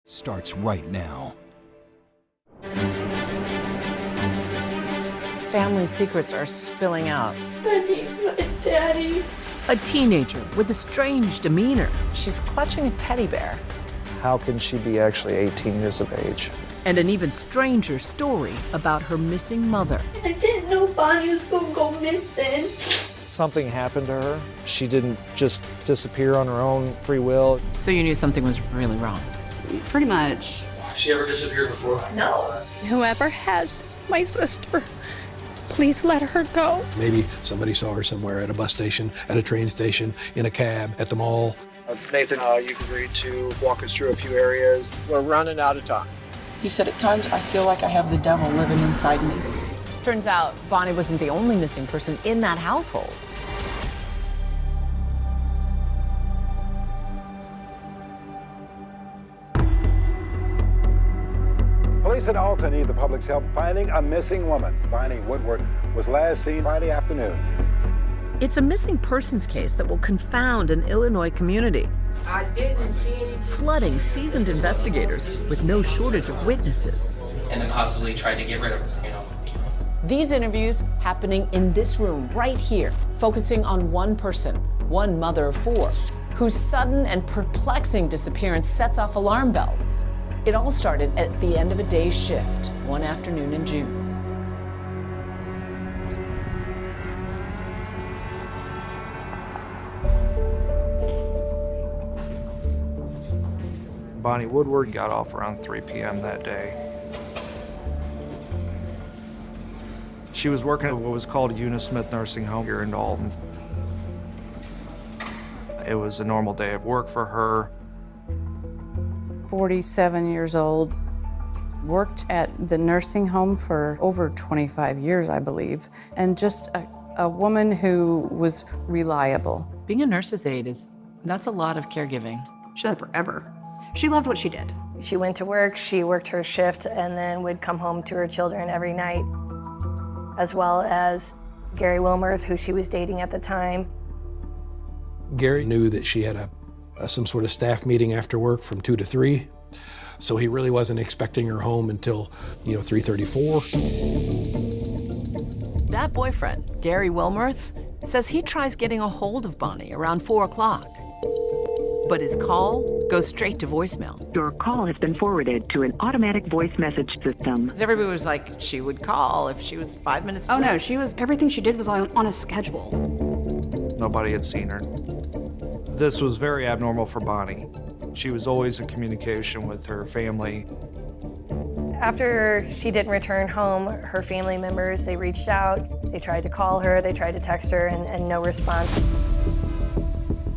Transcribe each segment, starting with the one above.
starts right now. Family secrets are spilling out. I need my daddy. A teenager with a strange demeanor. She's clutching a teddy bear. How can she be actually 18 years of age? And an even stranger story about her missing mother. I didn't know Bonnie was gonna go missing. Something happened to her. She didn't just disappear on her own free will. So you knew something was really wrong? Pretty much. Has she ever disappeared before? No. Whoever has my sister, please let her go. Maybe somebody saw her somewhere at a bus station, at a train station, in a cab, at the mall. Nathan, you've agreed to walk us through a few areas. We're running out of time. He said, at times I feel like I have the devil living inside me. Turns out Bonnie wasn't the only missing person in that household. Police in Alton need the public's help finding a missing woman. Bonnie Woodward was last seen Friday afternoon. It's a missing persons case that will confound an Illinois community. I didn't see anything. Flooding seasoned investigators with no shortage of witnesses. And then possibly tried to get rid of her, These interviews happening in this room right here, focusing on one person, one mother of four, whose sudden and perplexing disappearance sets off alarm bells. It all started at the end of a day's shift, one afternoon in June. Bonnie Woodward got off around 3 p.m. that day. She was working at what was called Unismith Nursing Home here in Dalton. It was a normal day of work for her. 47 years old, worked at the nursing home for over 25 years, I believe, and just a woman who was reliable. Being a nurse's aide that's a lot of caregiving. She did it forever. She loved what she did. She went to work, she worked her shift, and then would come home to her children every night, as well as Gary Wilmerth, who she was dating at the time. Gary knew that she had some sort of staff meeting after work from 2 to 3, so he really wasn't expecting her home until 3:34. That boyfriend, Gary Wilmerth, says he tries getting a hold of Bonnie around 4 o'clock. But his call goes straight to voicemail. Your call has been forwarded to an automatic voice message system. Because everybody was like, she would call if she was 5 minutes late. Oh no, everything she did was on a schedule. Nobody had seen her. This was very abnormal for Bonnie. She was always in communication with her family. After she didn't return home, her family members, they reached out, they tried to call her, they tried to text her, and no response.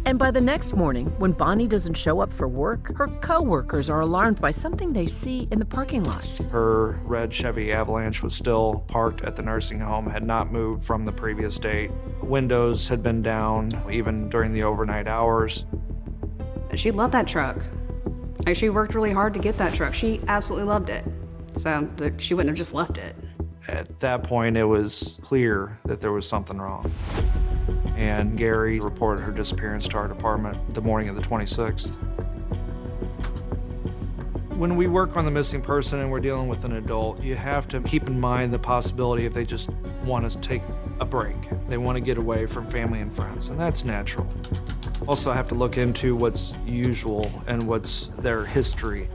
And by the next morning, when Bonnie doesn't show up for work, her co-workers are alarmed by something they see in the parking lot. Her red Chevy Avalanche was still parked at the nursing home, had not moved from the previous date. Windows had been down, even during the overnight hours. She loved that truck. She worked really hard to get that truck. She absolutely loved it. So she wouldn't have just left it. At that point, it was clear that there was something wrong. And Gary reported her disappearance to our department the morning of the 26th. When we work on the missing person and we're dealing with an adult, you have to keep in mind the possibility if they just want to take a break. They want to get away from family and friends, and that's natural. Also have to look into what's usual and what's their history.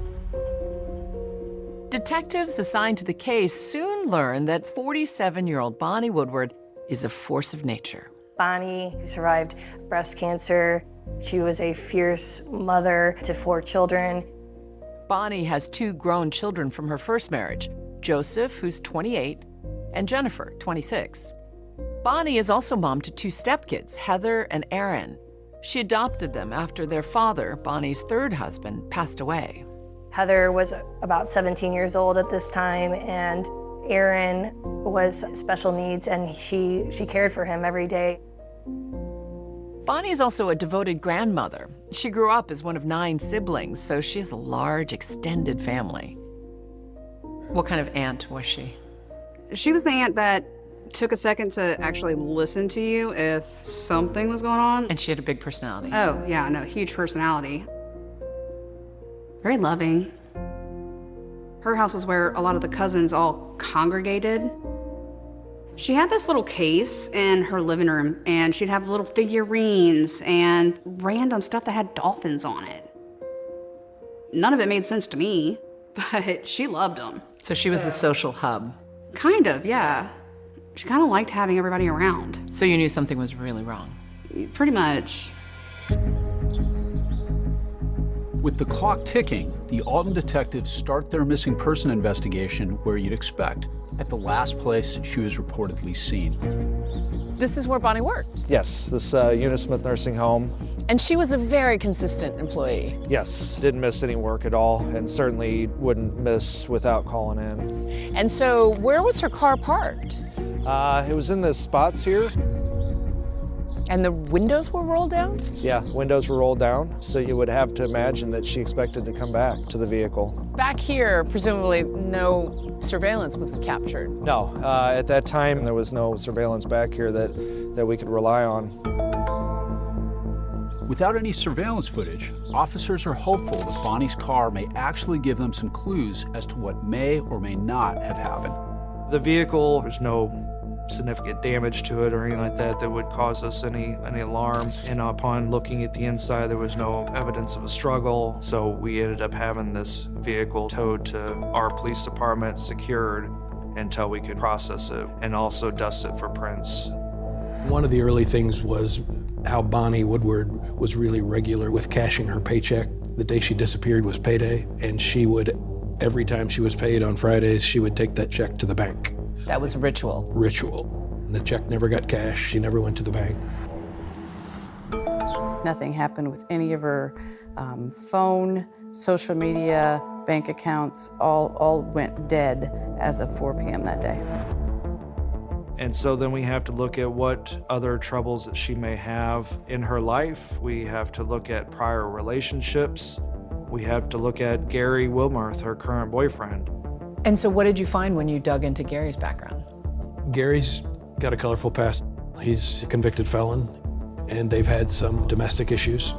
Detectives assigned to the case soon learn that 47-year-old Bonnie Woodward is a force of nature. Bonnie survived breast cancer. She was a fierce mother to 4 children. Bonnie has 2 grown children from her first marriage, Joseph, who's 28, and Jennifer, 26. Bonnie is also mom to 2 stepkids, Heather and Aaron. She adopted them after their father, Bonnie's 3rd husband, passed away. Heather was about 17 years old at this time, and Aaron was special needs, and she cared for him every day. Bonnie is also a devoted grandmother. She grew up as one of 9 siblings, so she has a large, extended family. What kind of aunt was she? She was the aunt that took a second to actually listen to you if something was going on. And she had a big personality. Oh, yeah, no, huge personality. Very loving. Her house is where a lot of the cousins all congregated. She had this little case in her living room, and she'd have little figurines and random stuff that had dolphins on it. None of it made sense to me, but she loved them. So she was the social hub. Kind of, yeah. She kind of liked having everybody around. So you knew something was really wrong? Pretty much. With the clock ticking, the Alton detectives start their missing person investigation where you'd expect, at the last place she was reportedly seen. This is where Bonnie worked? Yes, this Unismith nursing home. And she was a very consistent employee? Yes, didn't miss any work at all, and certainly wouldn't miss without calling in. And so where was her car parked? It was in the spots here. And the windows were rolled down? Yeah, windows were rolled down, so you would have to imagine that she expected to come back to the vehicle. Back here, presumably no surveillance was captured. No, at that time there was no surveillance back here that we could rely on. Without any surveillance footage, officers are hopeful that Bonnie's car may actually give them some clues as to what may or may not have happened. The vehicle, there's no significant damage to it or anything like that that would cause us any alarm. And upon looking at the inside, there was no evidence of a struggle. So we ended up having this vehicle towed to our police department, secured until we could process it and also dust it for prints. One of the early things was how Bonnie Woodward was really regular with cashing her paycheck. The day she disappeared was payday, and she would, every time she was paid on Fridays, she would take that check to the bank. That was ritual. Ritual. The check never got cashed. She never went to the bank. Nothing happened with any of her phone, social media, bank accounts, all went dead as of 4 p.m. that day. And so then we have to look at what other troubles that she may have in her life. We have to look at prior relationships. We have to look at Gary Wilmarth, her current boyfriend. And so what did you find when you dug into Gary's background? Gary's got a colorful past. He's a convicted felon, and they've had some domestic issues.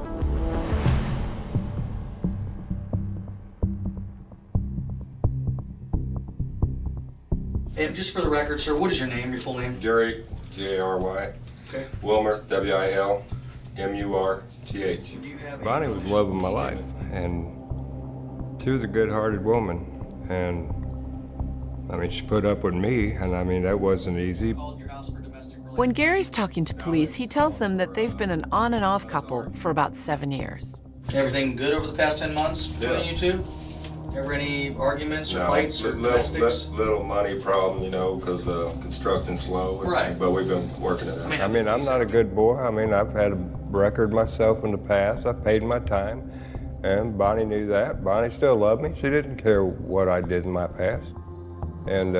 And just for the record, sir, what is your name, your full name? Gary, G-A-R-Y. Okay. Wilmarth, W-I-L-M-U-R-T-H. Bonnie was the love of my life, and she was a good-hearted woman, and I mean, she put up with me, and I mean, that wasn't easy. When Gary's talking to police, he tells them that they've been an on and off couple for about 7 years. Everything good over the past 10 months between you two? Ever any arguments or fights or domestics? Little money problem, you know, because construction's slow. Right. But we've been working it out. I mean, I'm not a good boy. I mean, I've had a record myself in the past. I paid my time, and Bonnie knew that. Bonnie still loved me. She didn't care what I did in my past. And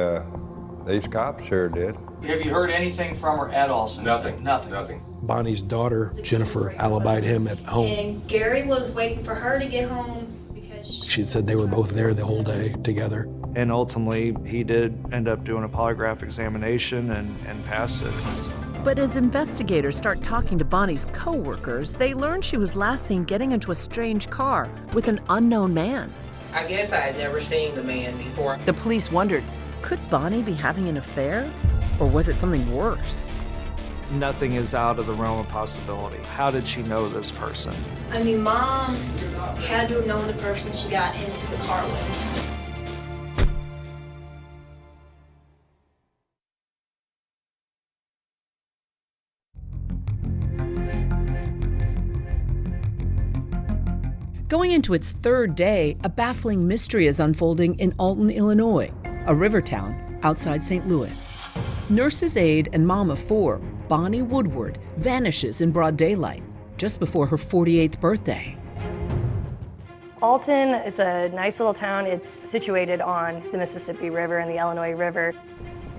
these cops sure did. Have you heard anything from her at all since Nothing. Nothing. Bonnie's daughter, Jennifer, alibied him at home. And Gary was waiting for her to get home because She said they were both there the whole day together. And ultimately, he did end up doing a polygraph examination and passed it. But as investigators start talking to Bonnie's co-workers, they learn she was last seen getting into a strange car with an unknown man. I guess I had never seen the man before. The police wondered, could Bonnie be having an affair? Or was it something worse? Nothing is out of the realm of possibility. How did she know this person? I mean, Mom had to have known the person she got into the car with. Going into its third day, a baffling mystery is unfolding in Alton, Illinois, a river town outside St. Louis. Nurse's aide and mom of 4, Bonnie Woodward, vanishes in broad daylight just before her 48th birthday. Alton, it's a nice little town. It's situated on the Mississippi River and the Illinois River.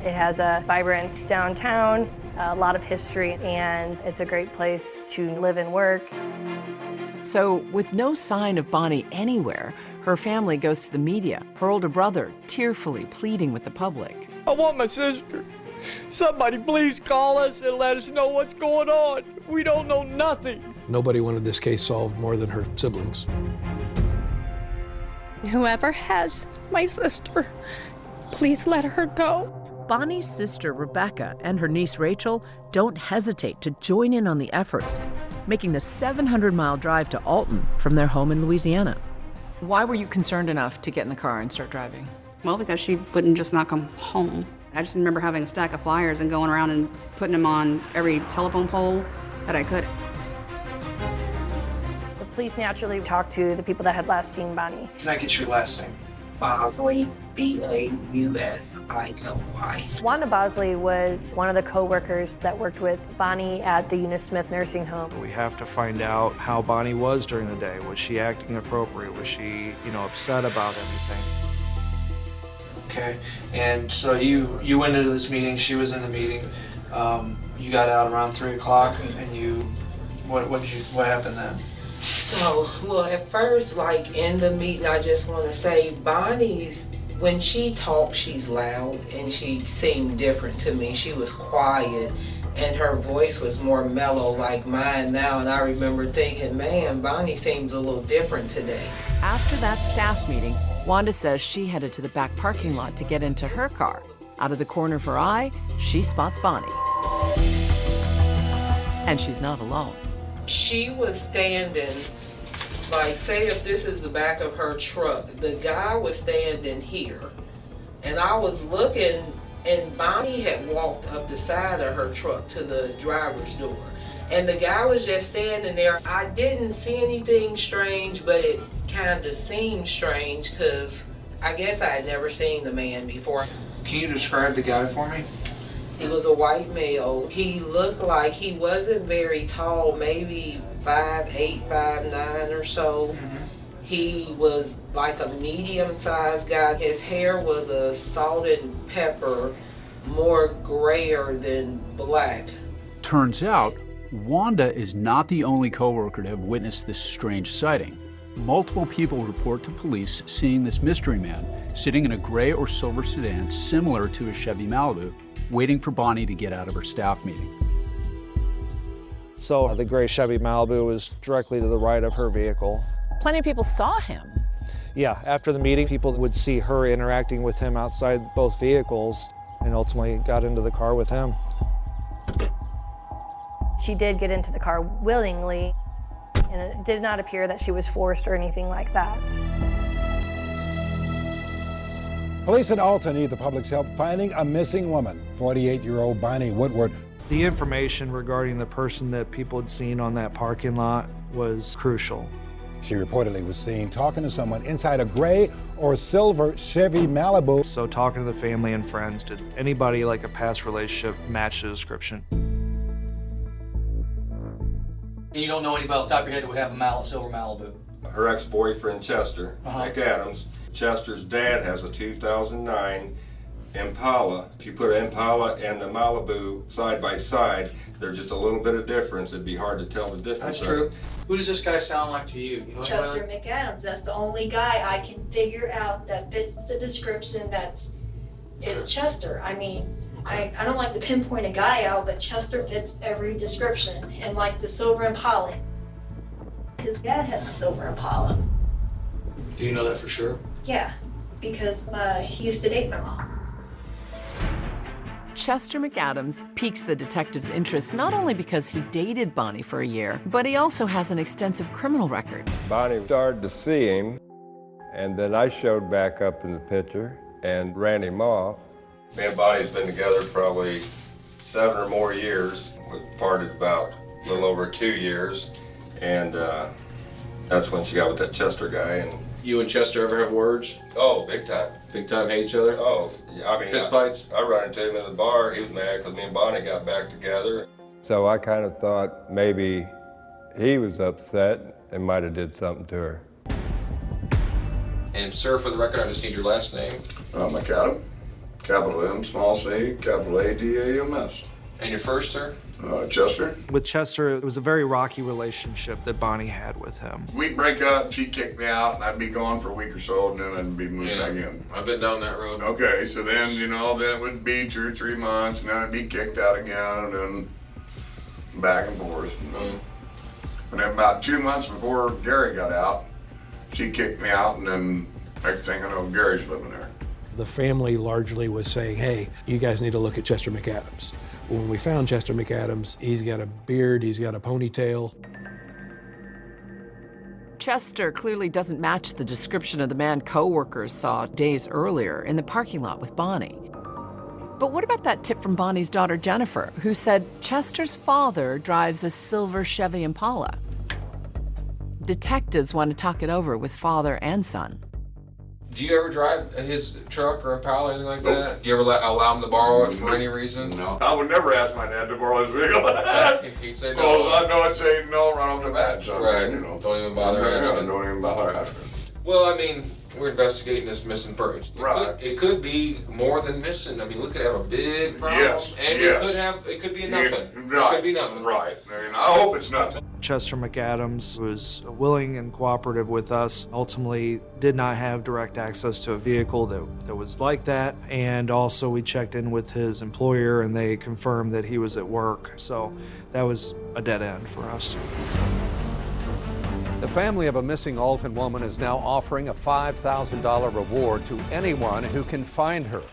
It has a vibrant downtown, a lot of history, and it's a great place to live and work. So, with no sign of Bonnie anywhere, her family goes to the media, her older brother tearfully pleading with the public. I want my sister. Somebody please call us and let us know what's going on. We don't know nothing. Nobody wanted this case solved more than her siblings. Whoever has my sister, please let her go. Bonnie's sister, Rebecca, and her niece, Rachel, don't hesitate to join in on the efforts, making the 700-mile drive to Alton from their home in Louisiana. Why were you concerned enough to get in the car and start driving? Well, because she wouldn't just not come home. I just remember having a stack of flyers and going around and putting them on every telephone pole that I could. The police naturally talked to the people that had last seen Bonnie. Can I get your last name? Bosley, B-A-U-S-I-L-Y. Wanda Bosley was one of the co-workers that worked with Bonnie at the Eunice Smith nursing home. We have to find out how Bonnie was during the day. Was she acting appropriate? Was she, upset about anything? Okay, and so you went into this meeting, she was in the meeting. You got out around 3 o'clock and what happened then? So, well, at first, like in the meeting, I just want to say when she talks, she's loud and she seemed different to me. She was quiet and her voice was more mellow like mine now. And I remember thinking, man, Bonnie seems a little different today. After that staff meeting, Wanda says she headed to the back parking lot to get into her car. Out of the corner of her eye, she spots Bonnie. And she's not alone. She was standing, like, say if this is the back of her truck, the guy was standing here. And I was looking, and Bonnie had walked up the side of her truck to the driver's door. And the guy was just standing there. I didn't see anything strange, but it kind of seemed strange because I guess I had never seen the man before. Can you describe the guy for me? He was a white male. He looked like he wasn't very tall, maybe 5'8", 5'9" or so. He was like a medium-sized guy. His hair was a salt and pepper, more grayer than black. Turns out, Wanda is not the only coworker to have witnessed this strange sighting. Multiple people report to police seeing this mystery man sitting in a gray or silver sedan similar to a Chevy Malibu, waiting for Bonnie to get out of her staff meeting. So the gray Chevy Malibu was directly to the right of her vehicle. Plenty of people saw him. Yeah, after the meeting, people would see her interacting with him outside both vehicles and ultimately got into the car with him. She did get into the car willingly, and it did not appear that she was forced or anything like that. Police in Alton need the public's help finding a missing woman, 48-year-old Bonnie Woodward. The information regarding the person that people had seen on that parking lot was crucial. She reportedly was seen talking to someone inside a gray or silver Chevy Malibu. So talking to the family and friends, did anybody like a past relationship match the description? And you don't know anybody off the top of your head who would have a silver Malibu? Her ex-boyfriend, Chester, Nick Adams. Chester's dad has a 2009 Impala. If you put an Impala and the Malibu side by side, there's just a little bit of difference. It'd be hard to tell the difference. That's true. Who does this guy sound like to you? Chester McAdams. That's the only guy I can figure out that fits the description. It's Chester. I mean, I don't like to pinpoint a guy out, but Chester fits every description. And like the silver Impala, his dad has a silver Impala. Do you know that for sure? Yeah, because he used to date my mom. Chester McAdams piques the detective's interest not only because he dated Bonnie for a year, but he also has an extensive criminal record. Bonnie started to see him, and then I showed back up in the picture and ran him off. Me and Bonnie's been together probably 7 or more years. We parted about a little over 2 years, and that's when she got with that Chester guy. And you and Chester ever have words? Oh, big time. Big time hate each other? Oh, I mean, fist fights? I run into him in the bar. He was mad because me and Bonnie got back together. So I kind of thought maybe he was upset and might have did something to her. And sir, for the record, I just need your last name. McAdam, capital M, small c, capital A-D-A-M-S. And your first, sir? Chester. With Chester, it was a very rocky relationship that Bonnie had with him. We'd break up, she'd kick me out, and I'd be gone for a week or so, and then I'd be moved back in. I've been down that road. Okay, so then, then it would be 2 or 3 months, and then I'd be kicked out again, and then back and forth. And then about 2 months before Gary got out, she kicked me out, and then Next thing I know, Gary's living there. The family largely was saying, hey, you guys need to look at Chester McAdams. When we found Chester McAdams, he's got a beard, he's got a ponytail. Chester clearly doesn't match the description of the man co-workers saw days earlier in the parking lot with Bonnie. But what about that tip from Bonnie's daughter, Jennifer, who said Chester's father drives a silver Chevy Impala? Detectives want to talk it over with father and son. Do you ever drive his truck or Impala, anything like that? Do you ever allow him to borrow it for any reason? No. I would never ask my dad to borrow his vehicle. He'd say no. Well, I know I'd say no right off the bat. So, Right. You know. Don't even bother asking. Don't even bother asking. Well, I mean, we're investigating this missing person. Right. It could be more than missing. I mean, we could have a big problem. Yes. And yes. it could be nothing. Right. It could be nothing. Right. I mean, I hope it's nothing. Chester McAdams was willing and cooperative with us, ultimately did not have direct access to a vehicle that was like that, and also we checked in with his employer and they confirmed that he was at work, so that was a dead end for us. The family of a missing Alton woman is now offering a $5,000 reward to anyone who can find her.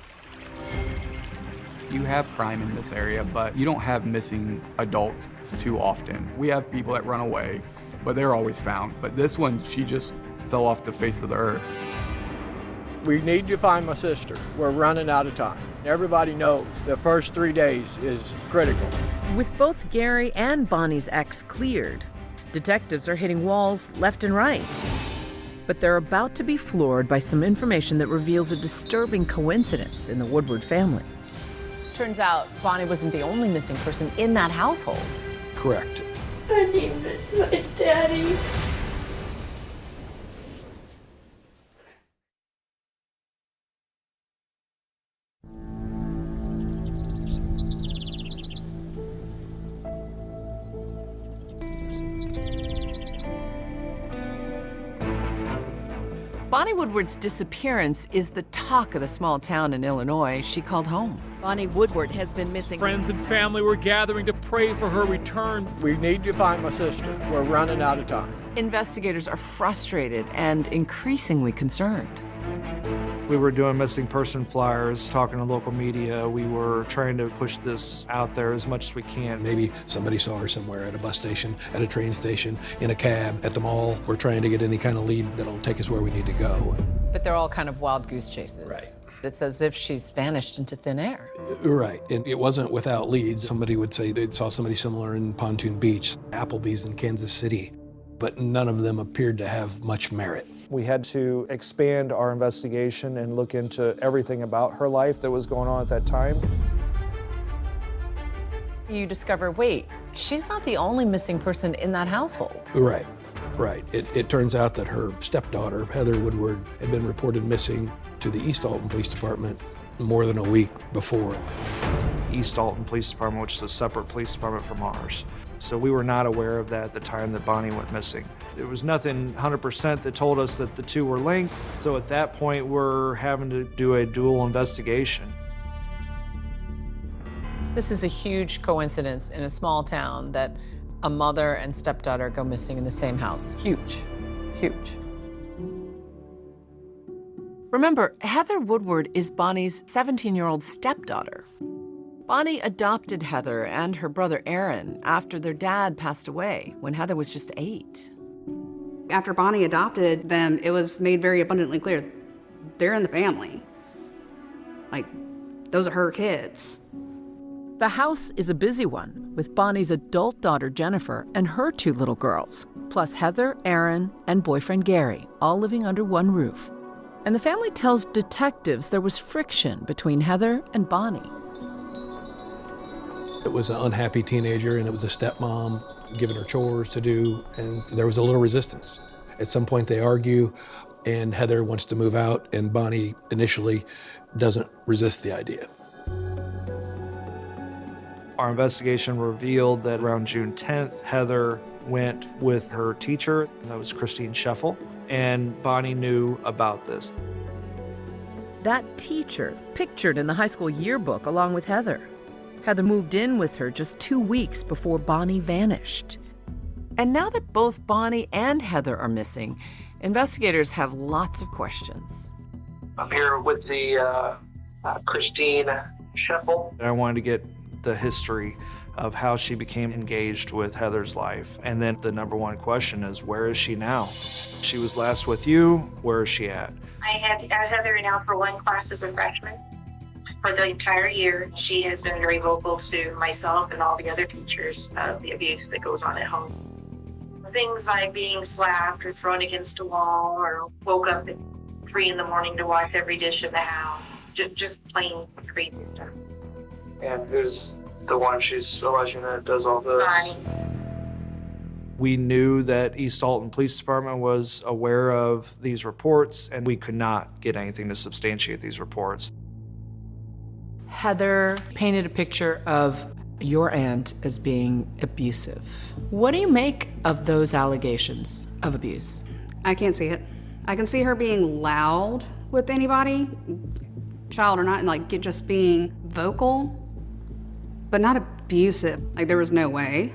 You have crime in this area, but you don't have missing adults too often. We have people that run away, but they're always found. But this one, she just fell off the face of the earth. We need to find my sister. We're running out of time. Everybody knows the first 3 days is critical. With both Gary and Bonnie's ex cleared, detectives are hitting walls left and right. But they're about to be floored by some information that reveals a disturbing coincidence in the Woodward family. Turns out Bonnie wasn't the only missing person in that household. Correct. I need my daddy. Bonnie Woodward's disappearance is the talk of the small town in Illinois she called home. Bonnie Woodward has been missing. Friends and family were gathering to pray for her return. We need to find my sister. We're running out of time. Investigators are frustrated and increasingly concerned. We were doing missing person flyers, talking to local media. We were trying to push this out there as much as we can. Maybe somebody saw her somewhere at a bus station, at a train station, in a cab, at the mall. We're trying to get any kind of lead that'll take us where we need to go. But they're all kind of wild goose chases. Right. It's as if she's vanished into thin air. Right, and it wasn't without leads. Somebody would say they saw somebody similar in Pontoon Beach, Applebee's in Kansas City, but none of them appeared to have much merit. We had to expand our investigation and look into everything about her life that was going on at that time. You discover, wait, she's not the only missing person in that household. Right, right. It turns out that her stepdaughter, Heather Woodward, had been reported missing to the East Alton Police Department more than a week before. East Alton Police Department, which is a separate police department from ours. So we were not aware of that at the time that Bonnie went missing. There was nothing 100% that told us that the two were linked. So at that point, we're having to do a dual investigation. This is a huge coincidence in a small town that a mother and stepdaughter go missing in the same house. Huge, huge. Remember, Heather Woodward is Bonnie's 17-year-old stepdaughter. Bonnie adopted Heather and her brother Aaron after their dad passed away when Heather was just 8. After Bonnie adopted them, it was made very abundantly clear they're in the family. Like, those are her kids. The house is a busy one, with Bonnie's adult daughter Jennifer and her 2 little girls, plus Heather, Aaron, and boyfriend Gary, all living under one roof. And the family tells detectives there was friction between Heather and Bonnie. It was an unhappy teenager, and it was a stepmom giving her chores to do, and there was a little resistance. At some point they argue, and Heather wants to move out, and Bonnie initially doesn't resist the idea. Our investigation revealed that around June 10th, Heather went with her teacher, and that was Christine Scheffel, and Bonnie knew about this. That teacher pictured in the high school yearbook along with Heather. Heather moved in with her just 2 weeks before Bonnie vanished. And now that both Bonnie and Heather are missing, Investigators have lots of questions. I'm here with the Christine Scheffel. I wanted to get the history of how she became engaged with Heather's life. And then the number one question is, where is she now? She was last with you, where is she at? I had Heather now for one class as a freshman. For the entire year, she has been very vocal to myself and all the other teachers of the abuse that goes on at home. Things like being slapped or thrown against a wall or woke up at 3 in the morning to wash every dish in the house. Just plain crazy stuff. And who's the one she's alleging that does all this? Bonnie. We knew that East Alton Police Department was aware of these reports, and we could not get anything to substantiate these reports. Heather painted a picture of your aunt as being abusive. What do you make of those allegations of abuse? I can't see it. I can see her being loud with anybody, child or not, and like just being vocal, but not abusive. Like there was no way.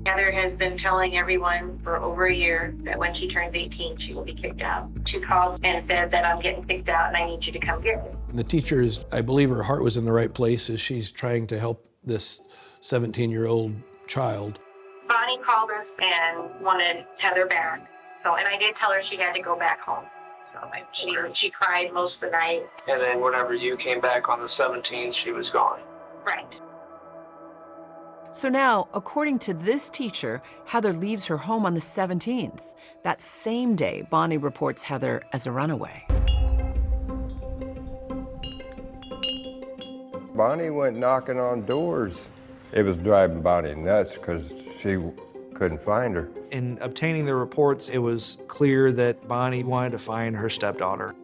Heather has been telling everyone for over a year that when she turns 18, she will be kicked out. She called and said that I'm getting kicked out and I need you to come get me. The teacher is, I believe her heart was in the right place as she's trying to help this 17-year-old child. Bonnie called us and wanted Heather back. And I did tell her she had to go back home. So she cried most of the night. And then whenever you came back on the 17th, she was gone. Right. So now, according to this teacher, Heather leaves her home on the 17th. That same day, Bonnie reports Heather as a runaway. Bonnie went knocking on doors. It was driving Bonnie nuts because she couldn't find her. In obtaining the reports, it was clear that Bonnie wanted to find her stepdaughter.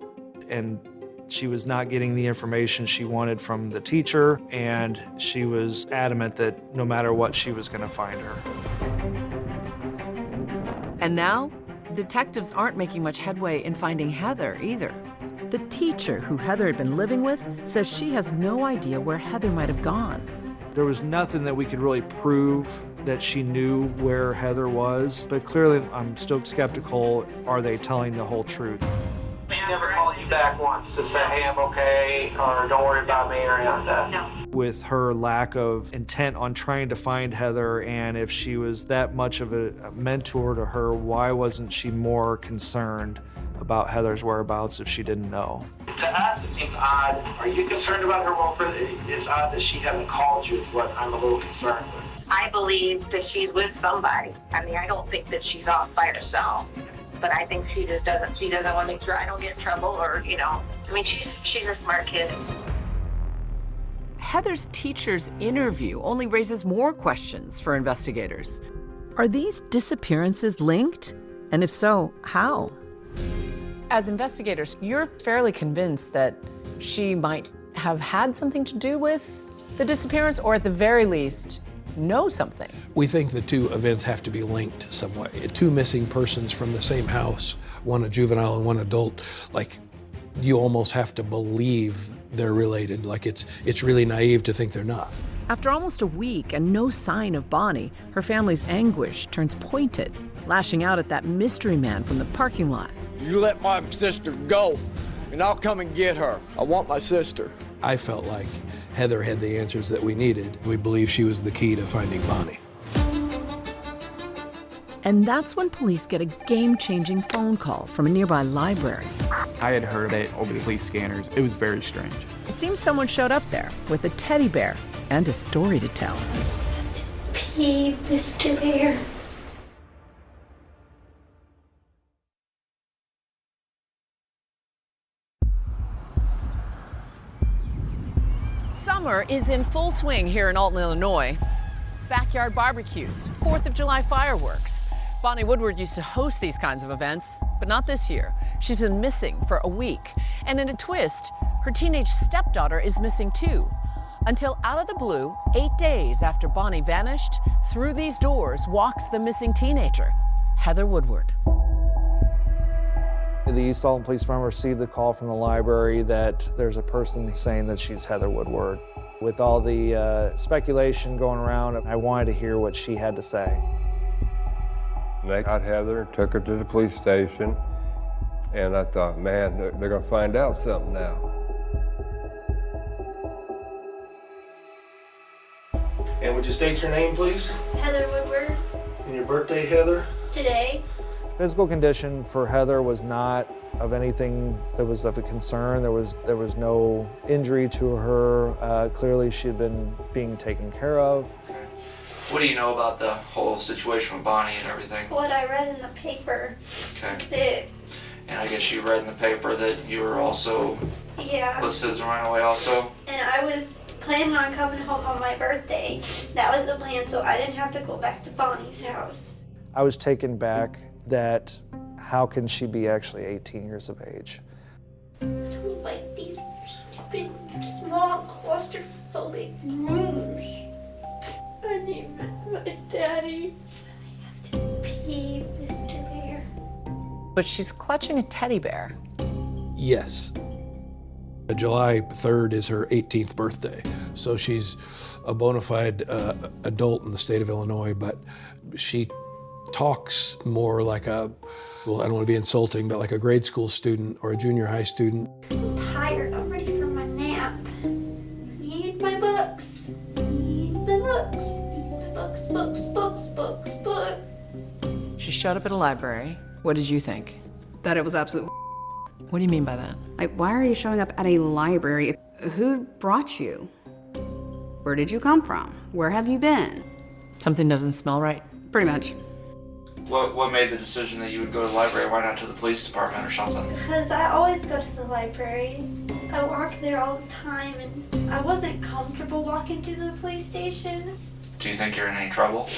And she was not getting the information she wanted from the teacher, and she was adamant that no matter what, she was going to find her. And now, detectives aren't making much headway in finding Heather either. The teacher who Heather had been living with says she has no idea where Heather might have gone. There was nothing that we could really prove that she knew where Heather was, but clearly I'm still skeptical. Are they telling the whole truth? She never called you back once to say, hey, I'm okay, or don't worry about me, or anything like that? No. With her lack of intent on trying to find Heather, and if she was that much of a mentor to her, why wasn't she more concerned about Heather's whereabouts if she didn't know? To us, it seems odd. Are you concerned about her welfare? It's odd that she hasn't called you, is what I'm a little concerned with. I believe that she's with somebody. I mean, I don't think that she's off by herself. But I think she just doesn't want to make sure I don't get in trouble or, I mean, she's a smart kid. Heather's teacher's interview only raises more questions for investigators. Are these disappearances linked? And if so, how? As investigators, you're fairly convinced that she might have had something to do with the disappearance, or at the very least, know something. We think the two events have to be linked some way. Two missing persons from the same house, one a juvenile and one adult, like you almost have to believe they're related. Like it's really naive to think they're not. After almost a week and no sign of Bonnie, her family's anguish turns pointed, lashing out at that mystery man from the parking lot. You let my sister go, and I'll come and get her. I want my sister. I felt like Heather had the answers that we needed. We believe she was the key to finding Bonnie. And that's when police get a game-changing phone call from a nearby library. I had heard it over the police scanners. It was very strange. It seems someone showed up there with a teddy bear and a story to tell. Pee, Mr. Bear. Summer is in full swing here in Alton, Illinois. Backyard barbecues, 4th of July fireworks. Bonnie Woodward used to host these kinds of events, but not this year. She's been missing for a week. And in a twist, her teenage stepdaughter is missing too. Until out of the blue, 8 days after Bonnie vanished, through these doors walks the missing teenager, Heather Woodward. The East Alton Police Department received the call from the library that there's a person saying that she's Heather Woodward. With all the speculation going around, I wanted to hear what she had to say. They got Heather and took her to the police station, And I thought, man, they're going to find out something now. And would you state your name, please? Heather Woodward. And your birthday, Heather? Today. Physical condition for Heather was not of anything that was of a concern. There was no injury to her. Clearly, she had been being taken care of. What do you know about the whole situation with Bonnie and everything? What I read in the paper. Okay. That's it. And I guess you read in the paper that you were also listed as a runaway also? And I was planning on coming home on my birthday. That was the plan, so I didn't have to go back to Bonnie's house. I was taken back that how can she be actually 18 years of age? Like these stupid, small, claustrophobic rooms. I need my daddy. I have to pee, Mr. Bear. But she's clutching a teddy bear. Yes. July 3rd is her 18th birthday, so she's a bona fide adult in the state of Illinois, but she talks more like a, well, I don't want to be insulting, but like a grade school student or a junior high student. I'm tired. I'm ready for my nap. I need my books. I need my books. I need my books, books. She showed up at a library. What did you think? That it was absolute. What do you mean by that? Like, why are you showing up at a library? Who brought you? Where did you come from? Where have you been? Something doesn't smell right. Pretty much. What made the decision that you would go to the library? Why not to the police department or something? Because I always go to the library. I walk there all the time, and I wasn't comfortable walking to the police station. Do you think you're in any trouble?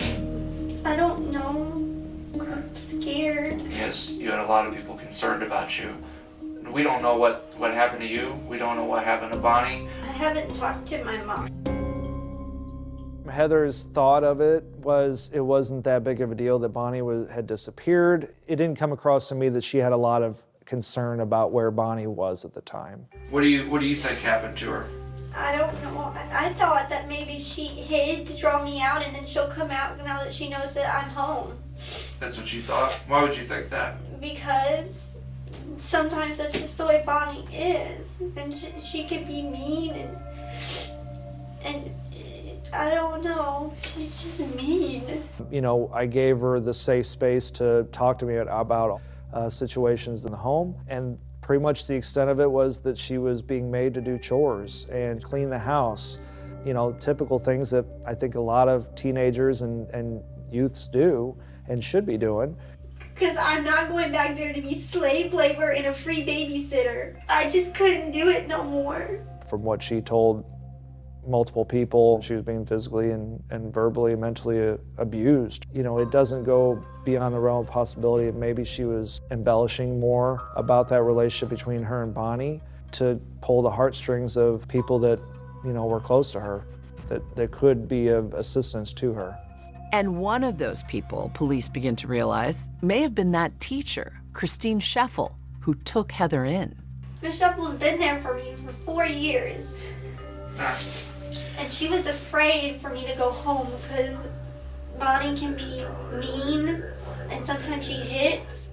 I don't know. I'm scared. Because you had a lot of people concerned about you. We don't know what happened to you. We don't know what happened to Bonnie. I haven't talked to my mom. Heather's thought of it wasn't that big of a deal that Bonnie had disappeared. It didn't come across to me that she had a lot of concern about where Bonnie was at the time. What do you think happened to her? I don't know. I thought that maybe she hid to draw me out, and then she'll come out now that she knows that I'm home. That's what you thought? Why would you think that? Because sometimes that's just the way Bonnie is, and she can be mean, and I don't know, she's just mean. You know, I gave her the safe space to talk to me about situations in the home, and pretty much the extent of it was that she was being made to do chores and clean the house. You know, typical things that I think a lot of teenagers and youths do and should be doing. Because I'm not going back there to be slave labor and a free babysitter. I just couldn't do it no more. From what she told multiple people, she was being physically and verbally and mentally abused. You know, it doesn't go beyond the realm of possibility that maybe she was embellishing more about that relationship between her and Bonnie to pull the heartstrings of people that, you know, were close to her, that could be of assistance to her. And one of those people, police begin to realize, may have been that teacher, Christine Scheffel, who took Heather in. Miss Scheffel's been there for me for 4 years. And she was afraid for me to go home because Bonnie can be mean and sometimes she hits.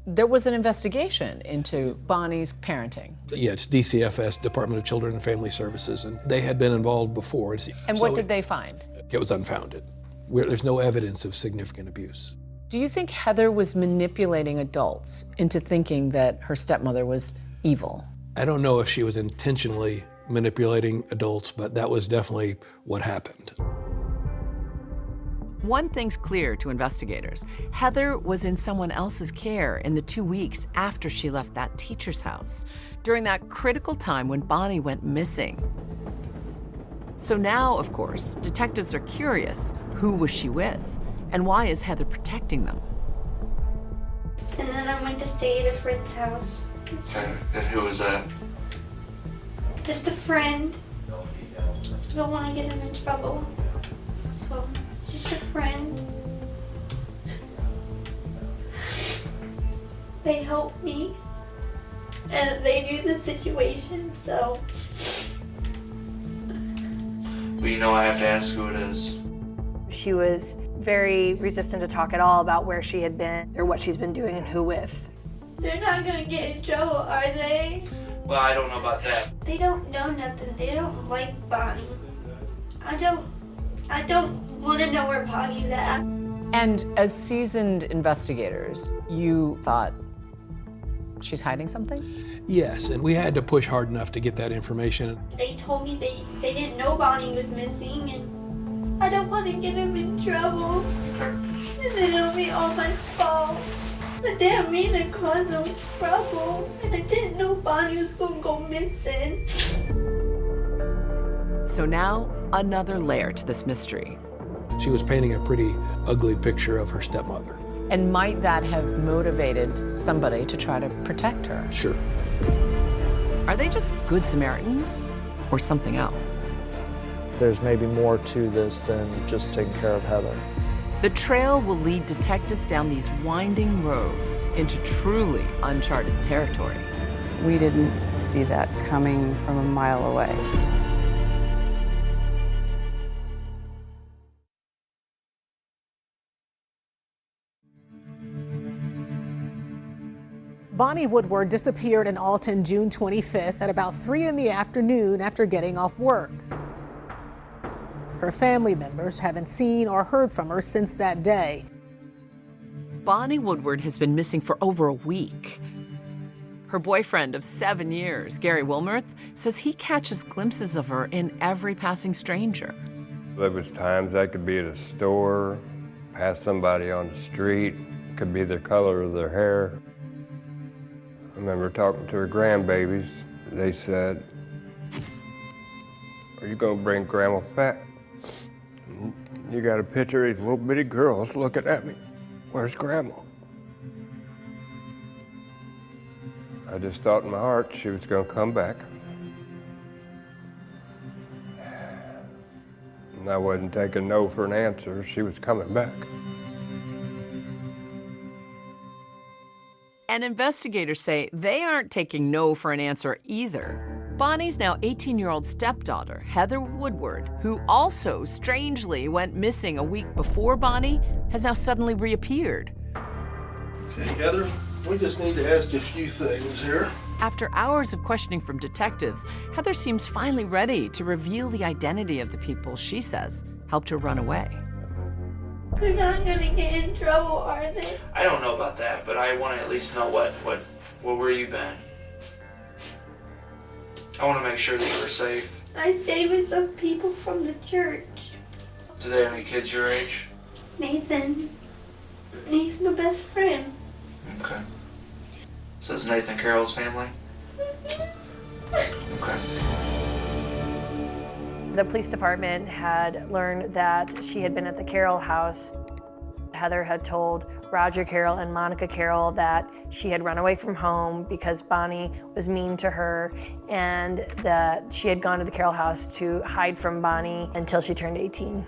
There was an investigation into Bonnie's parenting. Yeah, it's DCFS, Department of Children and Family Services, and they had been involved before. And what did they find? It was unfounded. There's no evidence of significant abuse. Do you think Heather was manipulating adults into thinking that her stepmother was evil? I don't know if she was intentionally manipulating adults, but that was definitely what happened. One thing's clear to investigators. Heather was in someone else's care in the 2 weeks after she left that teacher's house, during that critical time when Bonnie went missing. So now, of course, detectives are curious. Who was she with? And why is Heather protecting them? And then I went to stay at a friend's house. Okay, and who was that? Just a friend. I don't want to get him in trouble. So, just a friend. They helped me. And they knew the situation, so. Well, you know I have to ask who it is. She was very resistant to talk at all about where she had been or what she's been doing and who with. They're not gonna get in trouble, are they? Well, I don't know about that. They don't know nothing. They don't like Bonnie. I don't want to know where Bonnie's at. And as seasoned investigators, you thought she's hiding something? Yes, and we had to push hard enough to get that information. They told me they didn't know Bonnie was missing, and I don't want to get them in trouble. And then it'll be all my fault. I didn't mean to cause no trouble, and I didn't know Bonnie was going to go missing. So now, another layer to this mystery. She was painting a pretty ugly picture of her stepmother. And might that have motivated somebody to try to protect her? Sure. Are they just good Samaritans or something else? There's maybe more to this than just taking care of Heather. The trail will lead detectives down these winding roads into truly uncharted territory. We didn't see that coming from a mile away. Bonnie Woodward disappeared in Alton June 25th at about 3 in the afternoon after getting off work. Her family members haven't seen or heard from her since that day. Bonnie Woodward has been missing for over a week. Her boyfriend of 7 years, Gary Wilmerth, says he catches glimpses of her in every passing stranger. There was times I could be at a store, pass somebody on the street, it could be the color of their hair. I remember talking to her grandbabies. They said, "Are you gonna bring Grandma back? You got a picture of these little bitty girls looking at me. Where's Grandma?" I just thought in my heart she was gonna come back. And I wasn't taking no for an answer. She was coming back. And investigators say they aren't taking no for an answer either. Bonnie's now 18-year-old stepdaughter, Heather Woodward, who also strangely went missing a week before Bonnie, has now suddenly reappeared. Okay, Heather, we just need to ask you a few things here. After hours of questioning from detectives, Heather seems finally ready to reveal the identity of the people she says helped her run away. They're not gonna get in trouble, are they? I don't know about that, but I want to at least know where you been. I want to make sure that you were safe. I stayed with some people from the church. Do they have any kids your age? Nathan. He's my best friend. Okay. So is Nathan Carroll's family? Okay. The police department had learned that she had been at the Carroll house. Heather had told Roger Carroll and Monica Carroll that she had run away from home because Bonnie was mean to her, and that she had gone to the Carroll house to hide from Bonnie until she turned 18.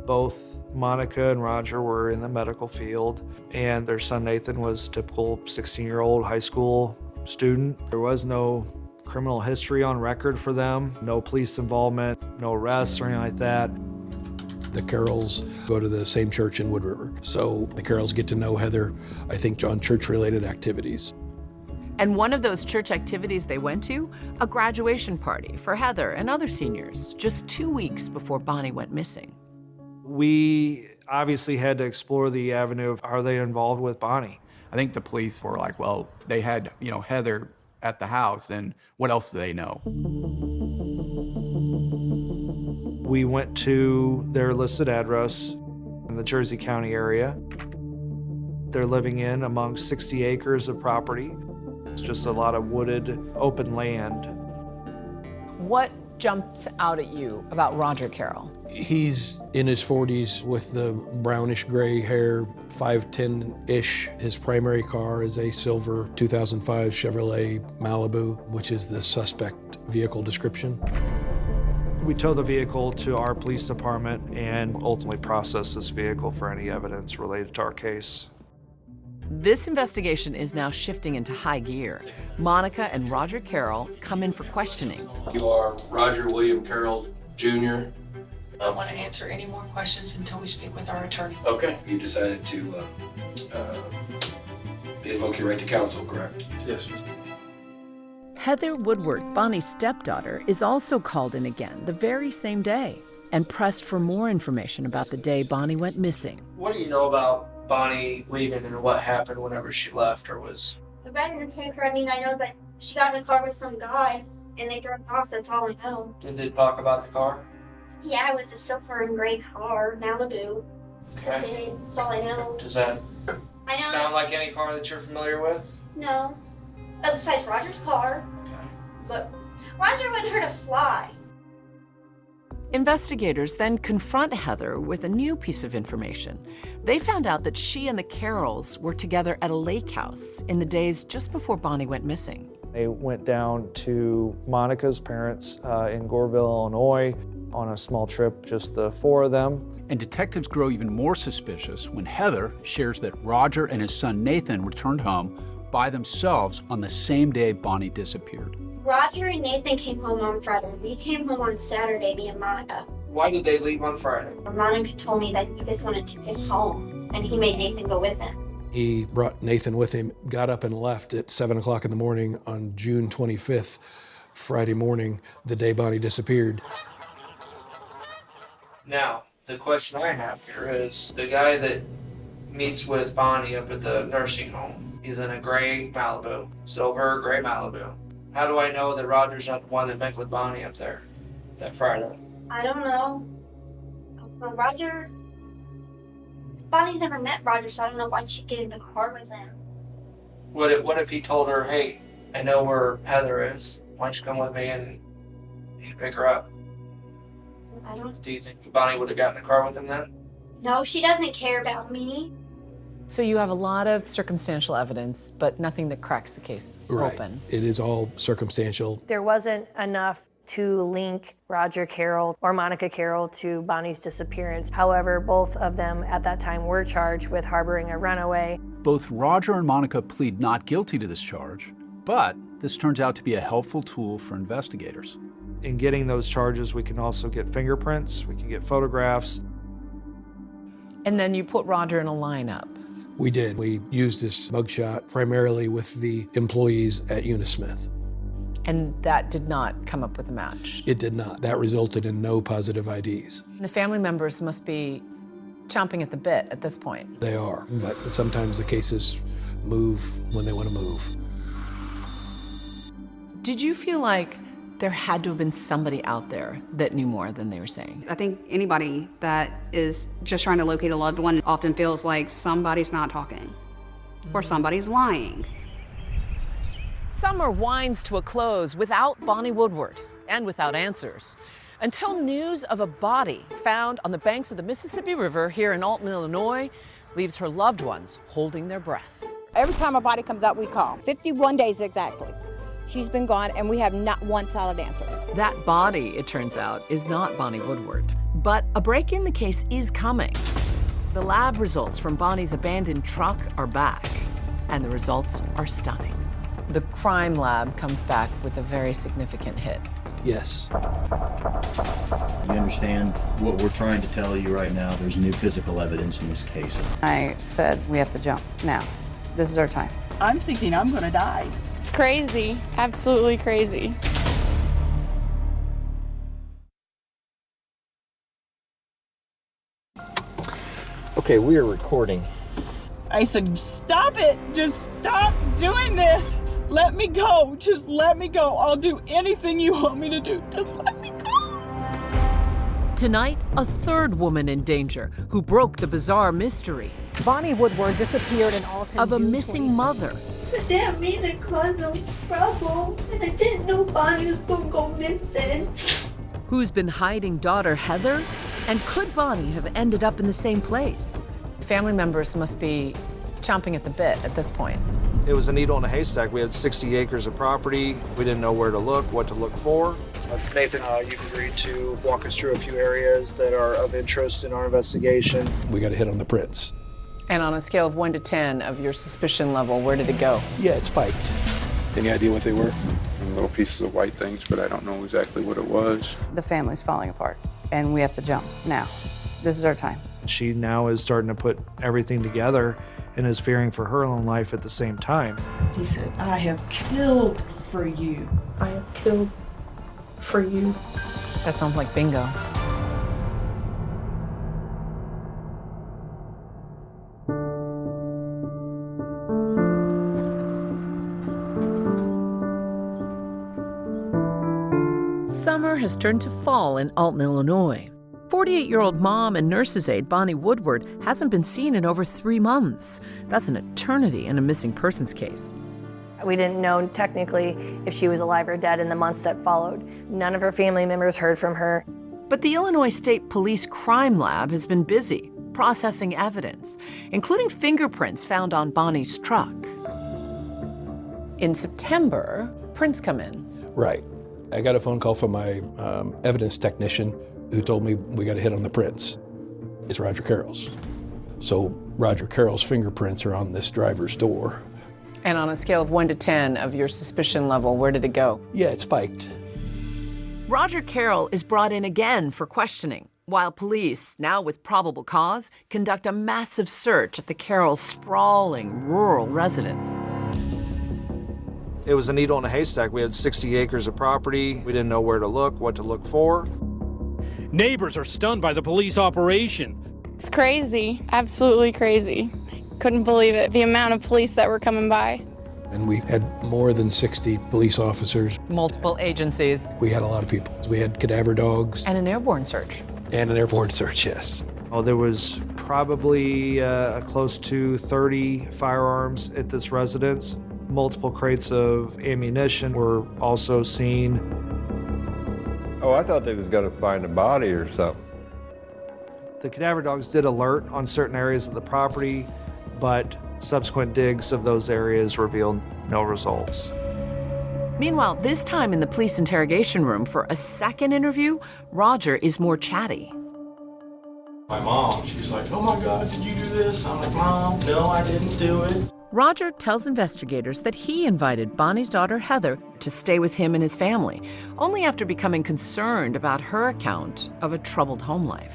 Both Monica and Roger were in the medical field, and their son Nathan was a typical 16-year-old high school student. There was no criminal history on record for them, no police involvement, no arrests or anything like that. The Carrolls go to the same church in Wood River, so the Carrolls get to know Heather, I think, on church-related activities. And one of those church activities they went to, a graduation party for Heather and other seniors, just 2 weeks before Bonnie went missing. We obviously had to explore the avenue of, are they involved with Bonnie? I think the police were like, well, they had, Heather at the house, then what else do they know? We went to their listed address in the Jersey County area. They're living in among 60 acres of property. It's just a lot of wooded, open land. What jumps out at you about Roger Carroll? He's in his 40s with the brownish gray hair, 5'10"-ish. His primary car is a silver 2005 Chevrolet Malibu, which is the suspect vehicle description. We tow the vehicle to our police department and ultimately process this vehicle for any evidence related to our case. This investigation is now shifting into high gear. Monica and Roger Carroll come in for questioning. You are Roger William Carroll, Jr. I don't want to answer any more questions until we speak with our attorney. Okay. You decided to be invoke your right to counsel, correct? Yes, sir. Heather Woodward, Bonnie's stepdaughter, is also called in again the very same day and pressed for more information about the day Bonnie went missing. What do you know about Bonnie leaving and what happened whenever she left or was? The red in the paper, I mean, I know that she got in a car with some guy and they drove off, that's all I know. Did they talk about the car? Yeah, it was a silver and gray car, Malibu. That's it, that's all I know. Does that I know. sound like any car that you're familiar with? No. Besides Roger's car. But Roger wouldn't hurt a fly. Investigators then confront Heather with a new piece of information. They found out that she and the Carrolls were together at a lake house in the days just before Bonnie went missing. They went down to Monica's parents in Goreville, Illinois, on a small trip, just the four of them. And detectives grow even more suspicious when Heather shares that Roger and his son Nathan returned home by themselves on the same day Bonnie disappeared. Roger and Nathan came home on Friday. We came home on Saturday, me and Monica. Why did they leave on Friday? Monica told me that he just wanted to get home, and he made Nathan go with him. He brought Nathan with him, got up and left at 7 o'clock in the morning on June 25th, Friday morning, the day Bonnie disappeared. Now, the question I have here is the guy that meets with Bonnie up at the nursing home, he's in a gray Malibu, silver gray Malibu. How do I know that Roger's not the one that met with Bonnie up there that Friday? I don't know. Roger... Bonnie's never met Roger, so I don't know why she'd get in the car with him. What if he told her, hey, I know where Heather is. Why don't you come with me and you pick her up? I don't... Do you think Bonnie would have gotten in the car with him then? No, she doesn't care about me. So you have a lot of circumstantial evidence, but nothing that cracks the case open. It is all circumstantial. There wasn't enough to link Roger Carroll or Monica Carroll to Bonnie's disappearance. However, both of them at that time were charged with harboring a runaway. Both Roger and Monica plead not guilty to this charge, but this turns out to be a helpful tool for investigators. In getting those charges, we can also get fingerprints, we can get photographs. And then you put Roger in a lineup. We did. We used this mugshot primarily with the employees at Unismith. And that did not come up with a match. It did not. That resulted in no positive IDs. The family members must be chomping at the bit at this point. They are, but sometimes the cases move when they want to move. Did you feel like there had to have been somebody out there that knew more than they were saying? I think anybody that is just trying to locate a loved one often feels like somebody's not talking or somebody's lying. Summer winds to a close without Bonnie Woodward and without answers, until news of a body found on the banks of the Mississippi River here in Alton, Illinois, leaves her loved ones holding their breath. Every time a body comes up, we call. 51 days exactly. She's been gone, and we have not one solid answer. That body, it turns out, is not Bonnie Woodward. But a break in the case is coming. The lab results from Bonnie's abandoned truck are back, and the results are stunning. The crime lab comes back with a very significant hit. Yes. You understand what we're trying to tell you right now? There's new physical evidence in this case. I said, we have to jump now. This is our time. I'm thinking I'm gonna die. It's crazy, absolutely crazy. Okay, we are recording. I said, stop it! Just stop doing this! Let me go! Just let me go! I'll do anything you want me to do. Just let me go! Tonight, a third woman in danger who broke the bizarre mystery. Bonnie Woodward disappeared in Alton of a June missing 25th. mother. I didn't mean to cause no trouble, and I didn't know Bonnie was gonna go missing. Who's been hiding daughter Heather? And could Bonnie have ended up in the same place? Family members must be chomping at the bit at this point. It was a needle in a haystack. We had 60 acres of property. We didn't know where to look, what to look for. Nathan, you've agreed to walk us through a few areas that are of interest in our investigation. We got a hit on the prints. And on a scale of 1 to 10 of your suspicion level, where did it go? Yeah, it spiked. Any idea what they were? Little pieces of white things, but I don't know exactly what it was. The family's falling apart, and we have to jump now. This is our time. She now is starting to put everything together, and is fearing for her own life at the same time. He said, I have killed for you. I have killed for you. That sounds like bingo. Summer has turned to fall in Alton, Illinois. 48-year-old mom and nurse's aide Bonnie Woodward hasn't been seen in over 3 months. That's an eternity in a missing persons case. We didn't know technically if she was alive or dead in the months that followed. None of her family members heard from her. But the Illinois State Police Crime Lab has been busy processing evidence, including fingerprints found on Bonnie's truck. In September, prints come in. Right. I got a phone call from my evidence technician who told me we got a hit on the prints. It's Roger Carroll's. So Roger Carroll's fingerprints are on this driver's door. And on a scale of 1 to 10 of your suspicion level, where did it go? Yeah, it spiked. Roger Carroll is brought in again for questioning, while police, now with probable cause, conduct a massive search at the Carroll sprawling rural residence. It was a needle in a haystack. We had 60 acres of property. We didn't know where to look, what to look for. Neighbors are stunned by the police operation. It's crazy, absolutely crazy. Couldn't believe it, the amount of police that were coming by. And we had more than 60 police officers. Multiple agencies. We had a lot of people. We had cadaver dogs. And an airborne search. And an airborne search, yes. Oh, there was probably close to 30 firearms at this residence. Multiple crates of ammunition were also seen. Oh, I thought they was gonna find a body or something. The cadaver dogs did alert on certain areas of the property, but subsequent digs of those areas revealed no results. Meanwhile, this time in the police interrogation room for a second interview, Roger is more chatty. My mom, she's like, oh my God, did you do this? I'm like, Mom, no, I didn't do it. Roger tells investigators that he invited Bonnie's daughter Heather to stay with him and his family, only after becoming concerned about her account of a troubled home life.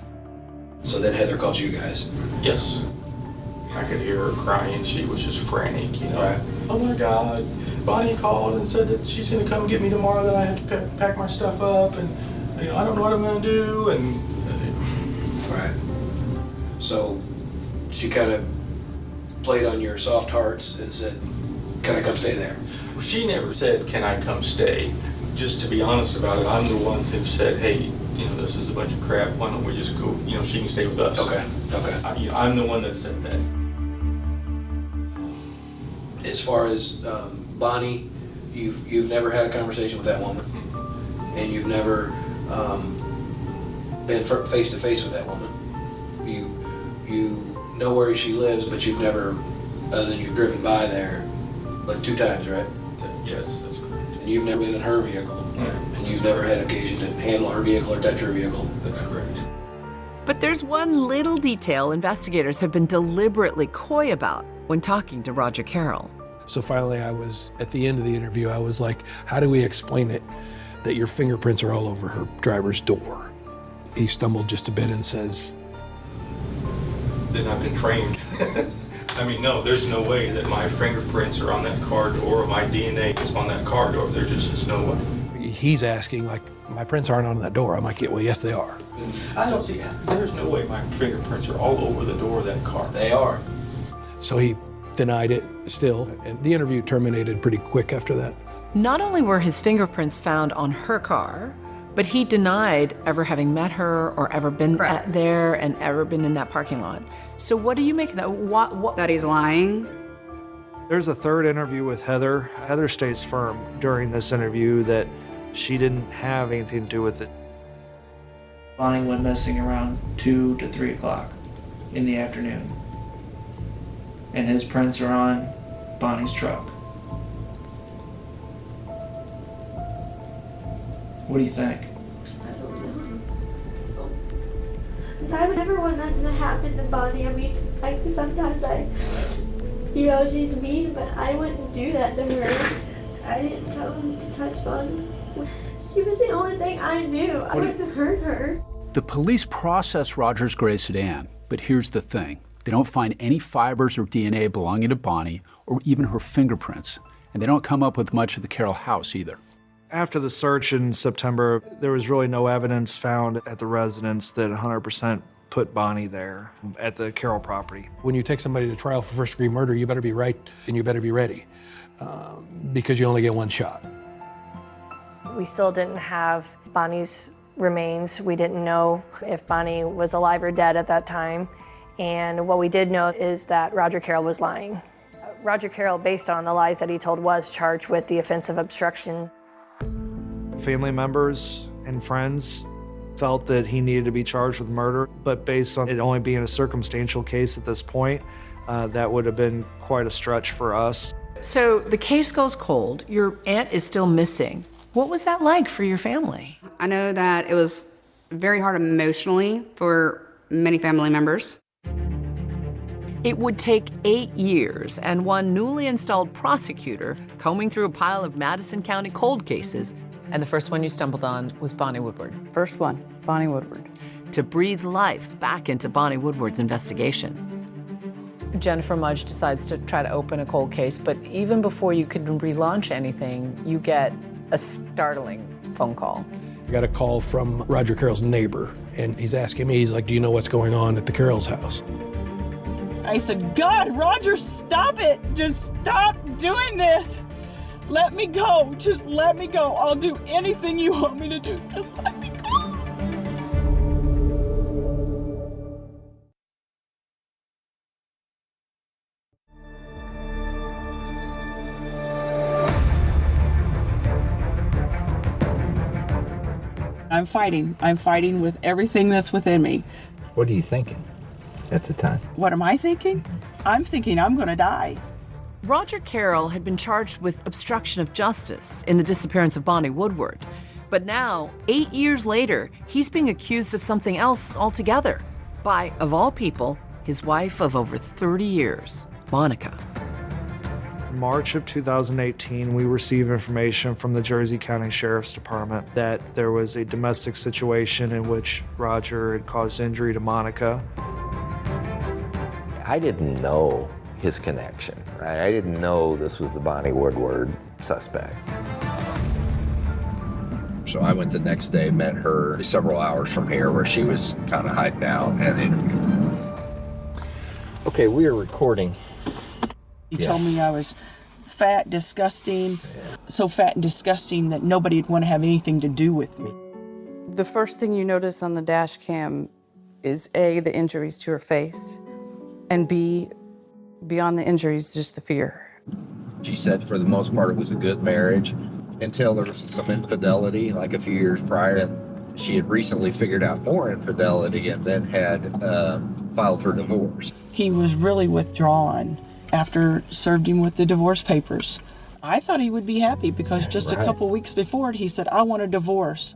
So then Heather calls you guys? Yes. I could hear her crying. She was just frantic, you know. Right. Oh my God. Bonnie called and said that she's going to come get me tomorrow, that I have to pack my stuff up, and you know, I don't know what I'm going to do. And right. So she kind of played on your soft hearts and said, can I come stay there? Well, she never said, can I come stay? Just to be honest about it, I'm the one who said, hey, you know, this is a bunch of crap. Why don't we just go, you know, she can stay with us. Okay, okay. I'm the one that said that. As far as Bonnie, you've never had a conversation with that woman, and you've never been face to face with that woman. You know where she lives, but you've never, other than you've driven by there, but 2 times, right? Yes, that's correct. And you've never been in her vehicle, and you've never had occasion to handle her vehicle or touch her vehicle. That's correct. But there's one little detail investigators have been deliberately coy about when talking to Roger Carroll. So finally I was, at the end of the interview, I was like, how do we explain it that your fingerprints are all over her driver's door? He stumbled just a bit and says, Then I've been trained. I mean, no, there's no way that my fingerprints are on that car door or my DNA is on that car door. There just is no way. He's asking, like, my prints aren't on that door. I'm like, yeah, well, yes, they are. I don't see, there's no way my fingerprints are all over the door of that car. They are. So he denied it still, and the interview terminated pretty quick after that. Not only were his fingerprints found on her car, but he denied ever having met her or ever been there and ever been in that parking lot. So what do you make of that? What? That he's lying? There's a third interview with Heather. Heather stays firm during this interview that she didn't have anything to do with it. Bonnie went missing around 2 to 3 o'clock in the afternoon. And his prints are on Bonnie's truck. What do you think? I don't know. Because I would never want nothing to happen to Bonnie. I mean, like sometimes you know, she's mean, but I wouldn't do that to her. I didn't tell him to touch Bonnie. She was the only thing I knew. I wouldn't hurt her. The police processed Roger's gray sedan, but here's the thing. They don't find any fibers or DNA belonging to Bonnie or even her fingerprints. And they don't come up with much of the Carroll house either. After the search in September, there was really no evidence found at the residence that 100% put Bonnie there at the Carroll property. When you take somebody to trial for first-degree murder, you better be right and you better be ready because you only get one shot. We still didn't have Bonnie's remains. We didn't know if Bonnie was alive or dead at that time. And what we did know is that Roger Carroll was lying. Roger Carroll, based on the lies that he told, was charged with the offense of obstruction. Family members and friends felt that he needed to be charged with murder, but based on it only being a circumstantial case at this point, that would have been quite a stretch for us. So the case goes cold. Your aunt is still missing. What was that like for your family? I know that it was very hard emotionally for many family members. It would take 8 years and one newly installed prosecutor combing through a pile of Madison County cold cases. And the first one you stumbled on was Bonnie Woodward. First one, Bonnie Woodward. To breathe life back into Bonnie Woodward's investigation. Jennifer Mudge decides to try to open a cold case, but even before you could relaunch anything, you get a startling phone call. I got a call from Roger Carroll's neighbor, and he's asking me, he's like, do you know what's going on at the Carroll's house? I said, God, Roger, stop it. Just stop doing this. Let me go. Just let me go. I'll do anything you want me to do. Just let me go. I'm fighting. I'm fighting with everything that's within me. What are you thinking at the time? What am I thinking? I'm thinking I'm going to die. Roger Carroll had been charged with obstruction of justice in the disappearance of Bonnie Woodward. But now, 8 years later, he's being accused of something else altogether by, of all people, his wife of over 30 years, Monica. In March of 2018, we received information from the Jersey County Sheriff's Department that there was a domestic situation in which Roger had caused injury to Monica. I didn't know his connection, right? I didn't know this was the Bonnie Woodward suspect. So I went the next day, met her several hours from here where she was kind of hiding out and interviewed. Okay, we are recording. He told me I was fat, disgusting, so fat and disgusting that nobody would want to have anything to do with me. The first thing you notice on the dash cam is A, the injuries to her face, and B, beyond the injuries, just the fear. She said for the most part it was a good marriage until there was some infidelity like a few years prior, and she had recently figured out more infidelity and then had filed for divorce. He was really withdrawn after served him with the divorce papers. I thought he would be happy because just a couple weeks before he said, I want a divorce.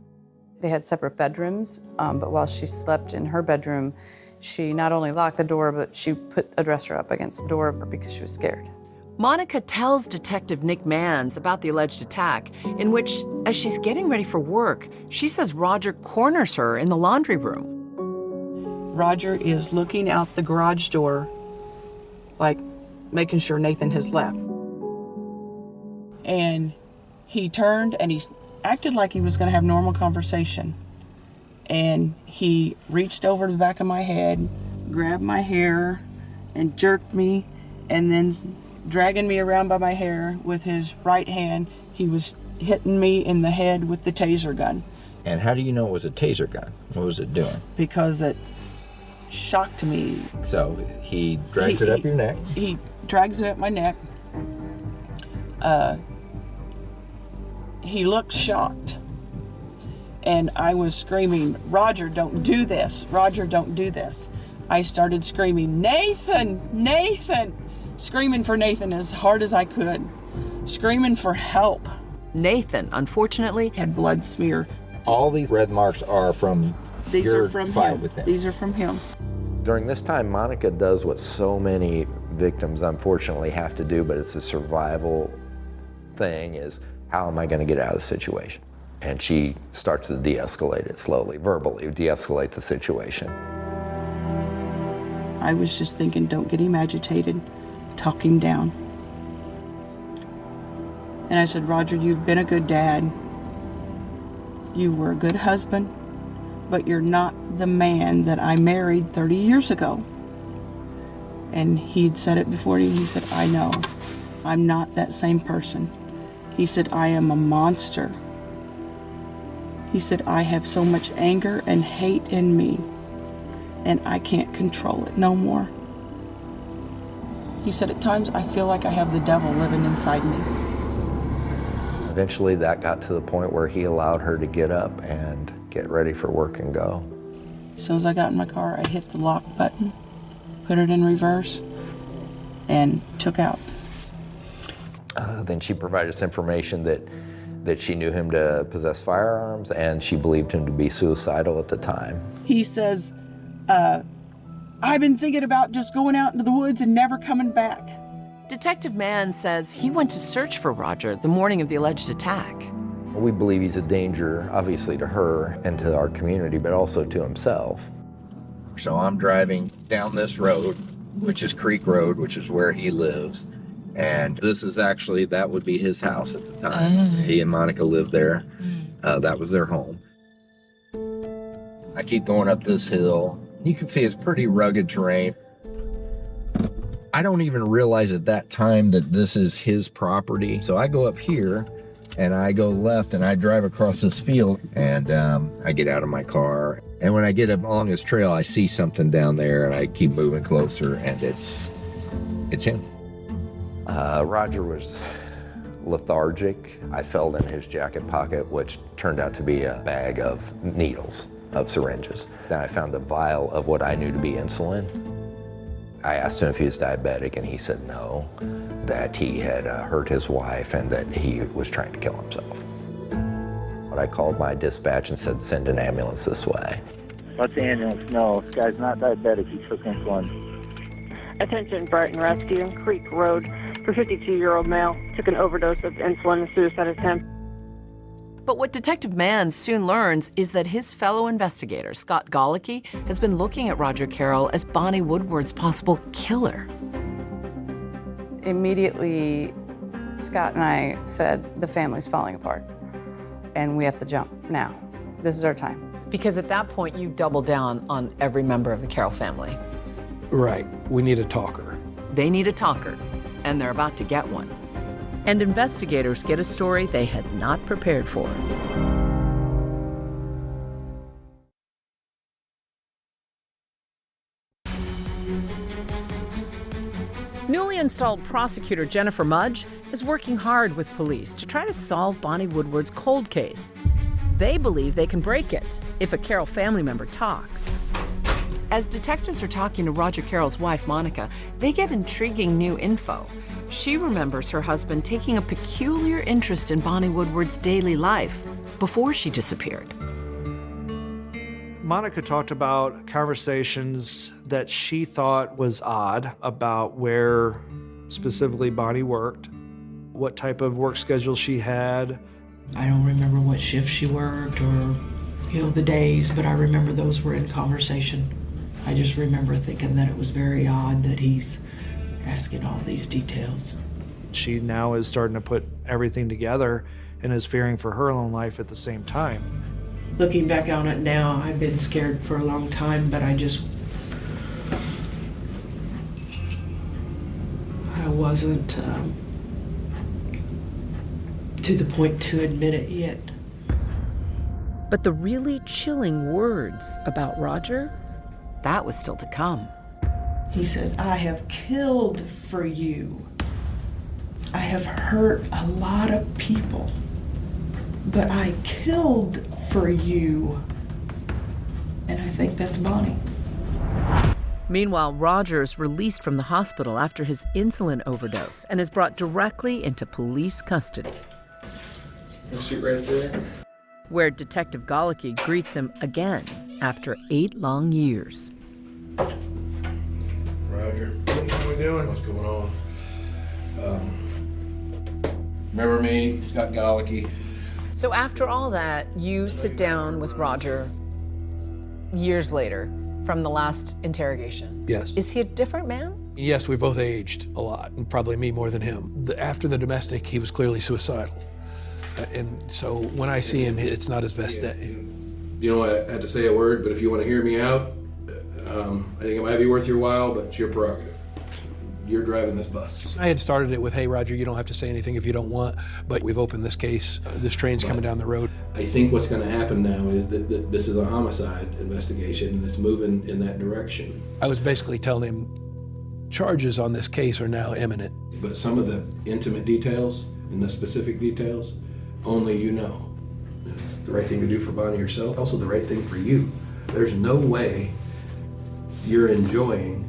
They had separate bedrooms, but while she slept in her bedroom, she not only locked the door, but she put a dresser up against the door because she was scared. Monica tells Detective Nick Manns about the alleged attack, in which, as she's getting ready for work, she says Roger corners her in the laundry room. Roger is looking out the garage door, like making sure Nathan has left. And he turned and he acted like he was going to have normal conversation. And he reached over to the back of my head, grabbed my hair, and jerked me, and then dragging me around by my hair with his right hand, he was hitting me in the head with the taser gun. And how do you know it was a taser gun? What was it doing? Because it shocked me. So he drags it up your neck? He drags it up my neck. He looked shocked. And I was screaming, Roger, don't do this. Roger, don't do this. I started screaming, Nathan, Nathan! Screaming for Nathan as hard as I could. Screaming for help. Nathan, unfortunately, had blood smear. All these red marks are from your fight with him. These are from him. During this time, Monica does what so many victims unfortunately have to do, but it's a survival thing, is how am I going to get out of the situation? And she starts to de-escalate it slowly, verbally de-escalate the situation. I was just thinking, don't get him agitated, talk him down. And I said, Roger, you've been a good dad. You were a good husband, but you're not the man that I married 30 years ago. And he'd said it before. He said, I know. I'm not that same person. He said, I am a monster. He said, I have so much anger and hate in me, and I can't control it no more. He said, at times I feel like I have the devil living inside me. Eventually that got to the point where he allowed her to get up and get ready for work and go. As soon as I got in my car, I hit the lock button, put it in reverse, and took out. Then she provided us information that she knew him to possess firearms, and she believed him to be suicidal at the time. He says, I've been thinking about just going out into the woods and never coming back. Detective Mann says he went to search for Roger the morning of the alleged attack. We believe he's a danger, obviously, to her and to our community, but also to himself. So I'm driving down this road, which is Creek Road, which is where he lives. And this is actually, that would be his house at the time. He and Monica lived there. That was their home. I keep going up this hill. You can see it's pretty rugged terrain. I don't even realize at that time that this is his property. So I go up here and I go left and I drive across this field, and I get out of my car. And when I get up along this trail, I see something down there, and I keep moving closer, and it's him. Roger was lethargic. I felt in his jacket pocket, which turned out to be a bag of needles, of syringes. Then I found a vial of what I knew to be insulin. I asked him if he was diabetic, and he said no, that he had hurt his wife and that he was trying to kill himself. But I called my dispatch and said, send an ambulance this way. What's the ambulance? No, this guy's not diabetic. He took insulin. Attention, Brighton Rescue, Creek Road, for 52-year-old male. Took an overdose of insulin, suicide attempt. But what Detective Mann soon learns is that his fellow investigator, Scott Golicky, has been looking at Roger Carroll as Bonnie Woodward's possible killer. Immediately, Scott and I said, the family's falling apart, and we have to jump now. This is our time. Because at that point, you double down on every member of the Carroll family. Right. We need a talker. They need a talker, and they're about to get one. And investigators get a story they had not prepared for. Newly installed prosecutor Jennifer Mudge is working hard with police to try to solve Bonnie Woodward's cold case. They believe they can break it if a Carroll family member talks. As detectives are talking to Roger Carroll's wife, Monica, they get intriguing new info. She remembers her husband taking a peculiar interest in Bonnie Woodward's daily life before she disappeared. Monica talked about conversations that she thought was odd about where specifically Bonnie worked, what type of work schedule she had. I don't remember what shift she worked or, the days, but I remember those were in conversation. I just remember thinking that it was very odd that he's asking all these details. She now is starting to put everything together and is fearing for her own life at the same time. Looking back on it now, I've been scared for a long time, but I wasn't to the point to admit it yet. But the really chilling words about Roger, that was still to come. He said, I have killed for you. I have hurt a lot of people, but I killed for you. And I think that's Bonnie. Meanwhile, Roger is released from the hospital after his insulin overdose and is brought directly into police custody. You sit right there. Where Detective Golicky greets him again after 8 long years. Roger. What are we doing? What's going on? Remember me, Scott Golicky? So after all that, you sit down with Roger years later from the last interrogation. Yes. Is he a different man? Yes, we both aged a lot, and probably me more than him. After the domestic, he was clearly suicidal. And so when I see him, it's not his best day. You know, I had to say a word, but if you want to hear me out, I think it might be worth your while, but it's your prerogative. You're driving this bus. I had started it with, hey, Roger, you don't have to say anything if you don't want, but we've opened this case. This train's coming down the road. I think what's going to happen now is that this is a homicide investigation, and it's moving in that direction. I was basically telling him charges on this case are now imminent. But some of the intimate details and the specific details, only you know. It's the right thing to do for Bonnie herself, also the right thing for you. There's no way you're enjoying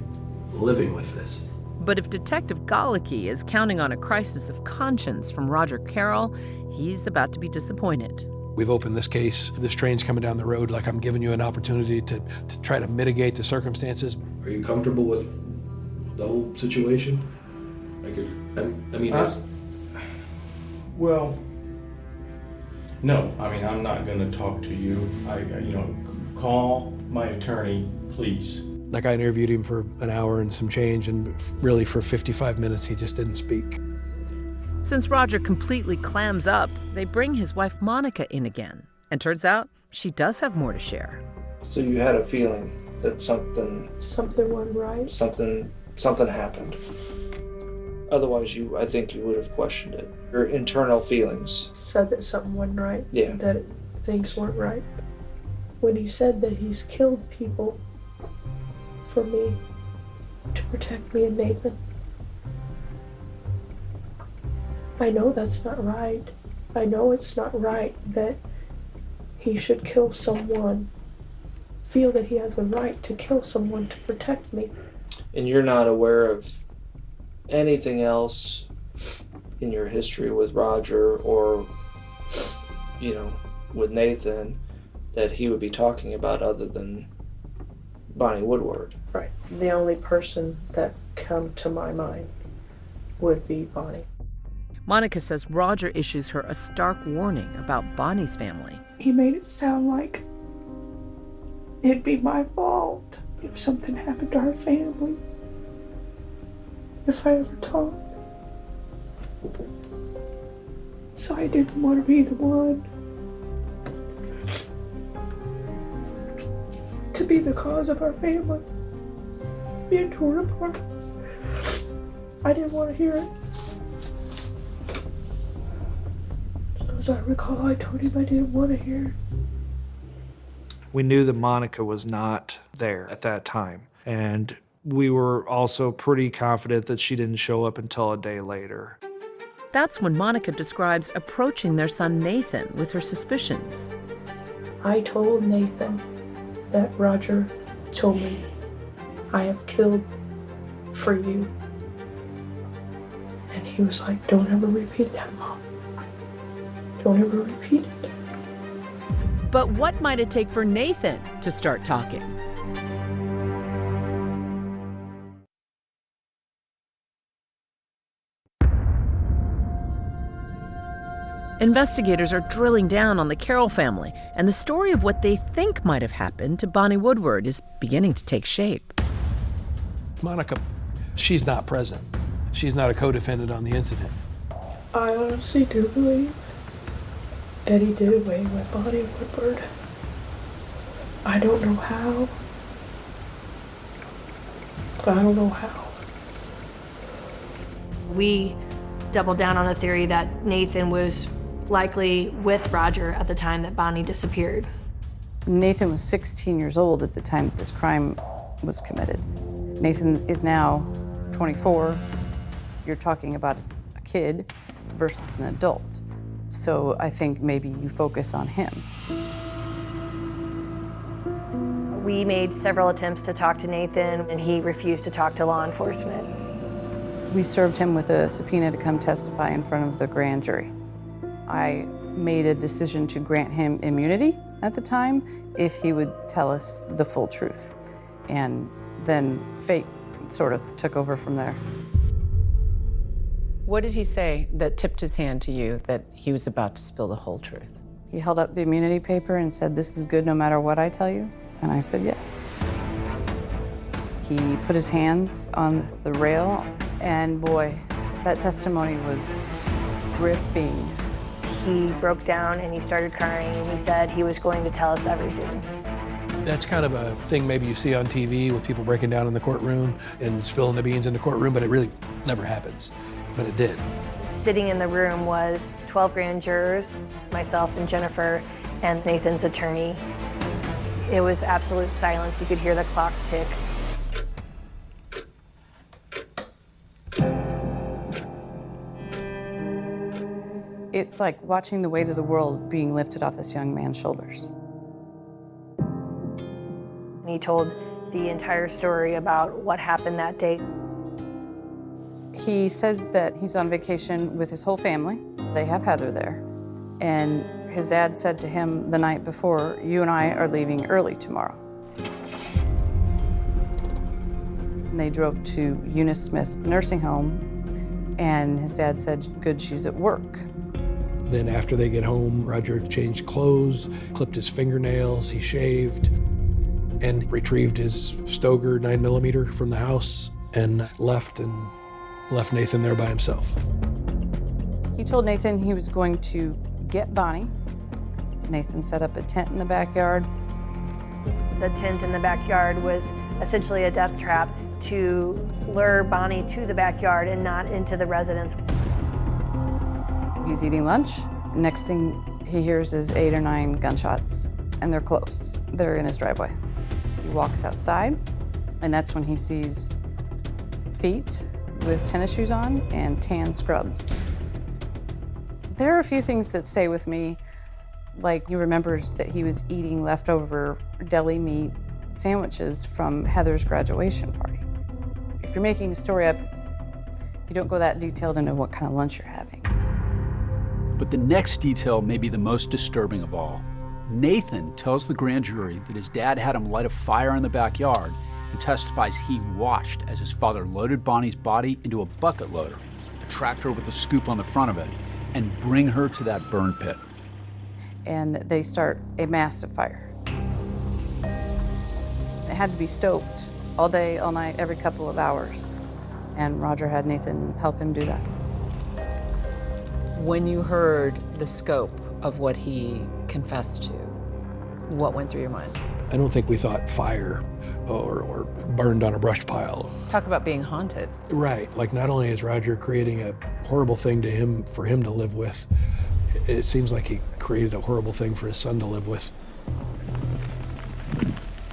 living with this. But if Detective Galicki is counting on a crisis of conscience from Roger Carroll, he's about to be disappointed. We've opened this case. This train's coming down the road. Like, I'm giving you an opportunity to try to mitigate the circumstances. Are you comfortable with the whole situation? Well, no. I mean, I'm not going to talk to you. Call my attorney, please. Like, I interviewed him for an hour and some change, and really for 55 minutes, he just didn't speak. Since Roger completely clams up, they bring his wife Monica in again. And turns out she does have more to share. So you had a feeling that something wasn't right? Something happened. Otherwise, I think you would have questioned it. Your internal feelings. Said that something wasn't right. Yeah. That things weren't right. When he said that he's killed people for me, to protect me and Nathan, I know that's not right. I know it's not right that he should kill someone, feel that he has the right to kill someone to protect me. And you're not aware of anything else in your history with Roger or, with Nathan that he would be talking about other than Bonnie Woodward. Right. The only person that come to my mind would be Bonnie. Monica says Roger issues her a stark warning about Bonnie's family. He made it sound like it'd be my fault if something happened to our family, if I ever talked. So I didn't want to be the one to be the cause of our family being torn apart. I didn't want to hear it. As I recall, I told him I didn't want to hear it. We knew that Monica was not there at that time, and we were also pretty confident that she didn't show up until a day later. That's when Monica describes approaching their son Nathan with her suspicions. I told Nathan that Roger told me, I have killed for you. And he was like, don't ever repeat that, Mom. Don't ever repeat it. But what might it take for Nathan to start talking? Investigators are drilling down on the Carroll family, and the story of what they think might have happened to Bonnie Woodward is beginning to take shape. Monica, she's not present. She's not a co-defendant on the incident. I honestly do believe that he did away with Bonnie Woodward. I don't know how. But I don't know how. We doubled down on the theory that Nathan was likely with Roger at the time that Bonnie disappeared. Nathan was 16 years old at the time that this crime was committed. Nathan is now 24. You're talking about a kid versus an adult. So I think maybe you focus on him. We made several attempts to talk to Nathan, and he refused to talk to law enforcement. We served him with a subpoena to come testify in front of the grand jury. I made a decision to grant him immunity at the time if he would tell us the full truth. And then fate sort of took over from there. What did he say that tipped his hand to you that he was about to spill the whole truth? He held up the immunity paper and said, "This is good no matter what I tell you." And I said, yes. He put his hands on the rail, and boy, that testimony was gripping. He broke down and he started crying, and he said he was going to tell us everything. That's kind of a thing maybe you see on TV with people breaking down in the courtroom and spilling the beans in the courtroom, but it really never happens. But it did. Sitting in the room was 12 grand jurors, myself and Jennifer, and Nathan's attorney. It was absolute silence. You could hear the clock tick. It's like watching the weight of the world being lifted off this young man's shoulders. He told the entire story about what happened that day. He says that he's on vacation with his whole family. They have Heather there. And his dad said to him the night before, "You and I are leaving early tomorrow." And they drove to Eunice Smith Nursing Home, and his dad said, "Good, she's at work." Then after they get home, Roger changed clothes, clipped his fingernails, he shaved, and retrieved his Stoger 9mm from the house and left Nathan there by himself. He told Nathan he was going to get Bonnie. Nathan set up a tent in the backyard. The tent in the backyard was essentially a death trap to lure Bonnie to the backyard and not into the residence. He's eating lunch. Next thing he hears is 8 or 9 gunshots, and they're close. They're in his driveway. He walks outside, and that's when he sees feet with tennis shoes on and tan scrubs. There are a few things that stay with me, like he remembers that he was eating leftover deli meat sandwiches from Heather's graduation party. If you're making a story up, you don't go that detailed into what kind of lunch you're having. But the next detail may be the most disturbing of all. Nathan tells the grand jury that his dad had him light a fire in the backyard and testifies he watched as his father loaded Bonnie's body into a bucket loader, a tractor with a scoop on the front of it, and bring her to that burn pit. And they start a massive fire. It had to be stoked all day, all night, every couple of hours. And Roger had Nathan help him do that. When you heard the scope of what he confessed to, what went through your mind? I don't think we thought fire or burned on a brush pile. Talk about being haunted. Right, like not only is Roger creating a horrible thing to him, for him to live with, it seems like he created a horrible thing for his son to live with.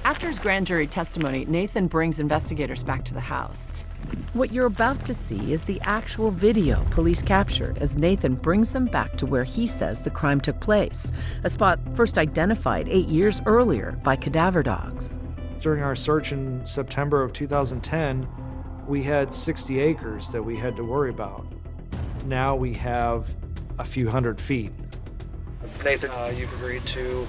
After his grand jury testimony, Nathan brings investigators back to the house. What you're about to see is the actual video police captured as Nathan brings them back to where he says the crime took place, a spot first identified 8 years earlier by cadaver dogs. During our search in September of 2010, we had 60 acres that we had to worry about. Now we have a few hundred feet. Nathan, you've agreed to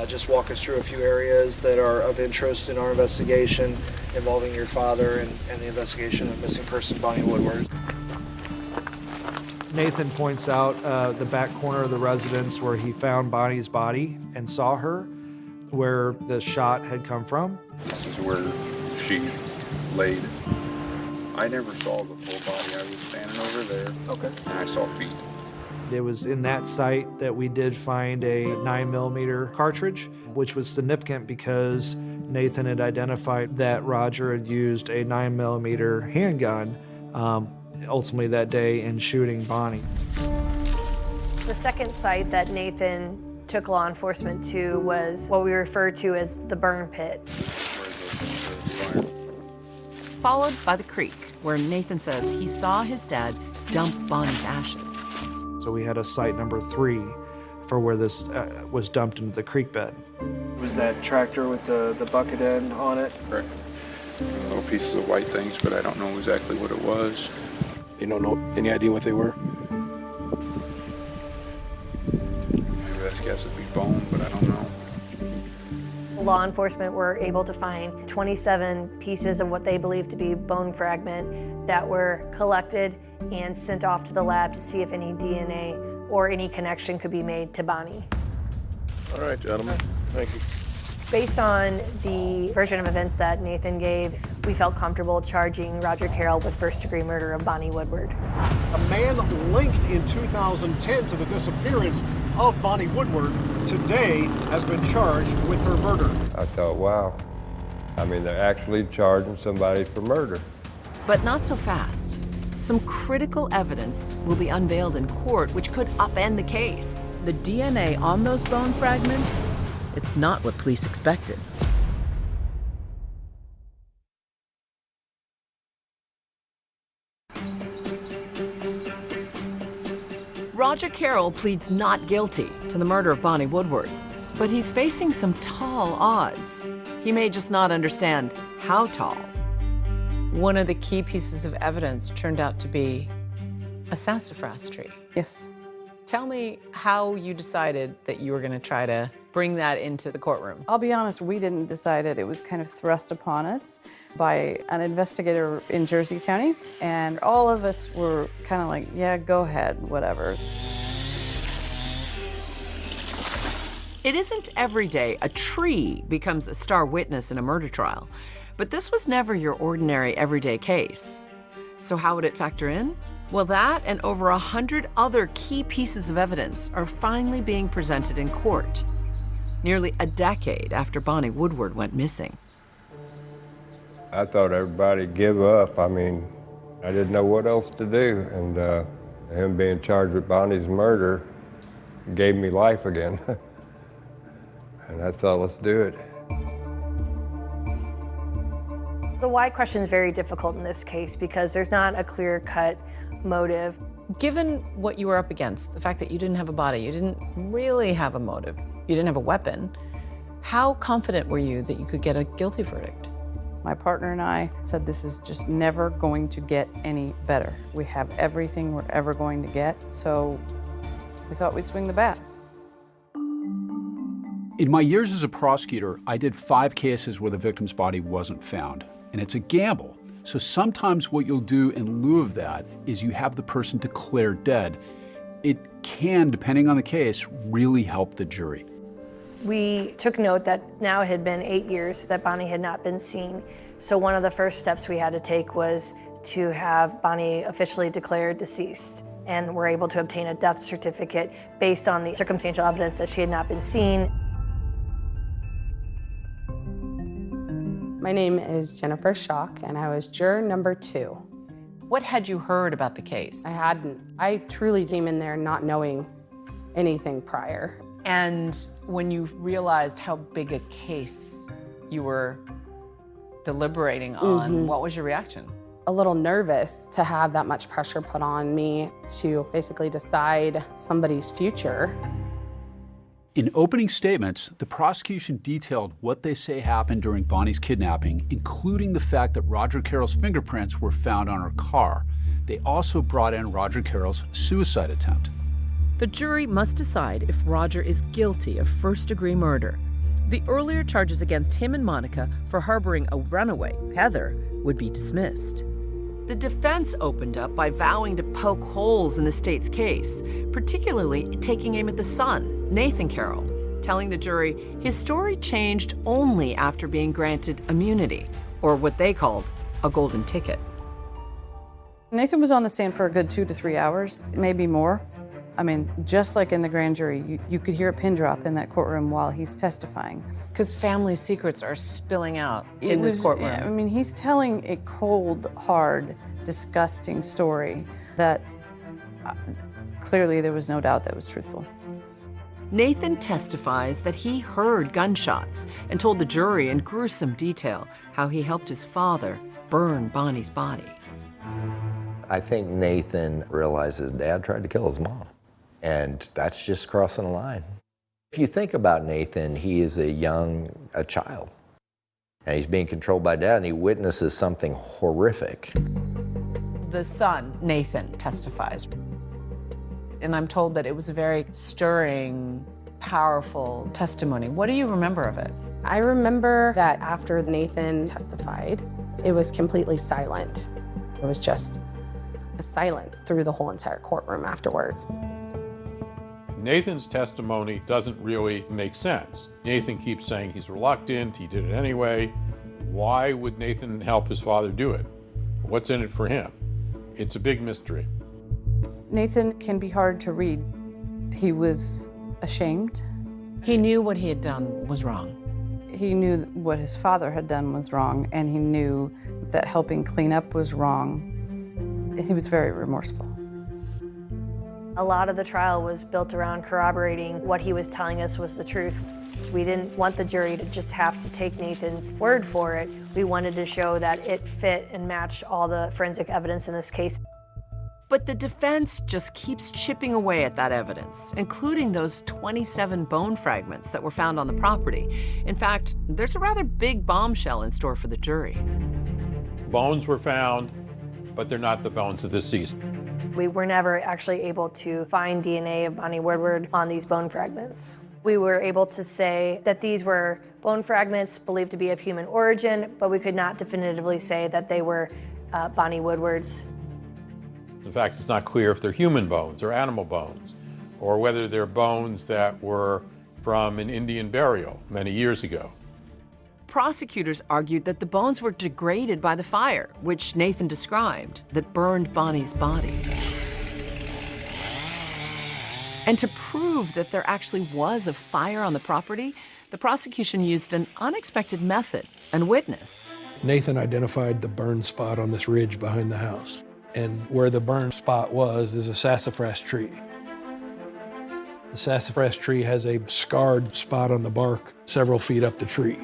just walk us through a few areas that are of interest in our investigation involving your father and the investigation of missing person Bonnie Woodward. Nathan points out the back corner of the residence where he found Bonnie's body and saw her, where the shot had come from. This is where she laid. I never saw the full body. I was standing over there, and I saw feet. It was in that site that we did find a 9mm cartridge, which was significant because Nathan had identified that Roger had used a 9mm handgun ultimately that day in shooting Bonnie. The second site that Nathan took law enforcement to was what we refer to as the burn pit. Followed by the creek, where Nathan says he saw his dad dump Bonnie's ashes. So we had a site number 3 for where this was dumped into the creek bed. Was that tractor with the bucket end on it? Correct. Little pieces of white things, but I don't know exactly what it was. You don't know any idea what they were? My best guess would be bone, but I don't know. Law enforcement were able to find 27 pieces of what they believed to be bone fragment that were collected and sent off to the lab to see if any DNA or any connection could be made to Bonnie. All right, gentlemen. Thank you. Based on the version of events that Nathan gave, we felt comfortable charging Roger Carroll with first-degree murder of Bonnie Woodward. A man linked in 2010 to the disappearance of Bonnie Woodward today has been charged with her murder. I thought, wow, I mean, they're actually charging somebody for murder. But not so fast. Some critical evidence will be unveiled in court, which could upend the case. The DNA on those bone fragments, it's not what police expected. Roger Carroll pleads not guilty to the murder of Bonnie Woodward, but he's facing some tall odds. He may just not understand how tall. One of the key pieces of evidence turned out to be a sassafras tree. Yes. Tell me how you decided that you were going to try to bring that into the courtroom. I'll be honest, we didn't decide it. It was kind of thrust upon us by an investigator in Jersey County, and all of us were kind of like, yeah, go ahead, whatever. It isn't every day a tree becomes a star witness in a murder trial, but this was never your ordinary everyday case. So how would it factor in? Well, that and over 100 other key pieces of evidence are finally being presented in court, nearly a decade after Bonnie Woodward went missing. I thought everybody'd give up. I mean, I didn't know what else to do, and him being charged with Bonnie's murder gave me life again. And I thought, let's do it. The why question is very difficult in this case because there's not a clear-cut motive. Given what you were up against, the fact that you didn't have a body, you didn't really have a motive, you didn't have a weapon, how confident were you that you could get a guilty verdict? My partner and I said this is just never going to get any better. We have everything we're ever going to get, so we thought we'd swing the bat. In my years as a prosecutor, I did 5 cases where the victim's body wasn't found. And it's a gamble. So sometimes what you'll do in lieu of that is you have the person declared dead. It can, depending on the case, really help the jury. We took note that now it had been 8 years that Bonnie had not been seen. So one of the first steps we had to take was to have Bonnie officially declared deceased. And we're able to obtain a death certificate based on the circumstantial evidence that she had not been seen. My name is Jennifer Schock, and I was juror number 2. What had you heard about the case? I hadn't. I truly came in there not knowing anything prior. And when you realized how big a case you were deliberating on, what was your reaction? A little nervous to have that much pressure put on me to basically decide somebody's future. In opening statements, the prosecution detailed what they say happened during Bonnie's kidnapping, including the fact that Roger Carroll's fingerprints were found on her car. They also brought in Roger Carroll's suicide attempt. The jury must decide if Roger is guilty of first-degree murder. The earlier charges against him and Monica for harboring a runaway, Heather, would be dismissed. The defense opened up by vowing to poke holes in the state's case, particularly taking aim at the son, Nathan Carroll, telling the jury his story changed only after being granted immunity, or what they called a golden ticket. Nathan was on the stand for a good 2 to 3 hours, maybe more. I mean, just like in the grand jury, you could hear a pin drop in that courtroom while he's testifying. Because family secrets are spilling out in this courtroom. Yeah, I mean, he's telling a cold, hard, disgusting story that clearly there was no doubt that was truthful. Nathan testifies that he heard gunshots and told the jury in gruesome detail how he helped his father burn Bonnie's body. I think Nathan realized his dad tried to kill his mom, and that's just crossing a line. If you think about Nathan, he is a child, and he's being controlled by dad, and he witnesses something horrific. The son, Nathan, testifies. And I'm told that it was a very stirring, powerful testimony. What do you remember of it? I remember that after Nathan testified, it was completely silent. It was just a silence through the whole entire courtroom afterwards. Nathan's testimony doesn't really make sense. Nathan keeps saying he's reluctant, he did it anyway. Why would Nathan help his father do it? What's in it for him? It's a big mystery. Nathan can be hard to read. He was ashamed. He knew what he had done was wrong. He knew what his father had done was wrong, and he knew that helping clean up was wrong. He was very remorseful. A lot of the trial was built around corroborating what he was telling us was the truth. We didn't want the jury to just have to take Nathan's word for it. We wanted to show that it fit and matched all the forensic evidence in this case. But the defense just keeps chipping away at that evidence, including those 27 bone fragments that were found on the property. In fact, there's a rather big bombshell in store for the jury. Bones were found, but they're not the bones of the deceased. We were never actually able to find DNA of Bonnie Woodward on these bone fragments. We were able to say that these were bone fragments believed to be of human origin, but we could not definitively say that they were Bonnie Woodward's. In fact, it's not clear if they're human bones or animal bones, or whether they're bones that were from an Indian burial many years ago. Prosecutors argued that the bones were degraded by the fire, which Nathan described, that burned Bonnie's body. And to prove that there actually was a fire on the property, the prosecution used an unexpected method and witness. Nathan identified the burn spot on this ridge behind the house. And where the burn spot was, there's a sassafras tree. The sassafras tree has a scarred spot on the bark several feet up the tree.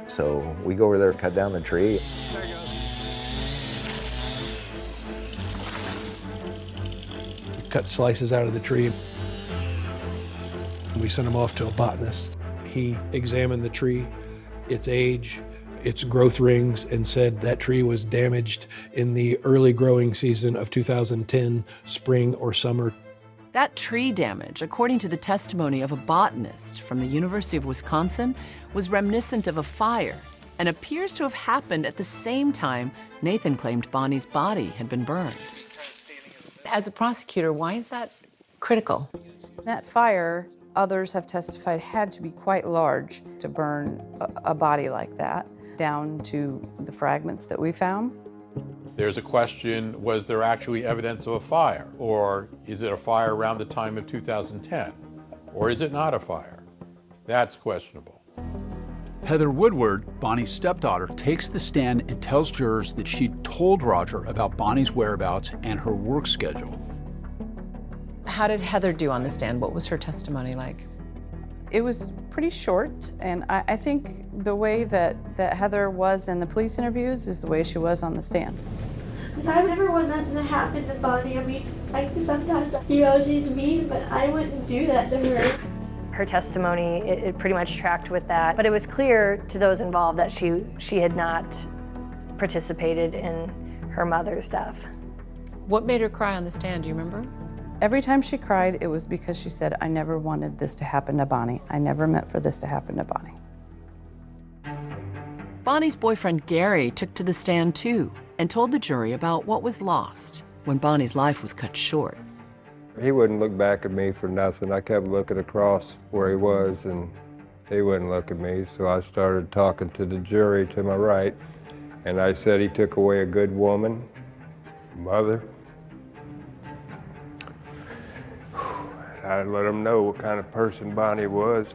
So we go over there and cut down the tree. Cut slices out of the tree. We sent him off to a botanist. He examined the tree, its age, its growth rings, and said that tree was damaged in the early growing season of 2010, spring or summer. That tree damage, according to the testimony of a botanist from the University of Wisconsin, was reminiscent of a fire and appears to have happened at the same time Nathan claimed Bonnie's body had been burned. As a prosecutor, why is that critical? That fire, others have testified, had to be quite large to burn a body like that, down to the fragments that we found. There's a question, was there actually evidence of a fire? Or is it a fire around the time of 2010? Or is it not a fire? That's questionable. Heather Woodward, Bonnie's stepdaughter, takes the stand and tells jurors that she told Roger about Bonnie's whereabouts and her work schedule. How did Heather do on the stand? What was her testimony like? It was pretty short, and I think the way that Heather was in the police interviews is the way she was on the stand. I never want nothing to happen to Bonnie. I mean, sometimes, she's mean, but I wouldn't do that to her. Her testimony, it pretty much tracked with that, but it was clear to those involved that she had not participated in her mother's death. What made her cry on the stand, do you remember? Every time she cried, it was because she said, I never wanted this to happen to Bonnie. I never meant for this to happen to Bonnie. Bonnie's boyfriend, Gary, took to the stand too and told the jury about what was lost when Bonnie's life was cut short. He wouldn't look back at me for nothing. I kept looking across where he was, and he wouldn't look at me, so I started talking to the jury to my right, and I said he took away a good woman, mother. I'd let him know what kind of person Bonnie was.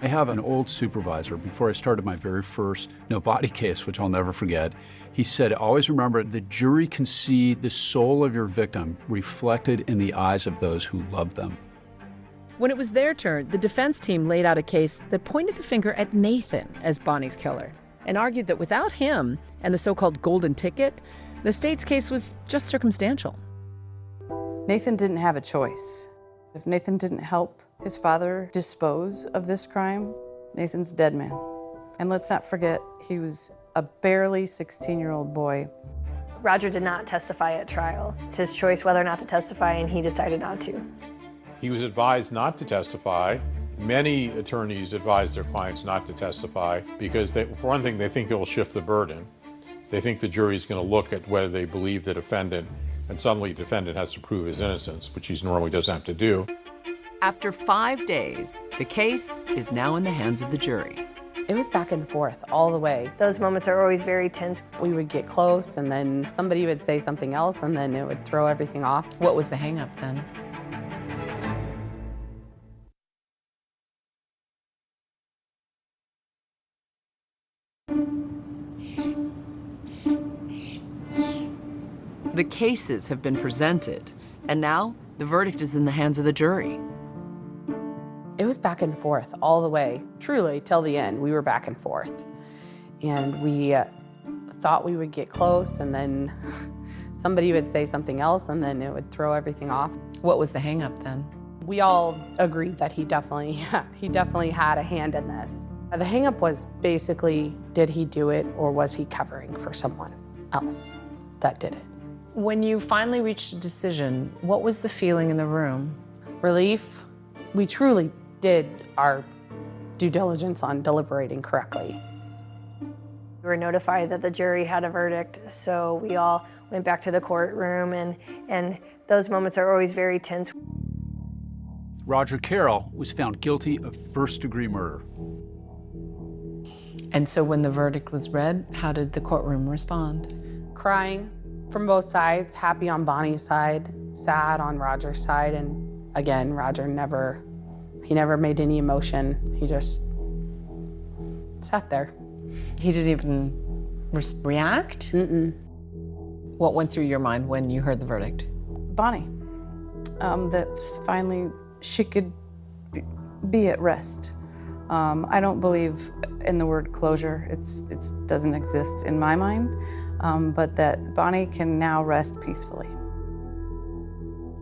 I have an old supervisor, before I started my very first no body case, which I'll never forget, he said, always remember, the jury can see the soul of your victim reflected in the eyes of those who love them. When it was their turn, the defense team laid out a case that pointed the finger at Nathan as Bonnie's killer and argued that without him and the so-called golden ticket, the state's case was just circumstantial. Nathan didn't have a choice. If Nathan didn't help his father dispose of this crime, Nathan's a dead man. And let's not forget, he was a barely 16-year-old boy. Roger did not testify at trial. It's his choice whether or not to testify, and he decided not to. He was advised not to testify. Many attorneys advise their clients not to testify because, for one thing, they think it will shift the burden. They think the jury is going to look at whether they believe the defendant And suddenly the defendant has to prove his innocence, which he normally doesn't have to do. After 5 days, the case is now in the hands of the jury. It was back and forth all the way. Those moments are always very tense. We would get close, and then somebody would say something else, and then it would throw everything off. What was the hang-up then? The cases have been presented, and now the verdict is in the hands of the jury. It was back and forth all the way, truly, till the end. We were back and forth. And we thought we would get close, and then somebody would say something else, and then it would throw everything off. What was the hang-up then? We all agreed that he definitely had a hand in this. The hang-up was basically, did he do it, or was he covering for someone else that did it? When you finally reached a decision, what was the feeling in the room? Relief. We truly did our due diligence on deliberating correctly. We were notified that the jury had a verdict, so we all went back to the courtroom, and those moments are always very tense. Roger Carroll was found guilty of first-degree murder. And so when the verdict was read, how did the courtroom respond? Crying from both sides, happy on Bonnie's side, sad on Roger's side, and again, Roger never made any emotion. He just sat there. He didn't even react? Mm-mm. What went through your mind when you heard the verdict? Bonnie, that finally she could be at rest. I don't believe in the word closure. It doesn't exist in my mind, but that Bonnie can now rest peacefully.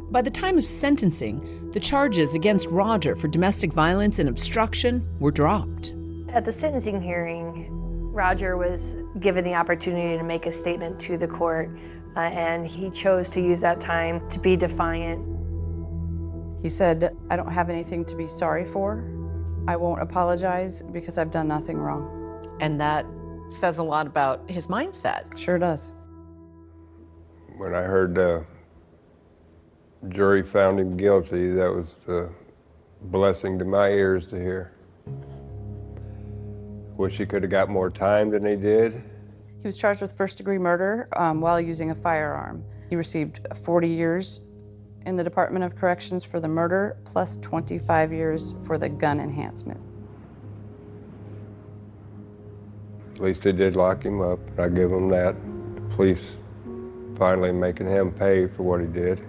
By the time of sentencing, the charges against Roger for domestic violence and obstruction were dropped. At the sentencing hearing, Roger was given the opportunity to make a statement to the court, and he chose to use that time to be defiant. He said, I don't have anything to be sorry for. I won't apologize because I've done nothing wrong. And that says a lot about his mindset. Sure does. When I heard the jury found him guilty, that was a blessing to my ears to hear. Wish he could have got more time than he did. He was charged with first-degree murder while using a firearm. He received 40 years in the Department of Corrections for the murder, plus 25 years for the gun enhancement. At least they did lock him up, and I give him that. The police finally making him pay for what he did.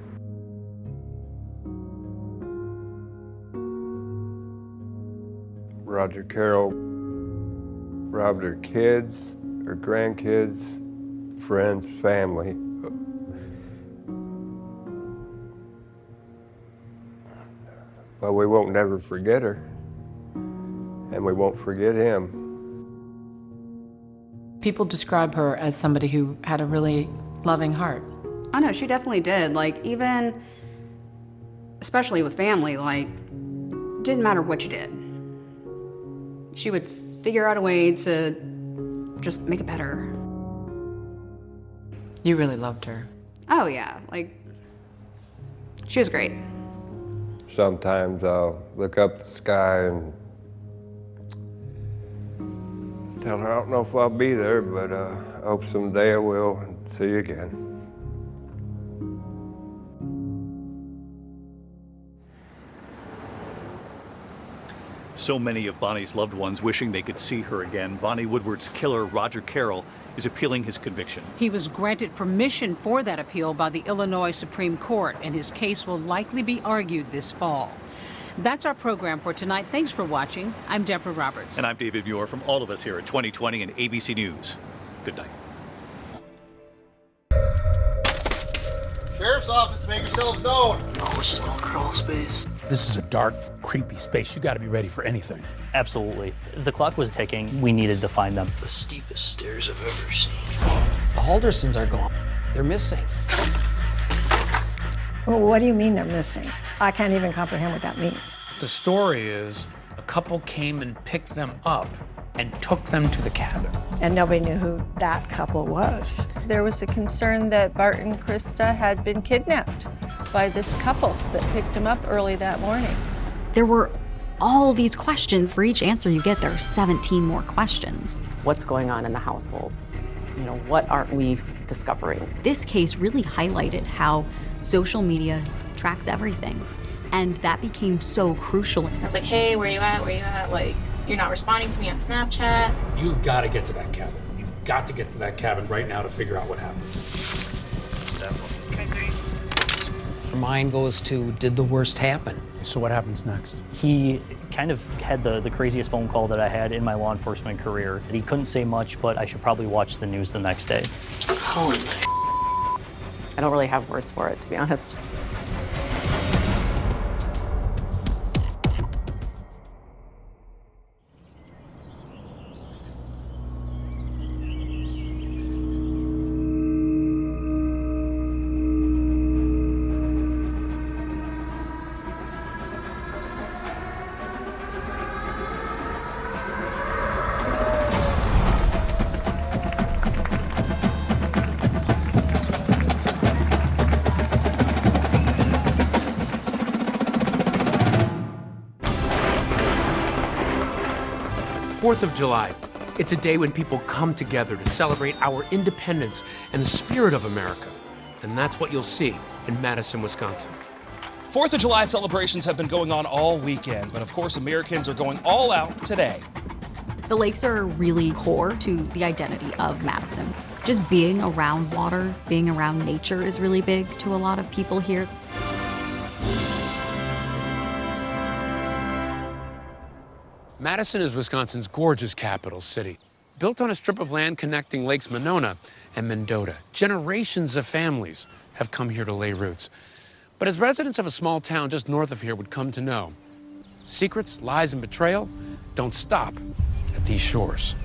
Roger Carroll robbed her kids, her grandkids, friends, family. But we won't never forget her, and we won't forget him. People describe her as somebody who had a really loving heart. I know, she definitely did. Like, even, especially with family, like, didn't matter what you did. She would figure out a way to just make it better. You really loved her. Oh, yeah. Like, she was great. Sometimes I'll look up at the sky and tell her I don't know if I'll be there, but I hope someday I will and see you again. So many of Bonnie's loved ones wishing they could see her again. Bonnie Woodward's killer, Roger Carroll, is appealing his conviction. He was granted permission for that appeal by the Illinois Supreme Court, and his case will likely be argued this fall. That's our program for tonight. Thanks for watching. I'm Deborah Roberts. And I'm David Muir from all of us here at 2020 and ABC News. Good night. Sheriff's office, make yourselves known. No, it's just a little crawl space. This is a dark, creepy space. You got to be ready for anything. Absolutely. The clock was ticking. We needed to find them. The steepest stairs I've ever seen. The Haldersons are gone. They're missing. Well, what do you mean they're missing? I can't even comprehend what that means. The story is a couple came and picked them up and took them to the cabin. And nobody knew who that couple was. There was a concern that Bart and Krista had been kidnapped by this couple that picked them up early that morning. There were all these questions. For each answer you get, there are 17 more questions. What's going on in the household? You know, what aren't we discovering? This case really highlighted how social media tracks everything. And that became so crucial. I was like, hey, where you at? Where you at? Like, you're not responding to me on Snapchat. You've got to get to that cabin. You've got to get to that cabin right now to figure out what happened. Her mind goes to, did the worst happen? So what happens next? He kind of had the craziest phone call that I had in my law enforcement career. He couldn't say much, but I should probably watch the news the next day. Holy. I don't really have words for it, to be honest. Fourth of July. It's a day when people come together to celebrate our independence and the spirit of America. And that's what you'll see in Madison, Wisconsin. 4th of July celebrations have been going on all weekend, but of course Americans are going all out today. The lakes are really core to the identity of Madison. Just being around water, being around nature is really big to a lot of people here. Madison is Wisconsin's gorgeous capital city. Built on a strip of land connecting Lakes Monona and Mendota, generations of families have come here to lay roots. But as residents of a small town just north of here would come to know, secrets, lies, and betrayal don't stop at these shores.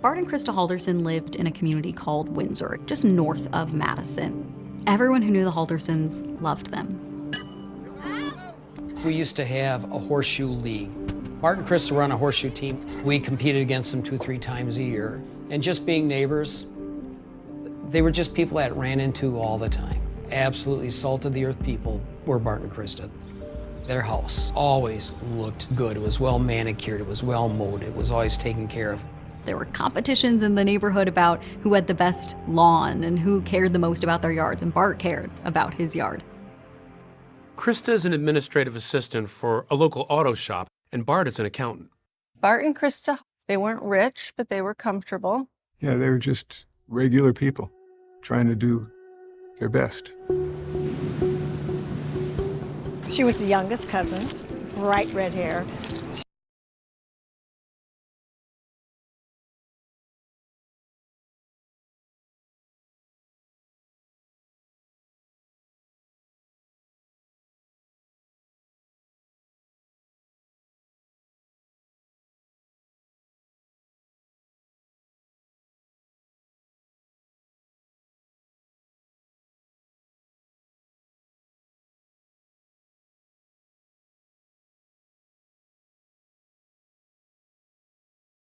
Bart and Krista Halderson lived in a community called Windsor, just north of Madison. Everyone who knew the Haldersons loved them. We used to have a horseshoe league. Bart and Krista were on a horseshoe team. We competed against them 2-3 times a year. And just being neighbors, they were just people that ran into all the time. Absolutely salt of the earth people were Bart and Krista. Their house always looked good. It was well manicured, it was well mowed, it was always taken care of. There were competitions in the neighborhood about who had the best lawn and who cared the most about their yards, and Bart cared about his yard. Krista is an administrative assistant for a local auto shop, and Bart is an accountant. Bart and Krista, they weren't rich, but they were comfortable. Yeah, they were just regular people trying to do their best. She was the youngest cousin, bright red hair.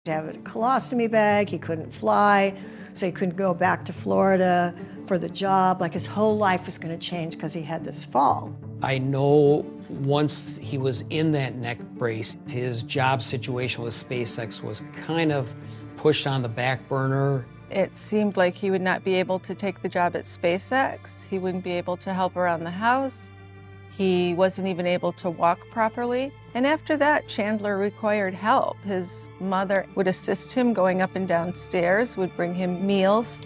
To have a colostomy bag, he couldn't fly, so he couldn't go back to Florida for the job. Like his whole life was going to change because he had this fall. I know once he was in that neck brace, his job situation with SpaceX was kind of pushed on the back burner. It seemed like he would not be able to take the job at SpaceX. He wouldn't be able to help around the house. He wasn't even able to walk properly. And after that, Chandler required help. His mother would assist him going up and down stairs, would bring him meals.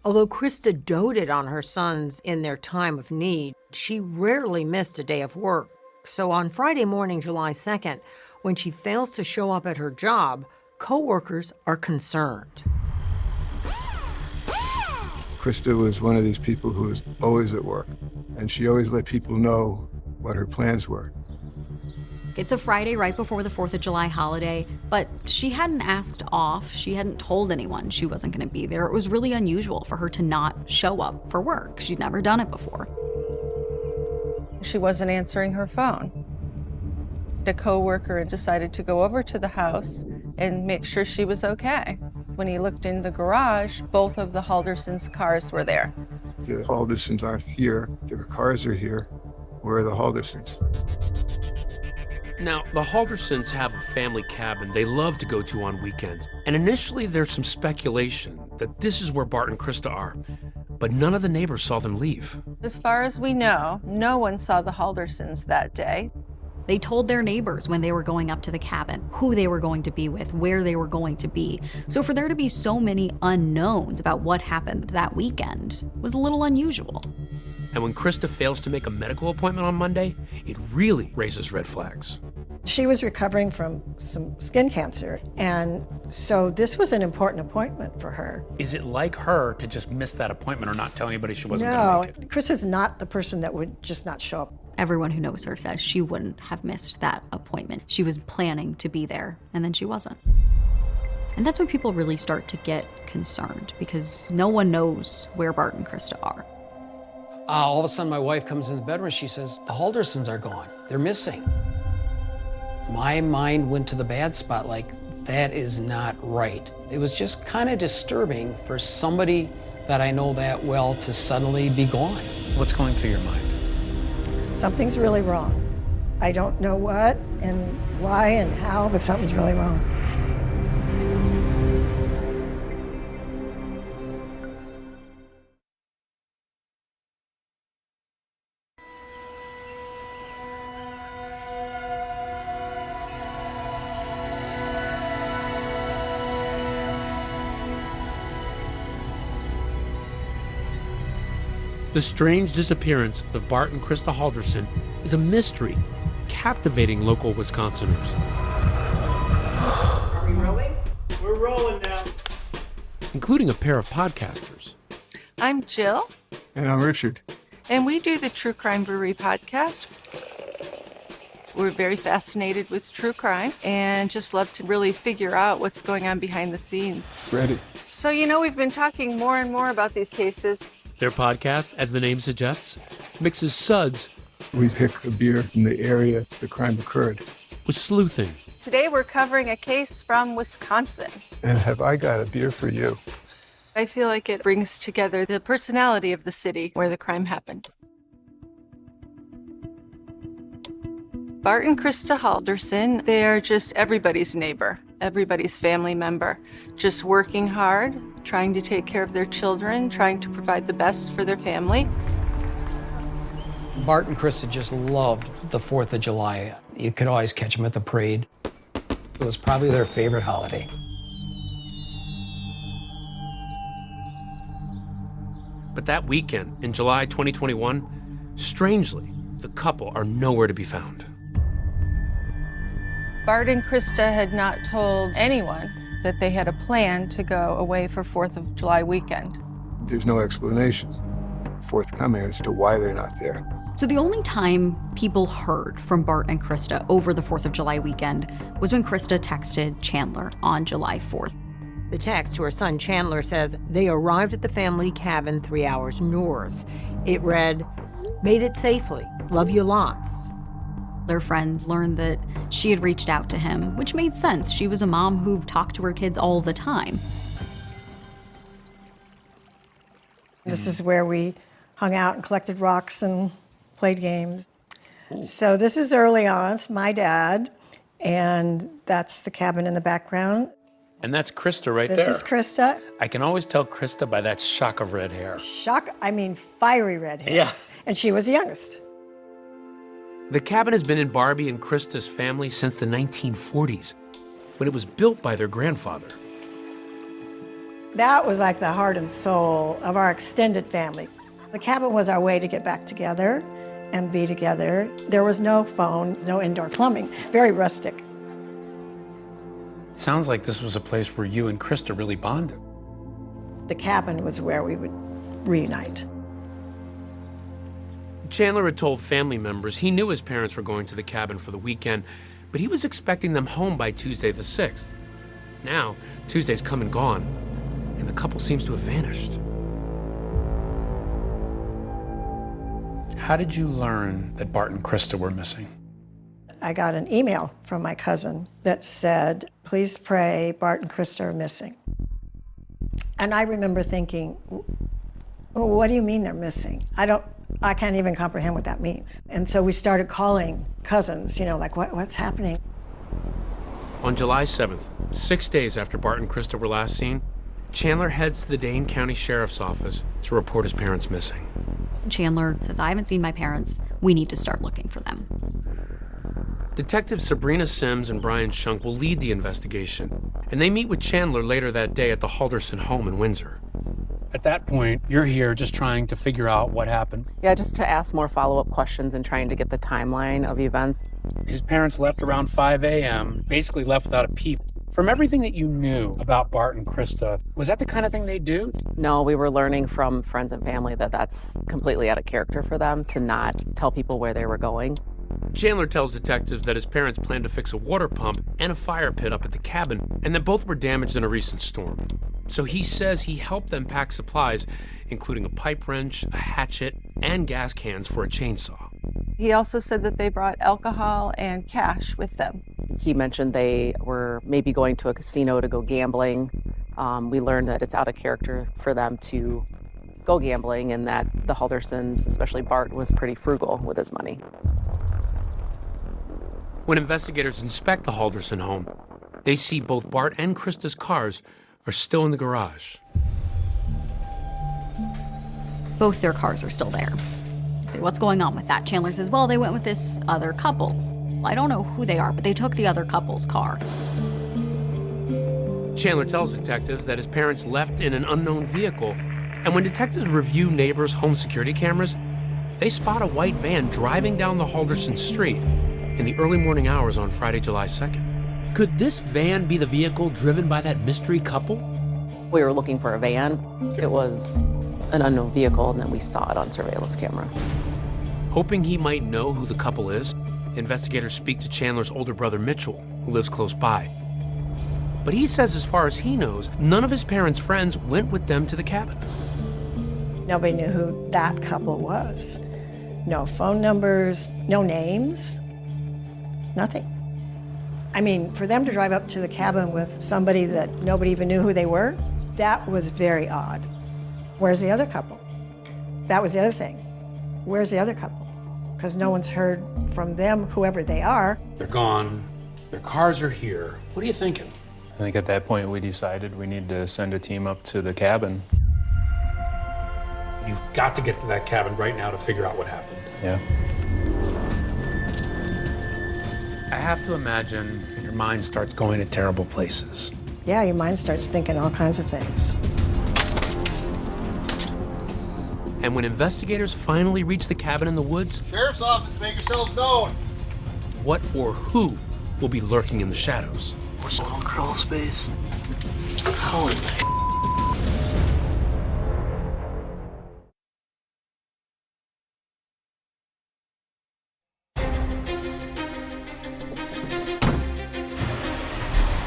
Although Krista doted on her sons in their time of need, she rarely missed a day of work. So on Friday morning, July 2nd, when she fails to show up at her job, co-workers are concerned. Krista was one of these people who was always at work, and she always let people know what her plans were. It's a Friday right before the 4th of July holiday, but she hadn't asked off. She hadn't told anyone she wasn't going to be there. It was really unusual for her to not show up for work. She'd never done it before. She wasn't answering her phone. A coworker decided to go over to the house and make sure she was okay. When he looked in the garage, both of the Haldersons' cars were there. The Haldersons aren't here. Their cars are here. Where are the Haldersons? Now, the Haldersons have a family cabin they love to go to on weekends. And initially, there's some speculation that this is where Bart and Krista are. But none of the neighbors saw them leave. As far as we know, no one saw the Haldersons that day. They told their neighbors when they were going up to the cabin, who they were going to be with, where they were going to be. So for there to be so many unknowns about what happened that weekend was a little unusual. And when Krista fails to make a medical appointment on Monday, it really raises red flags. She was recovering from some skin cancer, and so this was an important appointment for her. Is it like her to just miss that appointment or not tell anybody she wasn't going to make it? No, Chris is not the person that would just not show up. Everyone who knows her says she wouldn't have missed that appointment. She was planning to be there, and then she wasn't. And that's when people really start to get concerned, because no one knows where Bart and Krista are. All of a sudden, my wife comes in the bedroom and she says, the Haldersons are gone. They're missing. My mind went to the bad spot, like, that is not right. It was just kind of disturbing for somebody that I know that well to suddenly be gone. What's going through your mind? Something's really wrong. I don't know what and why and how, but something's really wrong. The strange disappearance of Bart and Krista Halderson is a mystery, captivating local Wisconsiners. Are we rolling? We're rolling now. Including a pair of podcasters. I'm Jill, And I'm Richard. and we do the True Crime Brewery podcast. We're very fascinated with true crime and just love to really figure out what's going on behind the scenes. Ready. So, we've been talking more and more about these cases. Their podcast, as the name suggests, mixes suds We pick a beer from the area the crime occurred. with sleuthing. Today we're covering a case from Wisconsin. And have I got a beer for you? I feel like it brings together the personality of the city where the crime happened. Bart and Krista Halderson, they are just everybody's neighbor, everybody's family member, just working hard, trying to take care of their children, trying to provide the best for their family. Bart and Krista just loved the 4th of July. You could always catch them at the parade. It was probably their favorite holiday. But that weekend, in July 2021, strangely, the couple are nowhere to be found. Bart and Krista had not told anyone that they had a plan to go away for 4th of July weekend. There's no explanation forthcoming as to why they're not there. So the only time people heard from Bart and Krista over the 4th of July weekend was when Krista texted Chandler on July 4th. The text to her son Chandler says they arrived at the family cabin 3 hours north. It read, "Made it safely. Love you lots." Their friends learned that she had reached out to him, which made sense. She was a mom who talked to her kids all the time. This is where we hung out and collected rocks and played games. So this is early on. It's my dad, and that's the cabin in the background. And that's Krista right This there. is Krista. I can always tell Krista by that shock of red hair. Fiery red hair. Yeah. And she was the youngest. The cabin has been in Barbie and Krista's family since the 1940s, when it was built by their grandfather. That was like the heart and soul of our extended family. The cabin was our way to get back together and be together. There was no phone, no indoor plumbing, very rustic. Sounds like this was a place where you and Krista really bonded. The cabin was where we would reunite. Chandler had told family members he knew his parents were going to the cabin for the weekend, but he was expecting them home by Tuesday the 6th. Now, Tuesday's come and gone, and the couple seems to have vanished. How did you learn that Bart and Krista were missing? I got an email from my cousin that said, please pray, Bart and Krista are missing. And I remember thinking, well, what do you mean they're missing? I can't even comprehend what that means. And so we started calling cousins, like what's happening? On July 7th, 6 days after Bart and Krista were last seen, Chandler heads to the Dane County Sheriff's Office to report his parents missing. Chandler says, I haven't seen my parents. We need to start looking for them. Detectives Sabrina Sims and Brian Shunk will lead the investigation, and they meet with Chandler later that day at the Halderson home in Windsor. At that point, you're here just trying to figure out what happened. Yeah, just to ask more follow-up questions and trying to get the timeline of events. His parents left around 5 a.m., basically left without a peep. From everything that you knew about Bart and Krista, was that the kind of thing they do? No, we were learning from friends and family that that's completely out of character for them to not tell people where they were going. Chandler tells detectives that his parents planned to fix a water pump and a fire pit up at the cabin, and that both were damaged in a recent storm. So he says he helped them pack supplies, including a pipe wrench, a hatchet, and gas cans for a chainsaw. He also said that they brought alcohol and cash with them. He mentioned they were maybe going to a casino to go gambling. We learned that it's out of character for them to go gambling and that the Haldersons, especially Bart, was pretty frugal with his money. When investigators inspect the Halderson home, they see both Bart and Krista's cars are still in the garage. Both their cars are still there. So what's going on with that? Chandler says, well, they went with this other couple. I don't know who they are, but they took the other couple's car. Chandler tells detectives that his parents left in an unknown vehicle, and when detectives review neighbors' home security cameras, they spot a white van driving down the Halderson street in the early morning hours on Friday, July 2nd. Could this van be the vehicle driven by that mystery couple? We were looking for a van. It was an unknown vehicle, and then we saw it on surveillance camera. Hoping he might know who the couple is, investigators speak to Chandler's older brother, Mitchell, who lives close by. But he says as far as he knows, none of his parents' friends went with them to the cabin. Nobody knew who that couple was. No phone numbers, no names, nothing. I mean, for them to drive up to the cabin with somebody that nobody even knew who they were, that was very odd. Where's the other couple? That was the other thing. Where's the other couple? Because no one's heard from them, whoever they are. They're gone. Their cars are here. What are you thinking? I think at that point we decided we need to send a team up to the cabin. You've got to get to that cabin right now to figure out what happened. Yeah. I have to imagine your mind starts going to terrible places. Yeah, your mind starts thinking all kinds of things. And when investigators finally reach the cabin in the woods, Sheriff's office, make yourselves known. what or who will be lurking in the shadows? Horizontal crawl space. Holy.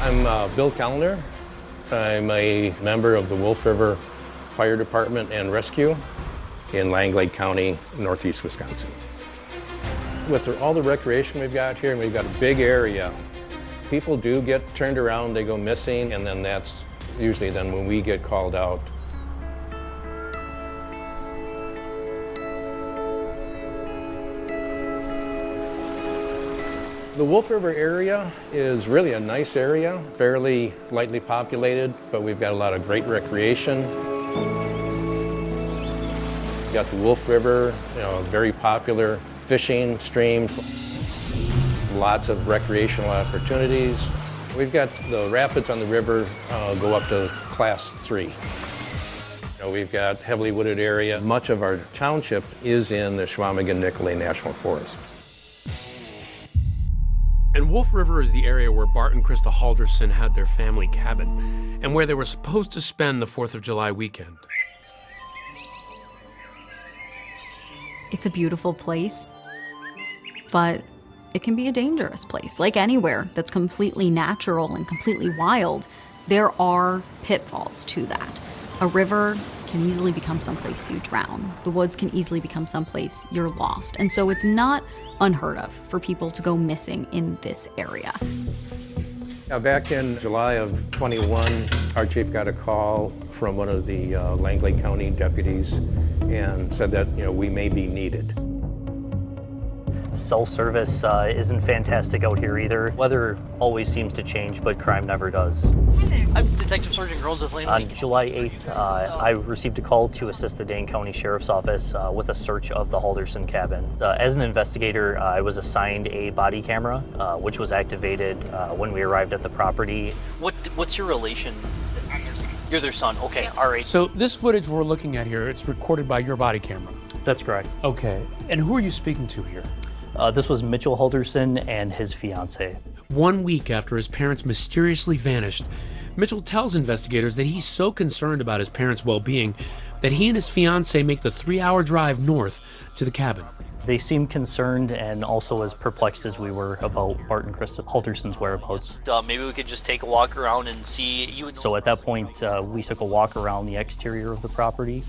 I'm Bill Kellner. I'm a member of the Wolf River Fire Department and Rescue in Langlade County, northeast Wisconsin. With all the recreation we've got here, and we've got a big area, people do get turned around, they go missing, and then that's usually then when we get called out. The Wolf River area is really a nice area, fairly lightly populated, but we've got a lot of great recreation. We've got the Wolf River, a very popular fishing stream, lots of recreational opportunities. We've got the rapids on the river go up to Class 3. We've got heavily wooded area. Much of our township is in the Chequamegon-Nicolet National Forest. And Wolf River is the area where Bart and Krista Halderson had their family cabin, and where they were supposed to spend the 4th of July weekend. It's a beautiful place, but it can be a dangerous place. Like anywhere that's completely natural and completely wild, there are pitfalls to that. A river can easily become someplace you drown. The woods can easily become someplace you're lost. And so it's not unheard of for people to go missing in this area. Now, back in July of 21, our chief got a call from one of the Langley County deputies and said that, we may be needed. Cell service isn't fantastic out here either. Weather always seems to change, but crime never does. I'm Detective Sergeant Groans with Langley. On July 8th, I received a call to assist the Dane County Sheriff's Office with a search of the Halderson cabin. As an investigator, I was assigned a body camera, which was activated when we arrived at the property. What's your relation? I'm their son. You're their son, okay, yeah. All right. So this footage we're looking at here, it's recorded by your body camera? That's correct. Okay, and who are you speaking to here? This was Mitchell Halderson and his fiancée. 1 week after his parents mysteriously vanished, Mitchell tells investigators that he's so concerned about his parents' well-being that he and his fiancée make the 3-hour drive north to the cabin. They seemed concerned and also as perplexed as we were about Bart and Krista Halderson's whereabouts. Maybe we could just take a walk around and see you. So at that point, we took a walk around the exterior of the property.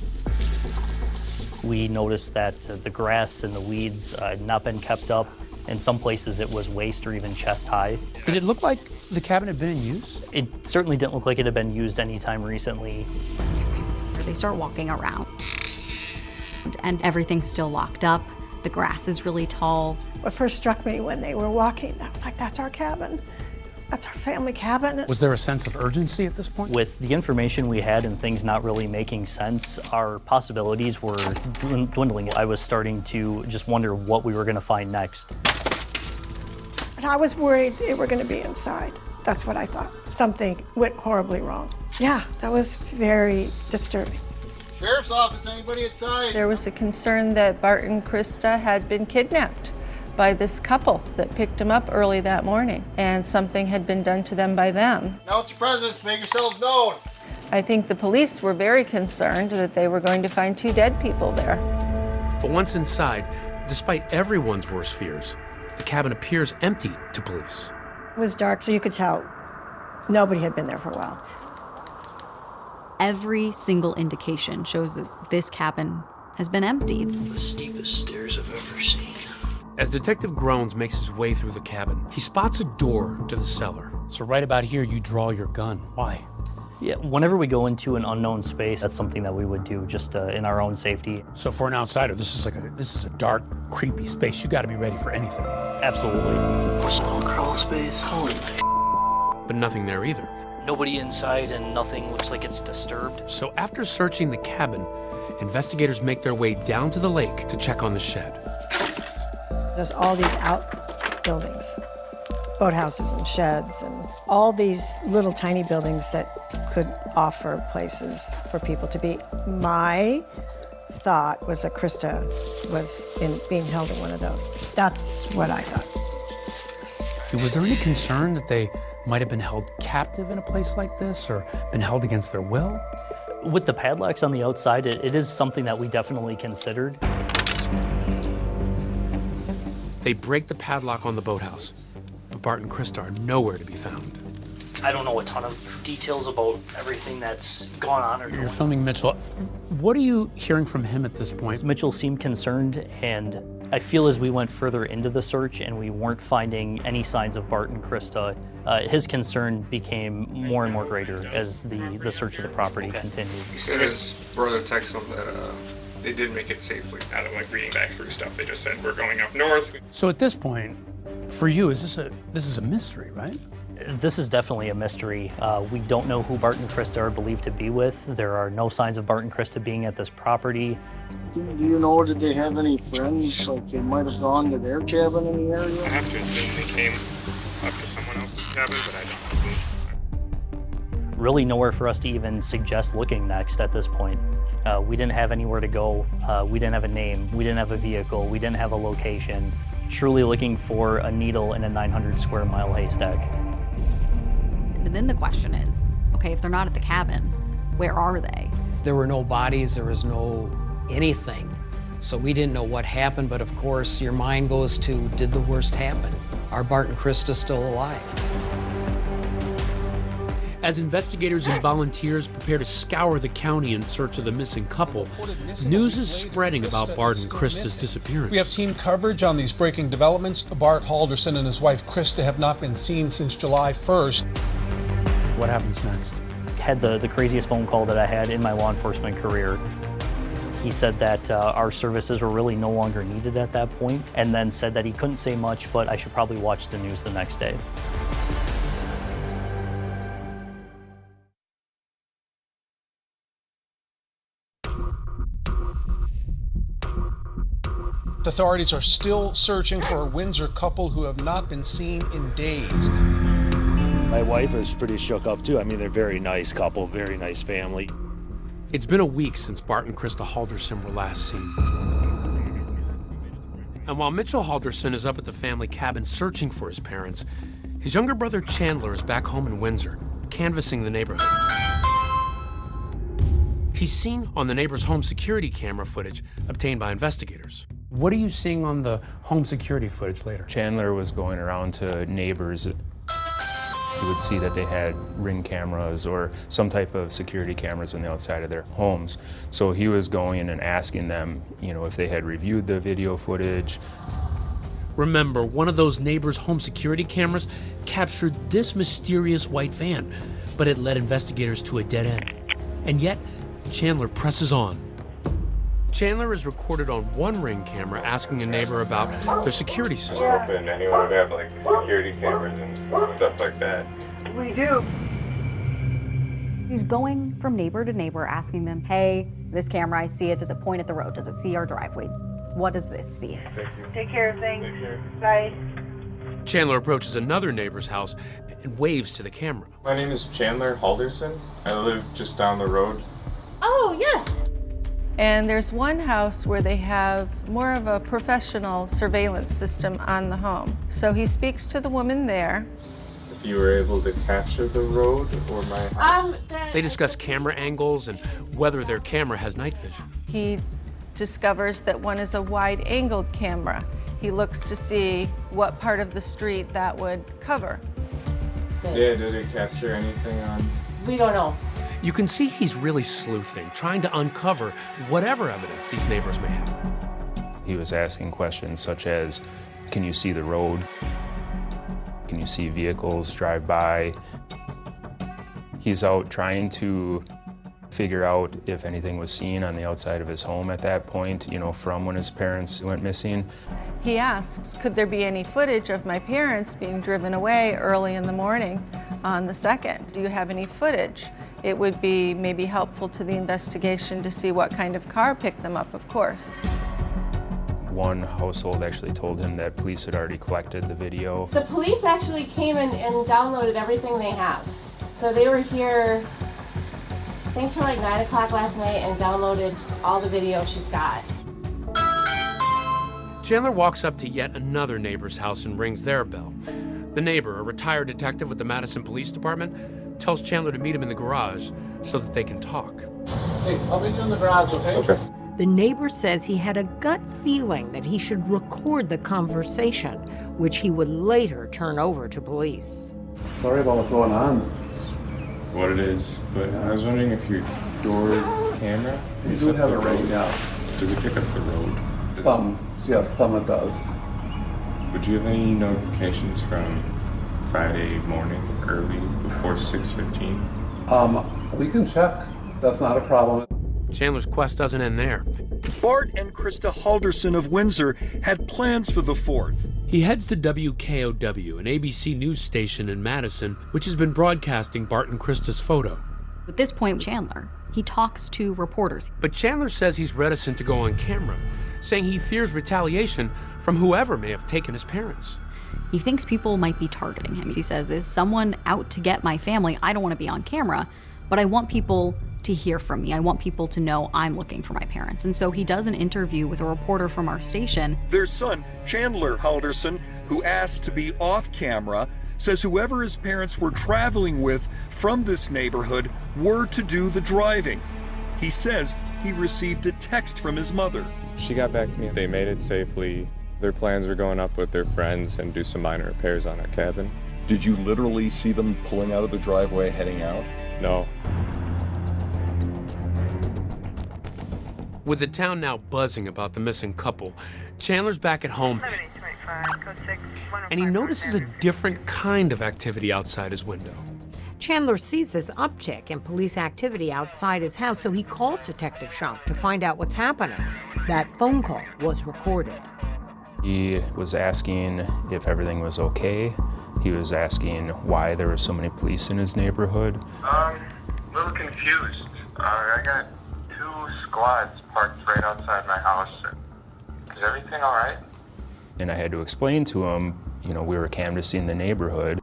We noticed that the grass and the weeds had not been kept up. In some places it was waist or even chest high. Did it look like the cabin had been in use? It certainly didn't look like it had been used anytime recently. They start walking around and everything's still locked up. The grass is really tall. What first struck me when they were walking, I was like, that's our cabin. That's our family cabin. Was there a sense of urgency at this point? With the information we had and things not really making sense, our possibilities were dwindling. I was starting to just wonder what we were going to find next. But I was worried they were going to be inside. That's what I thought. Something went horribly wrong. Yeah, that was very disturbing. Sheriff's office, anybody inside? There was a concern that Bart and Krista had been kidnapped by this couple that picked them up early that morning, and something had been done to them by them. Announce your presence, make yourselves known. I think the police were very concerned that they were going to find 2 dead people there. But once inside, despite everyone's worst fears, the cabin appears empty to police. It was dark, so you could tell nobody had been there for a while. Every single indication shows that this cabin has been empty. The steepest stairs I've ever seen. As Detective Groans makes his way through the cabin, he spots a door to the cellar. So right about here, you draw your gun. Why? Yeah, whenever we go into an unknown space, that's something that we would do just in our own safety. So for an outsider, this is a dark, creepy space. You got to be ready for anything. Absolutely. Small crawl space. Holy. But nothing there either. Nobody inside and nothing looks like it's disturbed. So after searching the cabin, investigators make their way down to the lake to check on the shed. There's all these outbuildings, boathouses and sheds, and all these little tiny buildings that could offer places for people to be. My thought was that Krista was being held in one of those. That's what I thought. Was there any concern that they might have been held captive in a place like this or been held against their will? With the padlocks on the outside, it is something that we definitely considered. They break the padlock on the boathouse, but Bart and Krista are nowhere to be found. I don't know a ton of details about everything that's gone on. You're filming Mitchell. What are you hearing from him at this point? Mitchell seemed concerned, and I feel as we went further into the search and we weren't finding any signs of Bart and Krista, his concern became more and more greater as the search of the property continued. He said his brother texted him that they did make it safely. Out of like reading back through stuff, they just said we're going up north. So at this point, for you, this is a mystery, right? This is definitely a mystery. We don't know who Bart and Krista are believed to be with. There are no signs of Bart and Krista being at this property. Do you know, did they have any friends, like they might have gone to their cabin in the area? I have to assume they came up to someone else's cabin, but I don't know who. Really nowhere for us to even suggest looking next at this point. We didn't have anywhere to go. We didn't have a name. We didn't have a vehicle. We didn't have a location. Truly looking for a needle in a 900 square mile haystack. And then the question is, okay, if they're not at the cabin, where are they? There were no bodies, there was no anything. So we didn't know what happened, but of course your mind goes to, did the worst happen? Are Bart and Krista still alive? As investigators and volunteers prepare to scour the county in search of the missing couple, news is spreading about Bart and Krista's disappearance. We have team coverage on these breaking developments. Bart Halderson and his wife Krista have not been seen since July 1st. What happens next? Had the craziest phone call that I had in my law enforcement career. He said that our services were really no longer needed at that point, and then said that he couldn't say much, but I should probably watch the news the next day. Authorities are still searching for a Windsor couple who have not been seen in days. My wife is pretty shook up too. I mean, they're a very nice couple, very nice family. It's been a week since Bart and Krista Halderson were last seen. And while Mitchell Halderson is up at the family cabin searching for his parents, his younger brother Chandler is back home in Windsor, canvassing the neighborhood. He's seen on the neighbor's home security camera footage obtained by investigators. What are you seeing on the home security footage later? Chandler was going around to neighbors. He would see that they had Ring cameras or some type of security cameras on the outside of their homes. So he was going and asking them, if they had reviewed the video footage. Remember, one of those neighbors' home security cameras captured this mysterious white van, but it led investigators to a dead end. And yet, Chandler presses on. Chandler is recorded on one Ring camera asking a neighbor about their security system. And anyone would have like security cameras and stuff like that. We do. He's going from neighbor to neighbor asking them, hey, this camera, I see it. Does it point at the road? Does it see our driveway? What does this see? Take care of things. Bye. Chandler approaches another neighbor's house and waves to the camera. My name is Chandler Halderson. I live just down the road. Oh, yes. And there's one house where they have more of a professional surveillance system on the home. So he speaks to the woman there. If you were able to capture the road or my house. They discuss camera angles and whether their camera has night vision. He discovers that one is a wide-angled camera. He looks to see what part of the street that would cover. Yeah, did it capture anything on? We don't know. You can see he's really sleuthing, trying to uncover whatever evidence these neighbors may have. He was asking questions such as, can you see the road? Can you see vehicles drive by? He's out trying to figure out if anything was seen on the outside of his home at that point, from when his parents went missing. He asks, could there be any footage of my parents being driven away early in the morning on the 2nd? Do you have any footage? It would be maybe helpful to the investigation to see what kind of car picked them up, of course. One household actually told him that police had already collected the video. The police actually came and downloaded everything they have. So they were here, I think till like 9 o'clock last night and downloaded all the video she's got. Chandler walks up to yet another neighbor's house and rings their bell. The neighbor, a retired detective with the Madison Police Department, tells Chandler to meet him in the garage so that they can talk. Hey, I'll meet you in the garage, okay? Okay. The neighbor says he had a gut feeling that he should record the conversation, which he would later turn over to police. Sorry about what's going on. What it is, but I was wondering if your door camera You do have it right now. Does it pick up the road? Yes, some it does. Would you have any notifications from Friday morning early before 6:15? We can check. That's not a problem. Chandler's quest doesn't end there. Bart and Krista Halderson of Windsor had plans for the 4th. He heads to WKOW, an ABC news station in Madison, which has been broadcasting Bart and Krista's photo. At this point, Chandler, he talks to reporters. But Chandler says he's reticent to go on camera, saying he fears retaliation from whoever may have taken his parents. He thinks people might be targeting him. He says, is someone out to get my family? I don't want to be on camera, but I want people to hear from me. I want people to know I'm looking for my parents. And so he does an interview with a reporter from our station. Their son, Chandler Halderson, who asked to be off camera, says whoever his parents were traveling with from this neighborhood were to do the driving. He says he received a text from his mother. She got back to me. They made it safely. Their plans were going up with their friends and do some minor repairs on our cabin. Did you literally see them pulling out of the driveway, heading out? No. With the town now buzzing about the missing couple, Chandler's back at home, and he notices a different kind of activity outside his window. Chandler sees this uptick in police activity outside his house, so he calls Detective Schunk to find out what's happening. That phone call was recorded. He was asking if everything was okay. He was asking why there were so many police in his neighborhood. A little confused. I got 2 squads parked right outside my house. Is everything all right? And I had to explain to him, you know, we were canvassing the neighborhood.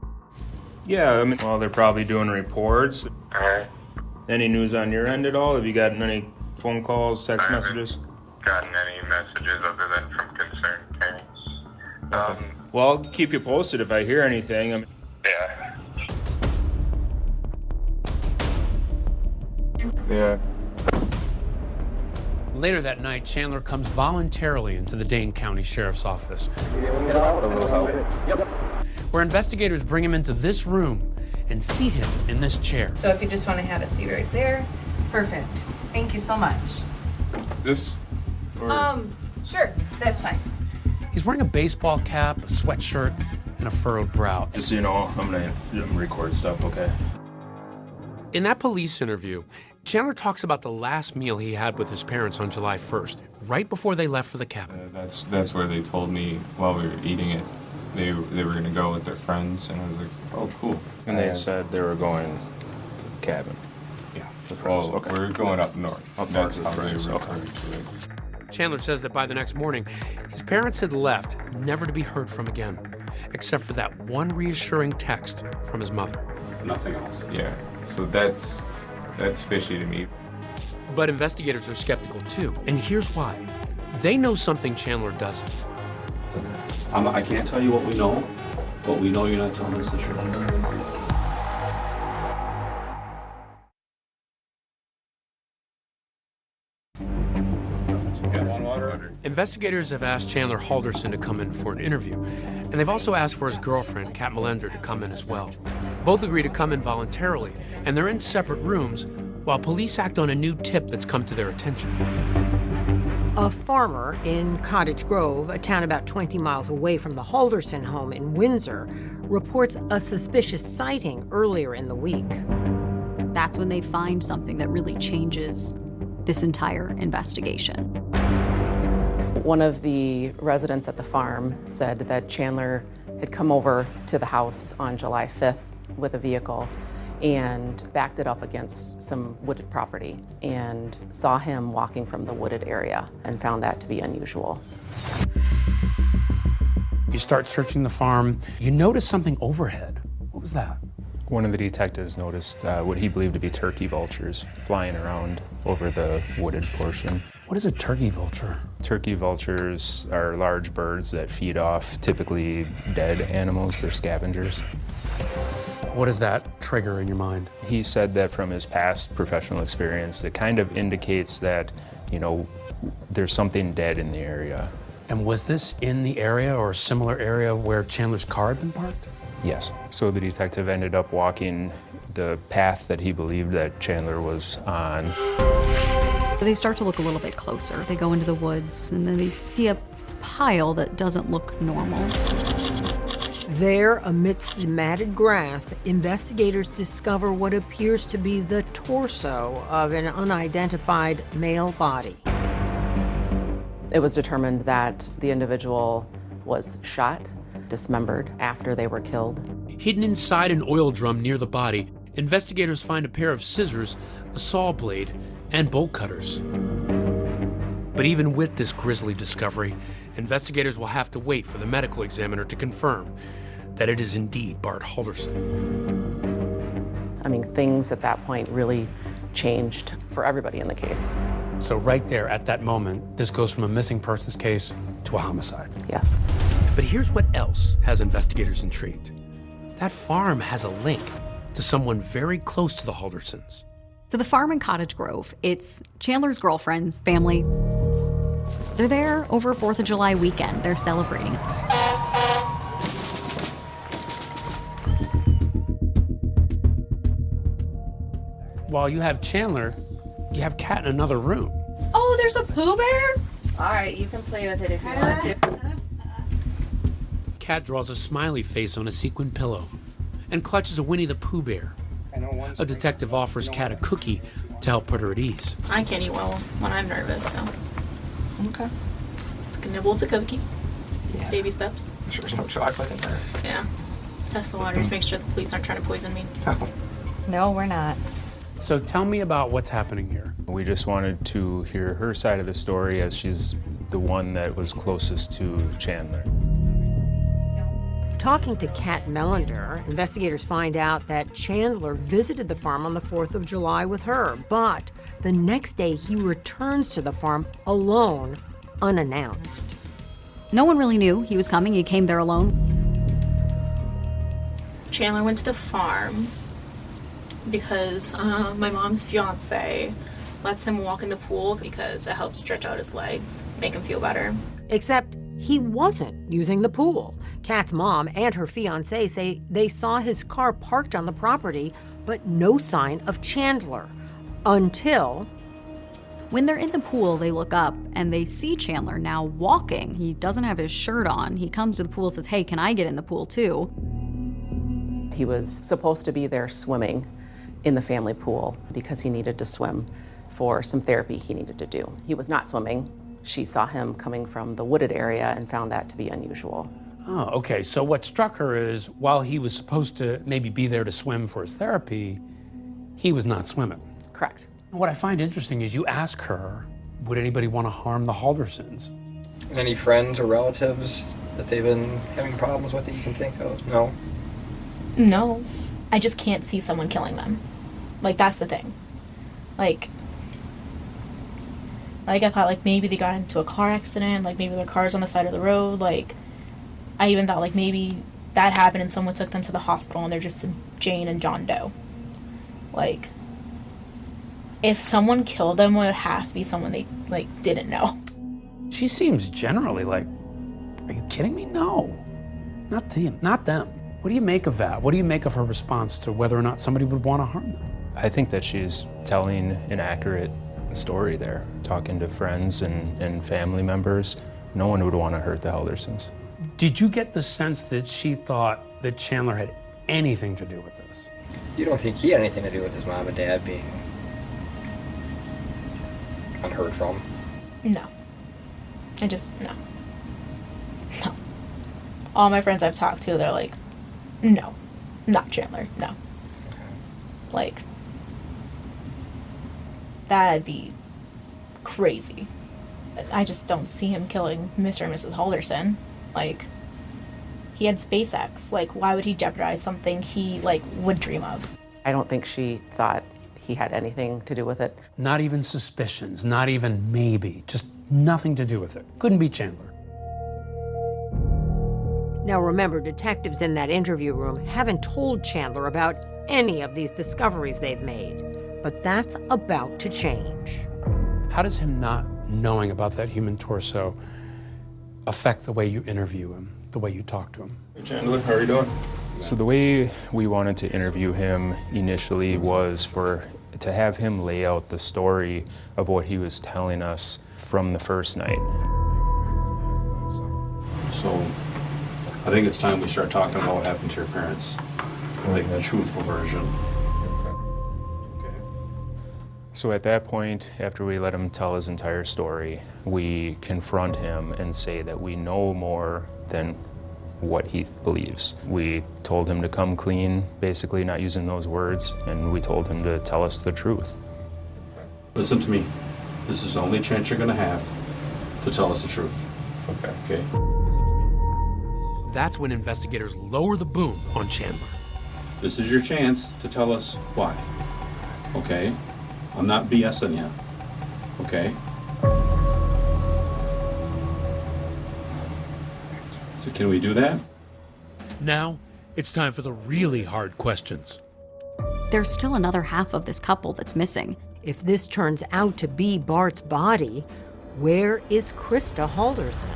Yeah, I mean, well, they're probably doing reports. All right. Any news on your end at all? Have you gotten any phone calls, text messages? Gotten any messages other than from concerned parents? Well, I'll keep you posted if I hear anything. Yeah. Yeah. Later that night, Chandler comes voluntarily into the Dane County Sheriff's Office, where investigators bring him into this room and seat him in this chair. So if you just want to have a seat right there, perfect. Thank you so much. This? Sure, that's fine. He's wearing a baseball cap, a sweatshirt, and a furrowed brow. Just so you know, I'm gonna record stuff, okay? In that police interview, Chandler talks about the last meal he had with his parents on July 1st, right before they left for the cabin. That's where they told me while we were eating it, they were gonna go with their friends, and I was like, oh, cool. And they said they were going to the cabin. Yeah. Well, okay. We're going up north. That's how they referred to it. Chandler says that by the next morning, his parents had left, never to be heard from again, except for that one reassuring text from his mother. Nothing else. Yeah. So that's fishy to me. But investigators are skeptical too, and here's why. They know something Chandler doesn't. I can't tell you what we know, but we know you're not telling us the truth. Investigators have asked Chandler Halderson to come in for an interview, and they've also asked for his girlfriend, Kat Melender, to come in as well. Both agree to come in voluntarily, and they're in separate rooms while police act on a new tip that's come to their attention. A farmer in Cottage Grove, a town about 20 miles away from the Halderson home in Windsor, reports a suspicious sighting earlier in the week. That's when they find something that really changes this entire investigation. One of the residents at the farm said that Chandler had come over to the house on July 5th with a vehicle and backed it up against some wooded property and saw him walking from the wooded area and found that to be unusual. You start searching the farm. You notice something overhead. What was that? One of the detectives noticed what he believed to be turkey vultures flying around over the wooded portion. What is a turkey vulture? Turkey vultures are large birds that feed off typically dead animals. They're scavengers. What does that trigger in your mind? He said that from his past professional experience, it kind of indicates that, you know, there's something dead in the area. And was this in the area or a similar area where Chandler's car had been parked? Yes. So the detective ended up walking the path that he believed that Chandler was on. They start to look a little bit closer. They go into the woods and then they see a pile that doesn't look normal. There, amidst the matted grass, investigators discover what appears to be the torso of an unidentified male body. It was determined that the individual was shot, dismembered after they were killed. Hidden inside an oil drum near the body, investigators find a pair of scissors, a saw blade, and bolt cutters. But even with this grisly discovery, investigators will have to wait for the medical examiner to confirm that it is indeed Bart Halderson. I mean, things at that point really changed for everybody in the case. So right there at that moment, this goes from a missing persons case to a homicide. Yes. But here's what else has investigators intrigued. That farm has a link to someone very close to the Haldersons. So the farm in Cottage Grove, it's Chandler's girlfriend's family. They're there over 4th of July weekend. They're celebrating. while you have Chandler, you have Kat in another room. Oh, there's a Pooh Bear? All right, you can play with it if you want to. Kat draws a smiley face on a sequin pillow and clutches a Winnie the Pooh bear. A detective offers Kat a cookie to help put her at ease. I can't eat well when I'm nervous, so. Okay. Take a nibble of the cookie. Yeah. Baby steps. Sure there's no chocolate in there. Yeah. Test the waters, make sure the police aren't trying to poison me. No, we're not. So tell me about what's happening here. We just wanted to hear her side of the story, as she's the one that was closest to Chandler. Talking to Kat Melander, investigators find out that Chandler visited the farm on the 4th of July with her, but the next day he returns to the farm alone, unannounced. No one really knew he was coming. He came there alone. Chandler went to the farm because my mom's fiance lets him walk in the pool because it helps stretch out his legs, make him feel better. Except he wasn't using the pool. Kat's mom and her fiance say they saw his car parked on the property, but no sign of Chandler until... When they're in the pool, they look up and they see Chandler now walking. He doesn't have his shirt on. He comes to the pool and says, "Hey, can I get in the pool too?" He was supposed to be there swimming in the family pool because he needed to swim for some therapy he needed to do. He was not swimming. She saw him coming from the wooded area and found that to be unusual. Oh, okay. So what struck her is while he was supposed to maybe be there to swim for his therapy, he was not swimming. Correct. What I find interesting is you ask her, would anybody want to harm the Haldersons? Any friends or relatives that they've been having problems with that you can think of? No? No. I just can't see someone killing them. Like, that's the thing. Like I thought, like, maybe they got into a car accident, like, maybe their car's on the side of the road, like, I even thought, like, maybe that happened and someone took them to the hospital and they're just Jane and John Doe. Like, if someone killed them, it would have to be someone they, like, didn't know. She seems generally like, are you kidding me? No. Not them. Not them. What do you make of that? What do you make of her response to whether or not somebody would want to harm them? I think that she's telling an accurate story there, talking to friends and family members. No one would want to hurt the Haldersons. Did you get the sense that she thought that Chandler had anything to do with this? You don't think he had anything to do with his mom and dad being unheard from? No. No. All my friends I've talked to, they're like, no, not Chandler, no. Like, that'd be crazy. I just don't see him killing Mr. and Mrs. Halderson. Like, he had SpaceX. Like, why would he jeopardize something he, like, would dream of? I don't think she thought he had anything to do with it. Not even suspicions, not even maybe, just nothing to do with it. Couldn't be Chandler. Now remember, detectives in that interview room haven't told Chandler about any of these discoveries they've made, but that's about to change. How does him not knowing about that human torso affect the way you interview him, the way you talk to him? Hey Chandler, how are you doing? So the way we wanted to interview him initially was to have him lay out the story of what he was telling us from the first night. So I think it's time we start talking about what happened to your parents. Like the truthful version. So at that point, after we let him tell his entire story, we confront him and say that we know more than what he believes. We told him to come clean, basically not using those words, and we told him to tell us the truth. Listen to me. This is the only chance you're gonna have to tell us the truth. Okay? That's when investigators lower the boom on Chandler. This is your chance to tell us why. Okay? I'm not BSing you. Okay? So can we do that? Now, it's time for the really hard questions. There's still another half of this couple that's missing. If this turns out to be Bart's body, where is Krista Halderson?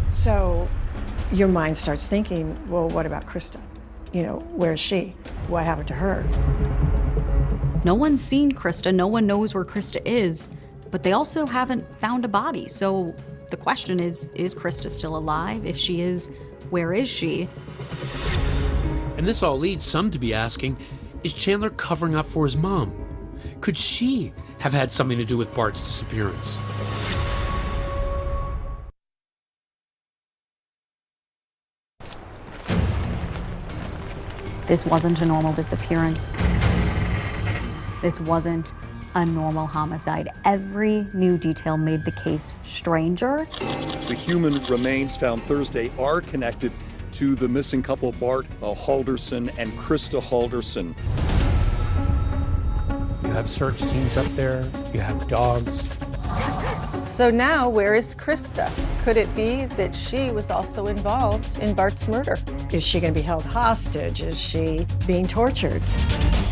So your mind starts thinking, well, what about Krista? You know, where's she? What happened to her? No one's seen Krista, no one knows where Krista is, but they also haven't found a body. So the question is Krista still alive? If she is, where is she? And this all leads some to be asking, is Chandler covering up for his mom? Could she have had something to do with Bart's disappearance? This wasn't a normal disappearance. This wasn't a normal homicide. Every new detail made the case stranger. The human remains found Thursday are connected to the missing couple Bart Halderson and Krista Halderson. You have search teams up there, you have dogs. So now, where is Krista? Could it be that she was also involved in Bart's murder? Is she going to be held hostage? Is she being tortured?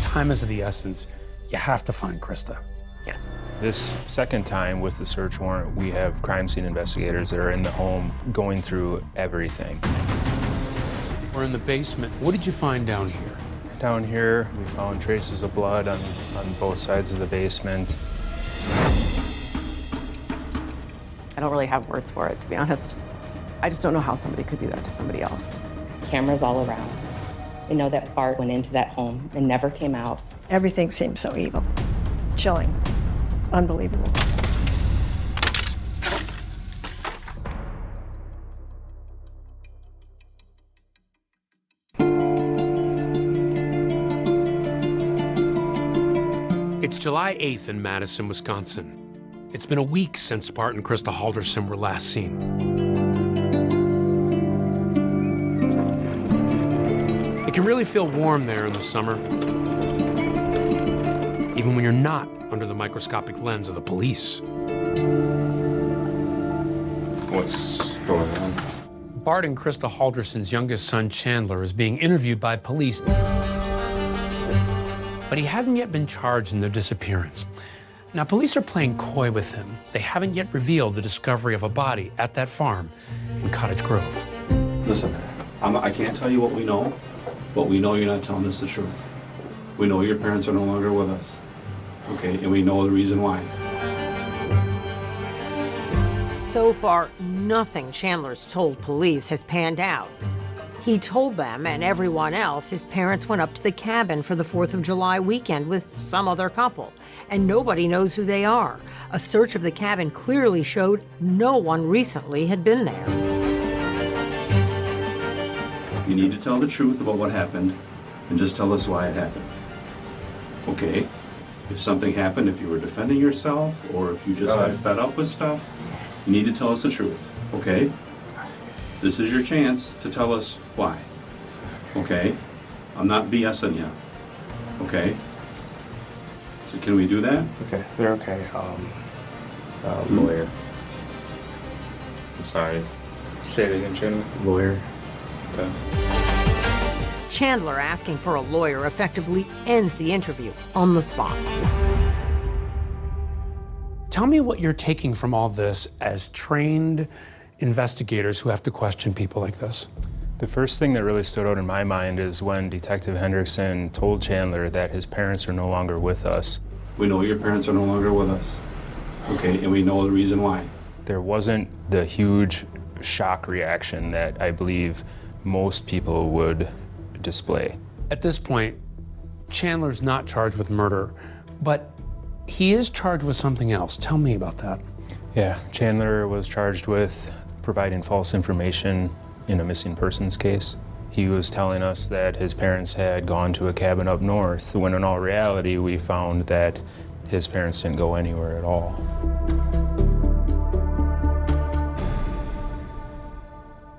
Time is of the essence. You have to find Krista. Yes. This second time with the search warrant, we have crime scene investigators that are in the home going through everything. We're in the basement. What did you find down here? Down here, we found traces of blood on both sides of the basement. I don't really have words for it, to be honest. I just don't know how somebody could do that to somebody else. Cameras all around. We know that Bart went into that home and never came out. Everything seems so evil. Chilling. Unbelievable. It's July 8th in Madison, Wisconsin. It's been a week since Bart and Krista Halderson were last seen. It can really feel warm there in the summer, even when you're not under the microscopic lens of the police. What's going on? Bart and Krista Halderson's youngest son, Chandler, is being interviewed by police, but he hasn't yet been charged in their disappearance. Now, police are playing coy with him. They haven't yet revealed the discovery of a body at that farm in Cottage Grove. Listen, I can't tell you what we know, but we know you're not telling us the truth. We know your parents are no longer with us, okay? And we know the reason why. So far, nothing Chandler's told police has panned out. He told them and everyone else his parents went up to the cabin for the 4th of July weekend with some other couple, and nobody knows who they are. A search of the cabin clearly showed no one recently had been there. You need to tell the truth about what happened and just tell us why it happened. Okay? If something happened, if you were defending yourself, or if you just got fed up with stuff, you need to tell us the truth, okay? This is your chance to tell us why, okay? I'm not BSing you, okay? So can we do that? Okay, they're okay. Lawyer. I'm sorry. Say it again, Chandler. Lawyer. Okay. Chandler asking for a lawyer effectively ends the interview on the spot. Tell me what you're taking from all this as trained investigators who have to question people like this. The first thing that really stood out in my mind is when Detective Hendrickson told Chandler that his parents are no longer with us. We know your parents are no longer with us, okay, and we know the reason why. There wasn't the huge shock reaction that I believe most people would display. At this point, Chandler's not charged with murder, but he is charged with something else. Tell me about that. Yeah, Chandler was charged with providing false information in a missing persons case. He was telling us that his parents had gone to a cabin up north, when in all reality we found that his parents didn't go anywhere at all.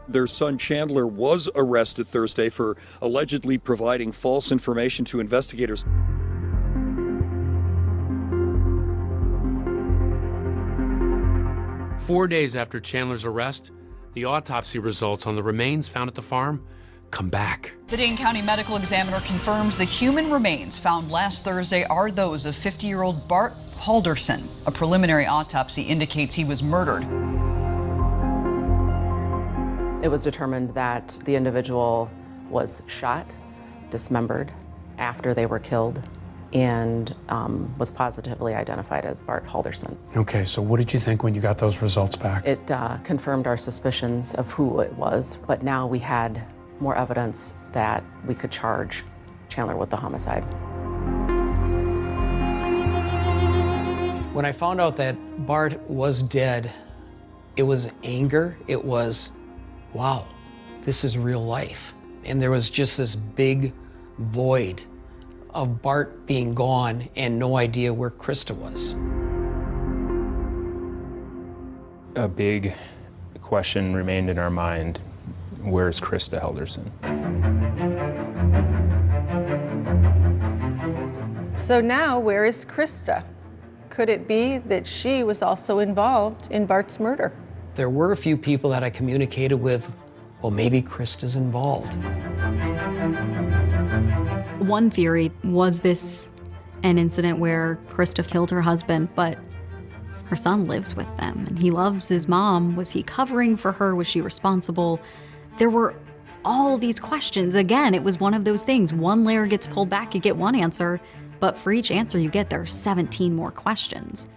Their son Chandler was arrested Thursday for allegedly providing false information to investigators. Four days after Chandler's arrest, the autopsy results on the remains found at the farm come back. The Dane County Medical Examiner confirms the human remains found last Thursday are those of 50-year-old Bart Halderson. A preliminary autopsy indicates he was murdered. It was determined that the individual was shot, dismembered after they were killed, and was positively identified as Bart Halderson. Okay, so what did you think when you got those results back? It confirmed our suspicions of who it was, but now we had more evidence that we could charge Chandler with the homicide. When I found out that Bart was dead, it was anger. It was, wow, this is real life. And there was just this big void of Bart being gone and no idea where Krista was. A big question remained in our mind: where's Krista Halderson? So now, where is Krista? Could it be that she was also involved in Bart's murder? There were a few people that I communicated with, well, maybe Krista's involved. One theory was this an incident where Krista killed her husband, but her son lives with them and he loves his mom. Was he covering for her? Was she responsible? There were all these questions. Again, it was one of those things. One layer gets pulled back, you get one answer, but for each answer you get, there are 17 more questions.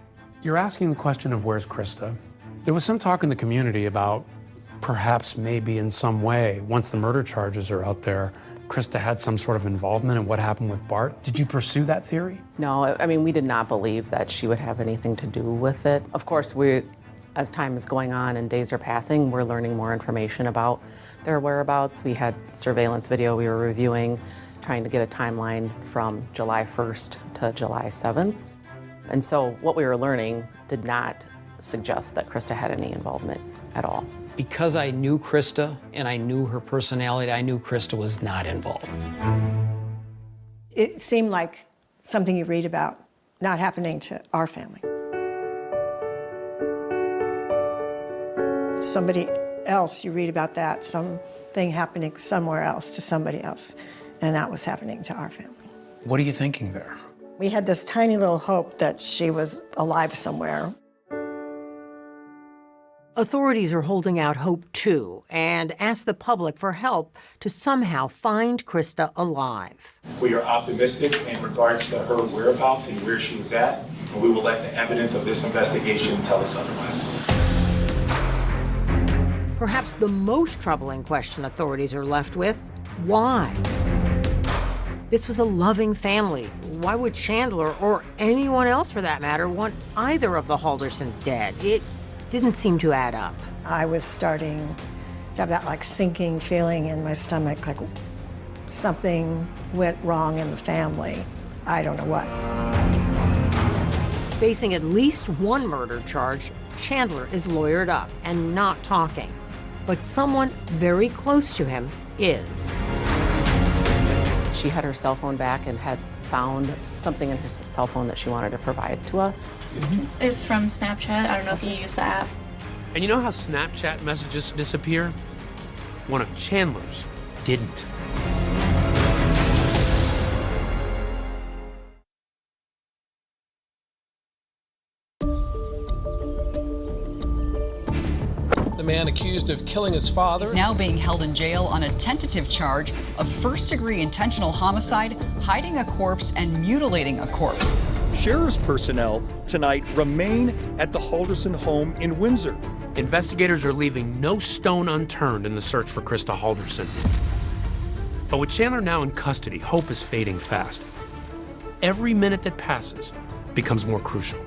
You're asking the question of where's Krista. There was some talk in the community about perhaps maybe in some way, once the murder charges are out there, Krista had some sort of involvement in what happened with Bart. Did you pursue that theory? No, I mean, we did not believe that she would have anything to do with it. Of course, as time is going on and days are passing, we're learning more information about their whereabouts. We had surveillance video we were reviewing, trying to get a timeline from July 1st to July 7th. And so what we were learning did not suggest that Krista had any involvement at all. Because I knew Krista and I knew her personality, I knew Krista was not involved. It seemed like something you read about not happening to our family. Somebody else, you read about that, something happening somewhere else to somebody else, and that was happening to our family. What are you thinking there? We had this tiny little hope that she was alive somewhere. Authorities are holding out hope, too, and ask the public for help to somehow find Krista alive. We are optimistic in regards to her whereabouts and where she was at, and we will let the evidence of this investigation tell us otherwise. Perhaps the most troubling question authorities are left with: why? This was a loving family. Why would Chandler, or anyone else for that matter, want either of the Haldersons dead? It didn't seem to add up. I was starting to have that like sinking feeling in my stomach, like something went wrong in the family. I don't know what. Facing at least one murder charge, Chandler is lawyered up and not talking. But someone very close to him is. She had her cell phone back and had found something in her cell phone that she wanted to provide to us. It's from Snapchat. I don't know if you use the app. And you know how Snapchat messages disappear? One of Chandler's didn't. The man accused of killing his father is now being held in jail on a tentative charge of first-degree intentional homicide, hiding a corpse, and mutilating a corpse. Sheriff's personnel tonight remain at the Halderson home in Windsor. Investigators are leaving no stone unturned in the search for Krista Halderson. But with Chandler now in custody, hope is fading fast. Every minute that passes becomes more crucial.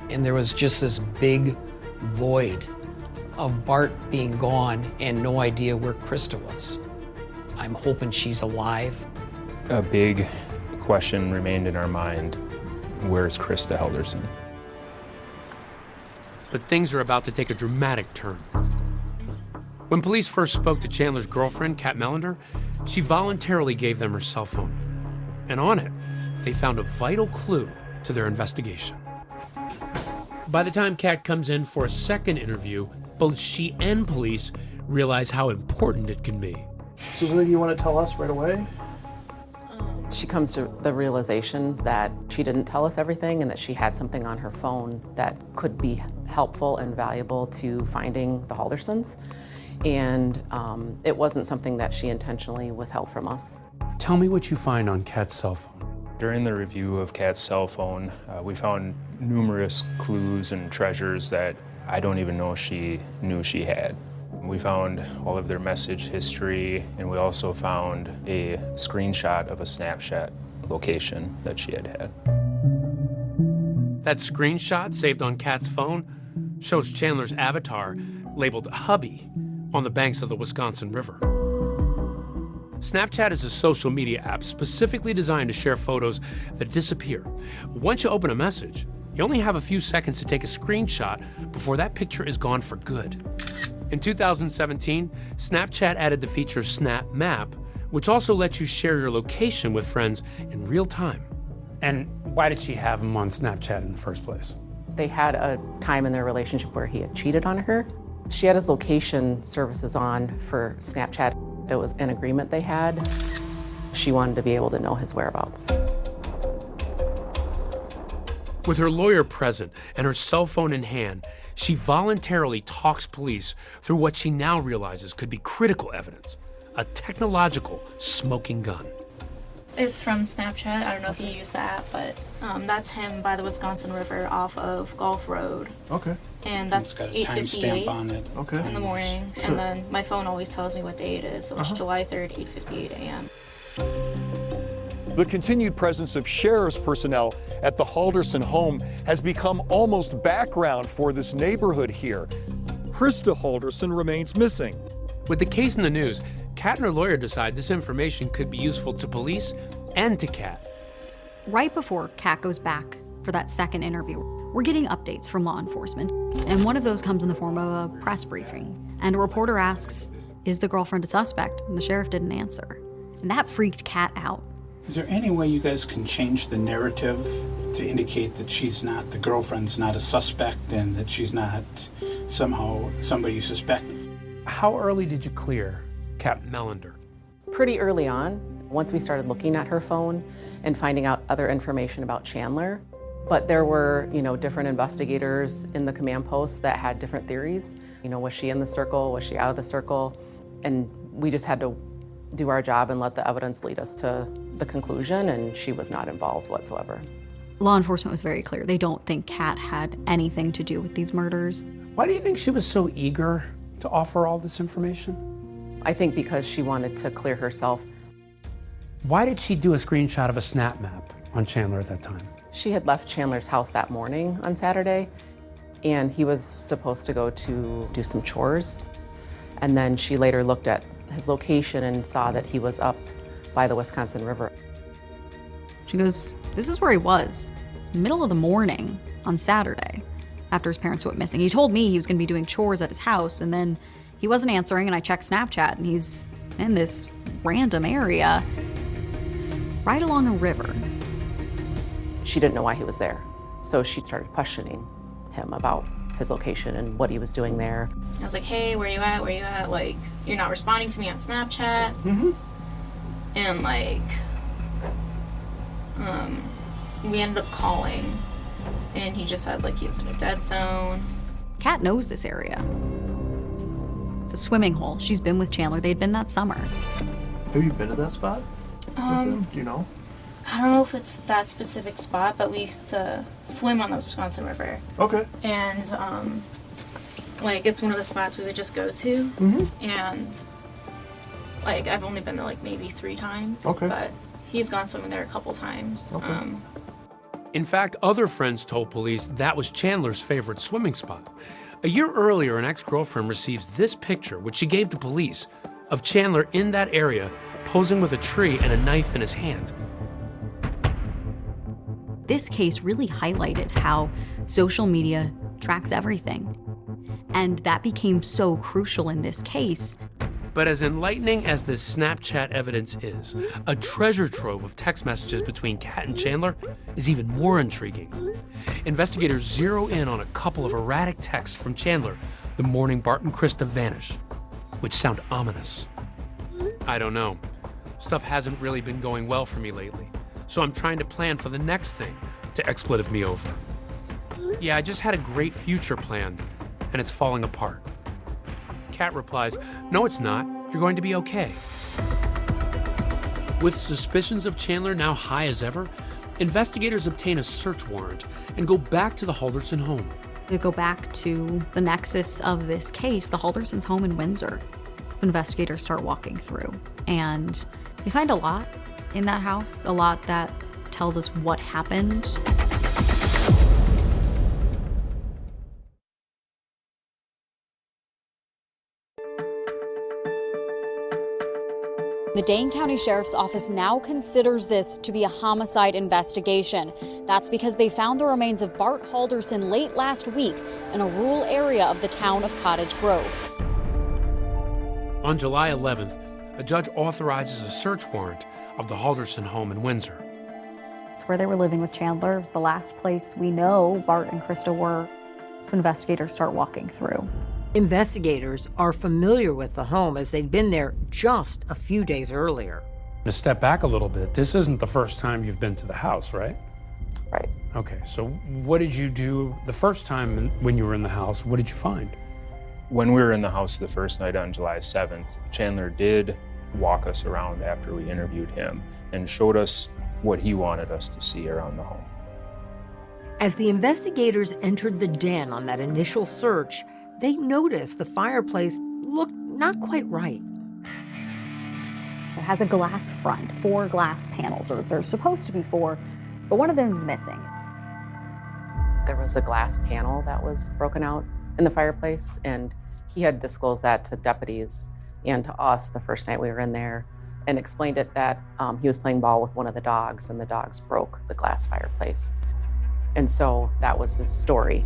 And there was just this big void of Bart being gone and no idea where Krista was. I'm hoping she's alive. A big question remained in our mind: where's Krista Halderson? But things are about to take a dramatic turn. When police first spoke to Chandler's girlfriend, Kat Melander, she voluntarily gave them her cell phone. And on it, they found a vital clue to their investigation. By the time Kat comes in for a second interview, both she and police realize how important it can be. So something you want to tell us right away? She comes to the realization that she didn't tell us everything and that she had something on her phone that could be helpful and valuable to finding the Haldersons. And it wasn't something that she intentionally withheld from us. Tell me what you find on Kat's cell phone. During the review of Kat's cell phone, we found numerous clues and treasures that I don't even know she knew she had. We found all of their message history, and we also found a screenshot of a Snapchat location that she had had. That screenshot saved on Kat's phone shows Chandler's avatar labeled hubby on the banks of the Wisconsin River. Snapchat is a social media app specifically designed to share photos that disappear. Once you open a message, you only have a few seconds to take a screenshot before that picture is gone for good. In 2017, Snapchat added the feature Snap Map, which also lets you share your location with friends in real time. And why did she have him on Snapchat in the first place? They had a time in their relationship where he had cheated on her. She had his location services on for Snapchat. It was an agreement they had. She wanted to be able to know his whereabouts. With her lawyer present and her cell phone in hand, she voluntarily talks police through what she now realizes could be critical evidence, a technological smoking gun. It's from Snapchat. I don't know if you use the app, but that's him by the Wisconsin River off of Gulf Road. Okay. And that's It's got a 8:58 timestamp on it. Okay. in the morning. Sure. And then my phone always tells me what day it is, so it's July 3rd, 8:58 a.m. The continued presence of sheriff's personnel at the Halderson home has become almost background for this neighborhood here. Krista Halderson remains missing. With the case in the news, Kat and her lawyer decide this information could be useful to police and to Kat. Right before Kat goes back for that second interview, we're getting updates from law enforcement, and one of those comes in the form of a press briefing. And a reporter asks, is the girlfriend a suspect? And the sheriff didn't answer. And that freaked Kat out. Is there any way you guys can change the narrative to indicate that she's not, the girlfriend's not a suspect and that she's not somehow somebody you suspect? How early did you clear Kat Melander? Pretty early on, once we started looking at her phone and finding out other information about Chandler. But there were, different investigators in the command post that had different theories. Was she in the circle? Was she out of the circle? And we just had to do our job and let the evidence lead us to the conclusion, and she was not involved whatsoever. Law enforcement was very clear. They don't think Kat had anything to do with these murders. Why do you think she was so eager to offer all this information? I think because she wanted to clear herself. Why did she do a screenshot of a snap map on Chandler at that time? She had left Chandler's house that morning on Saturday, and he was supposed to go to do some chores. And then she later looked at his location and saw that he was up by the Wisconsin River. She goes, this is where he was, middle of the morning on Saturday, after his parents went missing. He told me he was going to be doing chores at his house, and then he wasn't answering, and I checked Snapchat, and he's in this random area right along a river. She didn't know why he was there, so she started questioning him about his location and what he was doing there. I was like, hey, where you at? Where you at? Like, you're not responding to me on Snapchat. And we ended up calling, and he just said he was in a dead zone. Kat knows this area. It's a swimming hole. She's been with Chandler. They'd been that summer. Have you been to that spot? Do you know? I don't know if it's that specific spot, but we used to swim on the Wisconsin River. Okay. And it's one of the spots we would just go to. And I've only been there maybe 3 times. Okay. But he's gone swimming there a couple times. Okay. In fact, other friends told police that was Chandler's favorite swimming spot. A year earlier, an ex-girlfriend receives this picture, which she gave to police, of Chandler in that area, posing with a tree and a knife in his hand. This case really highlighted how social media tracks everything. And that became so crucial in this case. But as enlightening as this Snapchat evidence is, a treasure trove of text messages between Kat and Chandler is even more intriguing. Investigators zero in on a couple of erratic texts from Chandler the morning Bart and Krista vanish, which sound ominous. I don't know. Stuff hasn't really been going well for me lately, so I'm trying to plan for the next thing to expletive me over. Yeah, I just had a great future planned, and it's falling apart. Kat replies, no, it's not. You're going to be okay. With suspicions of Chandler now high as ever, investigators obtain a search warrant and go back to the Halderson home. We go back to the nexus of this case, the Haldersons' home in Windsor. Investigators start walking through, and they find a lot in that house, a lot that tells us what happened. The Dane County Sheriff's Office now considers this to be a homicide investigation. That's because they found the remains of Bart Halderson late last week in a rural area of the town of Cottage Grove. On July 11th, a judge authorizes a search warrant of the Halderson home in Windsor. It's where they were living with Chandler. It was the last place we know Bart and Krista were. So investigators start walking through. Investigators are familiar with the home as they'd been there just a few days earlier. To step back a little bit, this isn't the first time you've been to the house, right? Right. Okay, so what did you do the first time when you were in the house? What did you find? When we were in the house the first night on July 7th, Chandler did walk us around after we interviewed him and showed us what he wanted us to see around the home. As the investigators entered the den on that initial search, they noticed the fireplace looked not quite right. It has a glass front, 4 glass panels, or there's supposed to be 4, but one of them is missing. There was a glass panel that was broken out in the fireplace, and he had disclosed that to deputies and to us the first night we were in there, and explained it that he was playing ball with one of the dogs, and the dogs broke the glass fireplace. And so that was his story.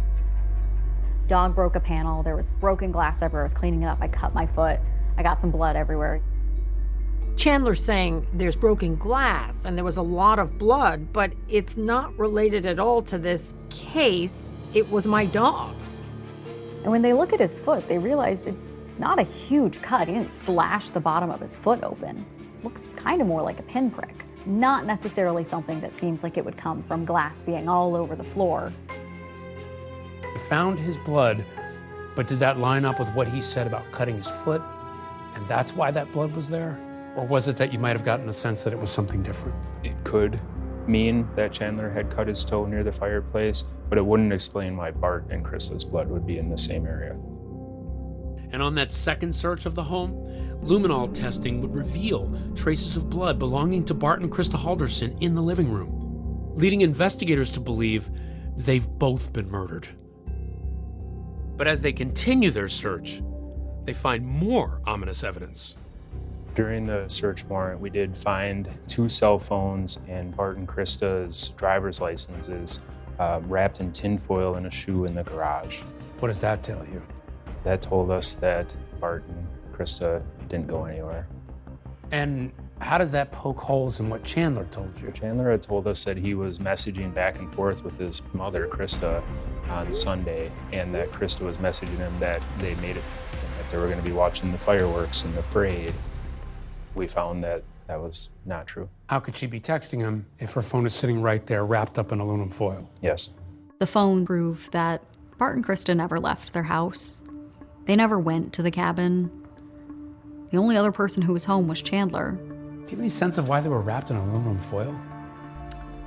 Dog broke a panel, there was broken glass everywhere. I was cleaning it up, I cut my foot, I got some blood everywhere. Chandler's saying there's broken glass and there was a lot of blood, but it's not related at all to this case. It was my dog's. And when they look at his foot, they realize it's not a huge cut. He didn't slash the bottom of his foot open. It looks kind of more like a pinprick. Not necessarily something that seems like it would come from glass being all over the floor. Found his blood, but did that line up with what he said about cutting his foot? And that's why that blood was there? Or was it that you might have gotten a sense that it was something different? It could mean that Chandler had cut his toe near the fireplace, but it wouldn't explain why Bart and Krista's blood would be in the same area. And on that second search of the home, luminol testing would reveal traces of blood belonging to Bart and Krista Halderson in the living room, leading investigators to believe they've both been murdered. But as they continue their search, they find more ominous evidence. During the search warrant, we did find 2 cell phones and Bart and Krista's driver's licenses wrapped in tinfoil in a shoe in the garage. What does that tell you? That told us that Bart and Krista didn't go anywhere. And how does that poke holes in what Chandler told you? Chandler had told us that he was messaging back and forth with his mother, Krista, on Sunday, and that Krista was messaging him that they made it, and that they were going to be watching the fireworks and the parade. We found that that was not true. How could she be texting him if her phone is sitting right there wrapped up in aluminum foil? Yes. The phone proved that Bart and Krista never left their house. They never went to the cabin. The only other person who was home was Chandler. Do you have any sense of why they were wrapped in aluminum foil?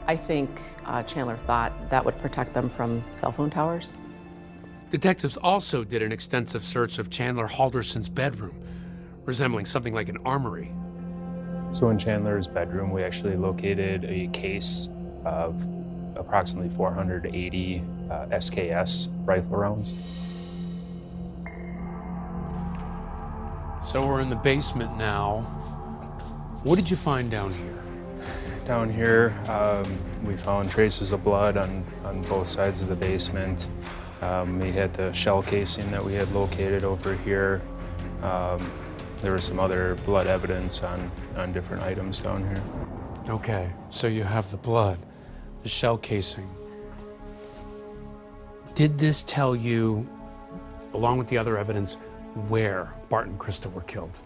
I think Chandler thought that would protect them from cell phone towers. Detectives also did an extensive search of Chandler Halderson's bedroom, resembling something like an armory. So in Chandler's bedroom, we actually located a case of approximately 480 SKS rifle rounds. So we're in the basement now. What did you find down here? Down here, we found traces of blood on both sides of the basement. We had the shell casing that we had located over here. There was some other blood evidence on different items down here. Okay, so you have the blood, the shell casing. Did this tell you, along with the other evidence, where Bart and Krista were killed?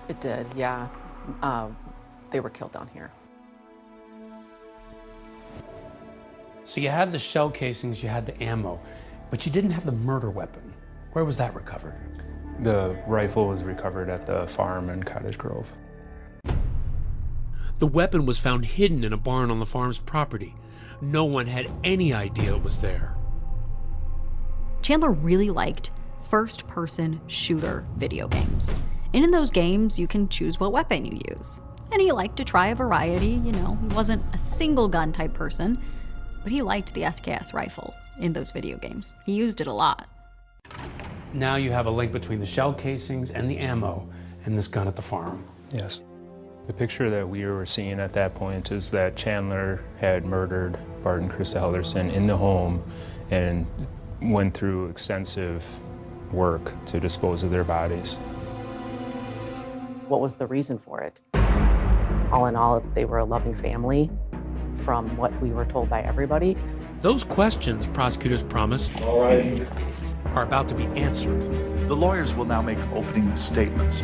It did, yeah. They were killed down here. So you had the shell casings, you had the ammo, but you didn't have the murder weapon. Where was that recovered? The rifle was recovered at the farm in Cottage Grove. The weapon was found hidden in a barn on the farm's property. No one had any idea it was there. Chandler really liked first-person shooter video games. And in those games, you can choose what weapon you use. And he liked to try a variety, he wasn't a single gun type person, but he liked the SKS rifle in those video games. He used it a lot. Now you have a link between the shell casings and the ammo and this gun at the farm. Yes. The picture that we were seeing at that point is that Chandler had murdered Bart and Krista Helderson in the home and went through extensive work to dispose of their bodies. What was the reason for it? All in all, they were a loving family from what we were told by everybody. Those questions, prosecutors promise, are about to be answered. The lawyers will now make opening statements.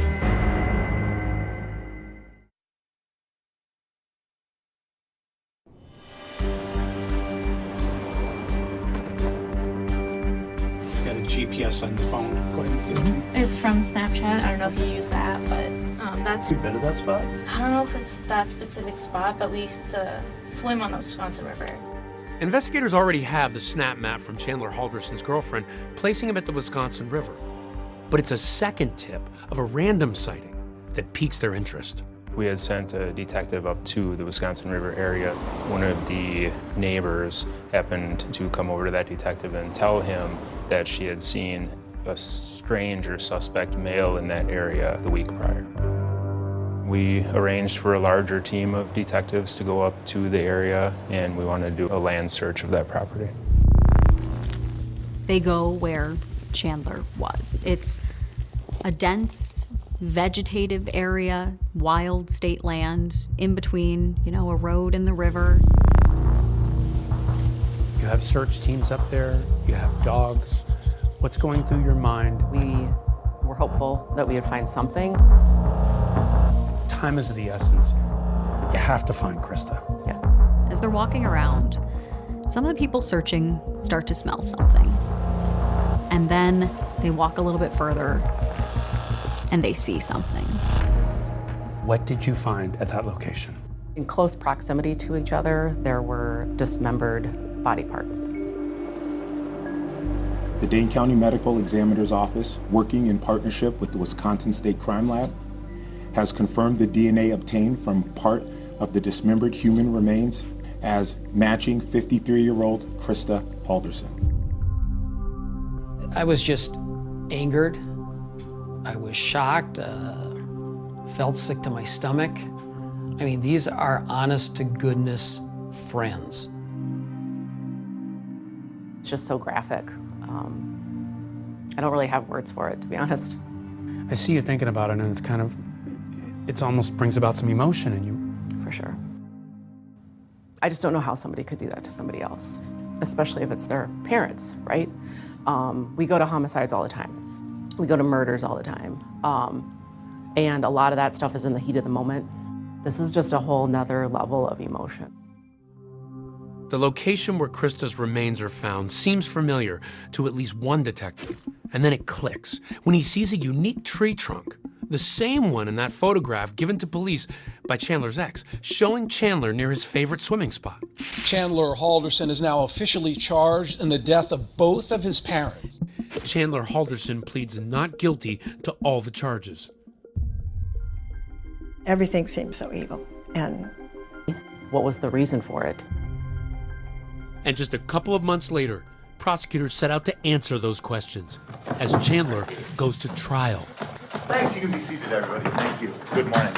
Got a GPS on the phone. Go ahead and get it. It's from Snapchat. I don't know if you use that, but that's. You been to that spot? I don't know if it's that specific spot, but we used to swim on the Wisconsin River. Investigators already have the snap map from Chandler Halderson's girlfriend, placing him at the Wisconsin River. But it's a second tip of a random sighting that piques their interest. We had sent a detective up to the Wisconsin River area. One of the neighbors happened to come over to that detective and tell him that she had seen a strange or suspect male in that area the week prior. We arranged for a larger team of detectives to go up to the area, and we wanted to do a land search of that property. They go where Chandler was. It's a dense, vegetative area, wild state land, in between, a road and the river. You have search teams up there, you have dogs. What's going through your mind? We were hopeful that we would find something. Time is of the essence. You have to find Krista. Yes. As they're walking around, some of the people searching start to smell something. And then they walk a little bit further and they see something. What did you find at that location? In close proximity to each other, there were dismembered body parts. The Dane County Medical Examiner's Office, working in partnership with the Wisconsin State Crime Lab, has confirmed the DNA obtained from part of the dismembered human remains as matching 53-year-old Krista Halderson. I was just angered. I was shocked, felt sick to my stomach. I mean, these are honest to goodness friends. It's just so graphic. I don't really have words for it, to be honest. I see you thinking about it, and it almost brings about some emotion in you. For sure. I just don't know how somebody could do that to somebody else, especially if it's their parents, right? We go to homicides all the time. We go to murders all the time. And a lot of that stuff is in the heat of the moment. This is just a whole nother level of emotion. The location where Krista's remains are found seems familiar to at least one detective. And then it clicks when he sees a unique tree trunk, the same one in that photograph given to police by Chandler's ex, showing Chandler near his favorite swimming spot. Chandler Halderson is now officially charged in the death of both of his parents. Chandler Halderson pleads not guilty to all the charges. Everything seemed so evil, and what was the reason for it? And just a couple of months later, prosecutors set out to answer those questions as Chandler goes to trial. Thanks, you can be seated, everybody. Thank you. Good morning.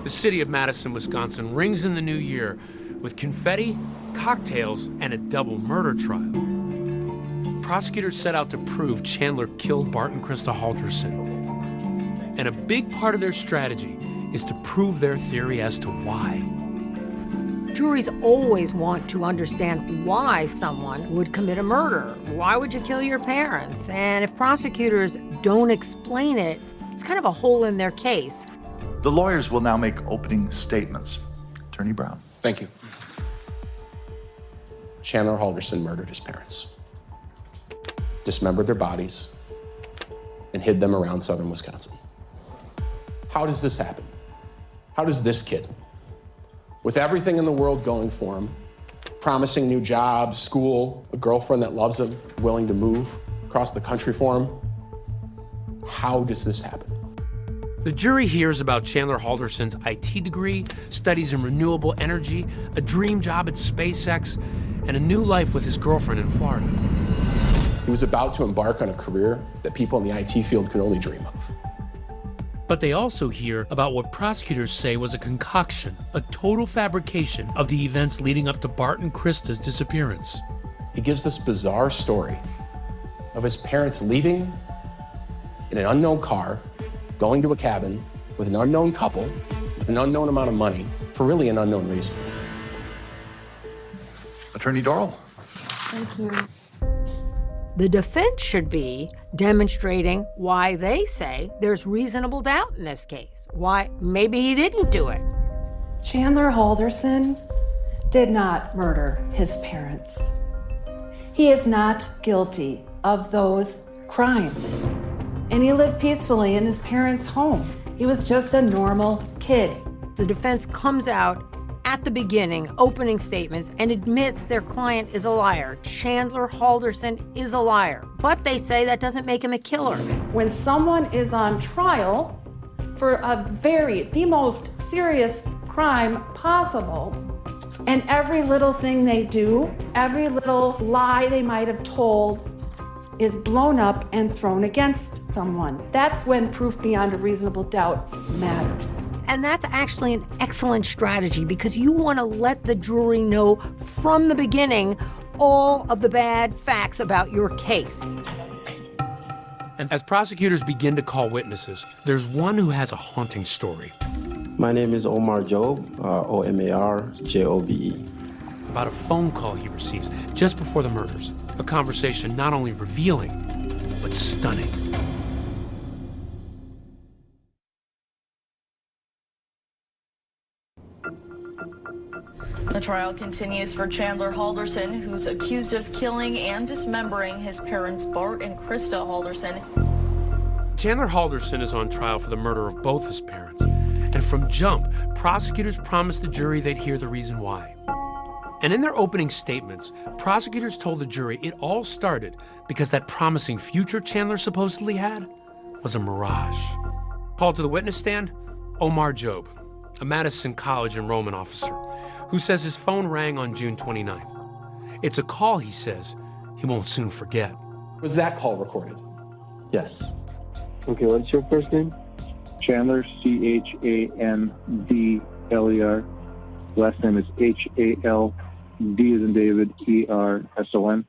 The city of Madison, Wisconsin rings in the new year with confetti, cocktails, and a double murder trial. Prosecutors set out to prove Chandler killed Bart and Krista Halderson. And a big part of their strategy is to prove their theory as to why. Juries always want to understand why someone would commit a murder. Why would you kill your parents? And if prosecutors don't explain it, it's kind of a hole in their case. The lawyers will now make opening statements. Attorney Brown. Thank you. Chandler Halderson murdered his parents, dismembered their bodies, and hid them around southern Wisconsin. How does this happen? How does this kid, with everything in the world going for him, promising new jobs, school, a girlfriend that loves him, willing to move across the country for him, how does this happen? The jury hears about Chandler Halderson's IT degree, studies in renewable energy, a dream job at SpaceX, and a new life with his girlfriend in Florida. He was about to embark on a career that people in the IT field could only dream of. But they also hear about what prosecutors say was a concoction, a total fabrication of the events leading up to Bart and Krista's disappearance. He gives this bizarre story of his parents leaving in an unknown car, going to a cabin with an unknown couple, with an unknown amount of money, for really an unknown reason. Attorney Dorrell. Thank you. The defense should be demonstrating why they say there's reasonable doubt in this case, why maybe he didn't do it. Chandler Halderson did not murder his parents. He is not guilty of those crimes. And he lived peacefully in his parents' home. He was just a normal kid. The defense comes out at the beginning, opening statements, and admits their client is a liar. Chandler Halderson is a liar. But they say that doesn't make him a killer. When someone is on trial for the most serious crime possible, and every little thing they do, every little lie they might have told is blown up and thrown against someone. That's when proof beyond a reasonable doubt matters. And that's actually an excellent strategy because you want to let the jury know from the beginning all of the bad facts about your case. And as prosecutors begin to call witnesses, there's one who has a haunting story. My name is Omar Jobe, O-M-A-R-J-O-B-E. About a phone call he receives just before the murders. A conversation not only revealing, but stunning. The trial continues for Chandler Halderson, who's accused of killing and dismembering his parents Bart and Krista Halderson. Chandler Halderson is on trial for the murder of both his parents. And from jump, prosecutors promised the jury they'd hear the reason why. And in their opening statements, prosecutors told the jury it all started because that promising future Chandler supposedly had was a mirage. Called to the witness stand, Omar Jobe, a Madison College enrollment officer, who says his phone rang on June 29th. It's a call, he says, he won't soon forget. Was that call recorded? Yes. Okay, what's your first name? Chandler, C-H-A-N-D-L-E-R. Last name is H-A-L. D as in David, E-R-S-O-N.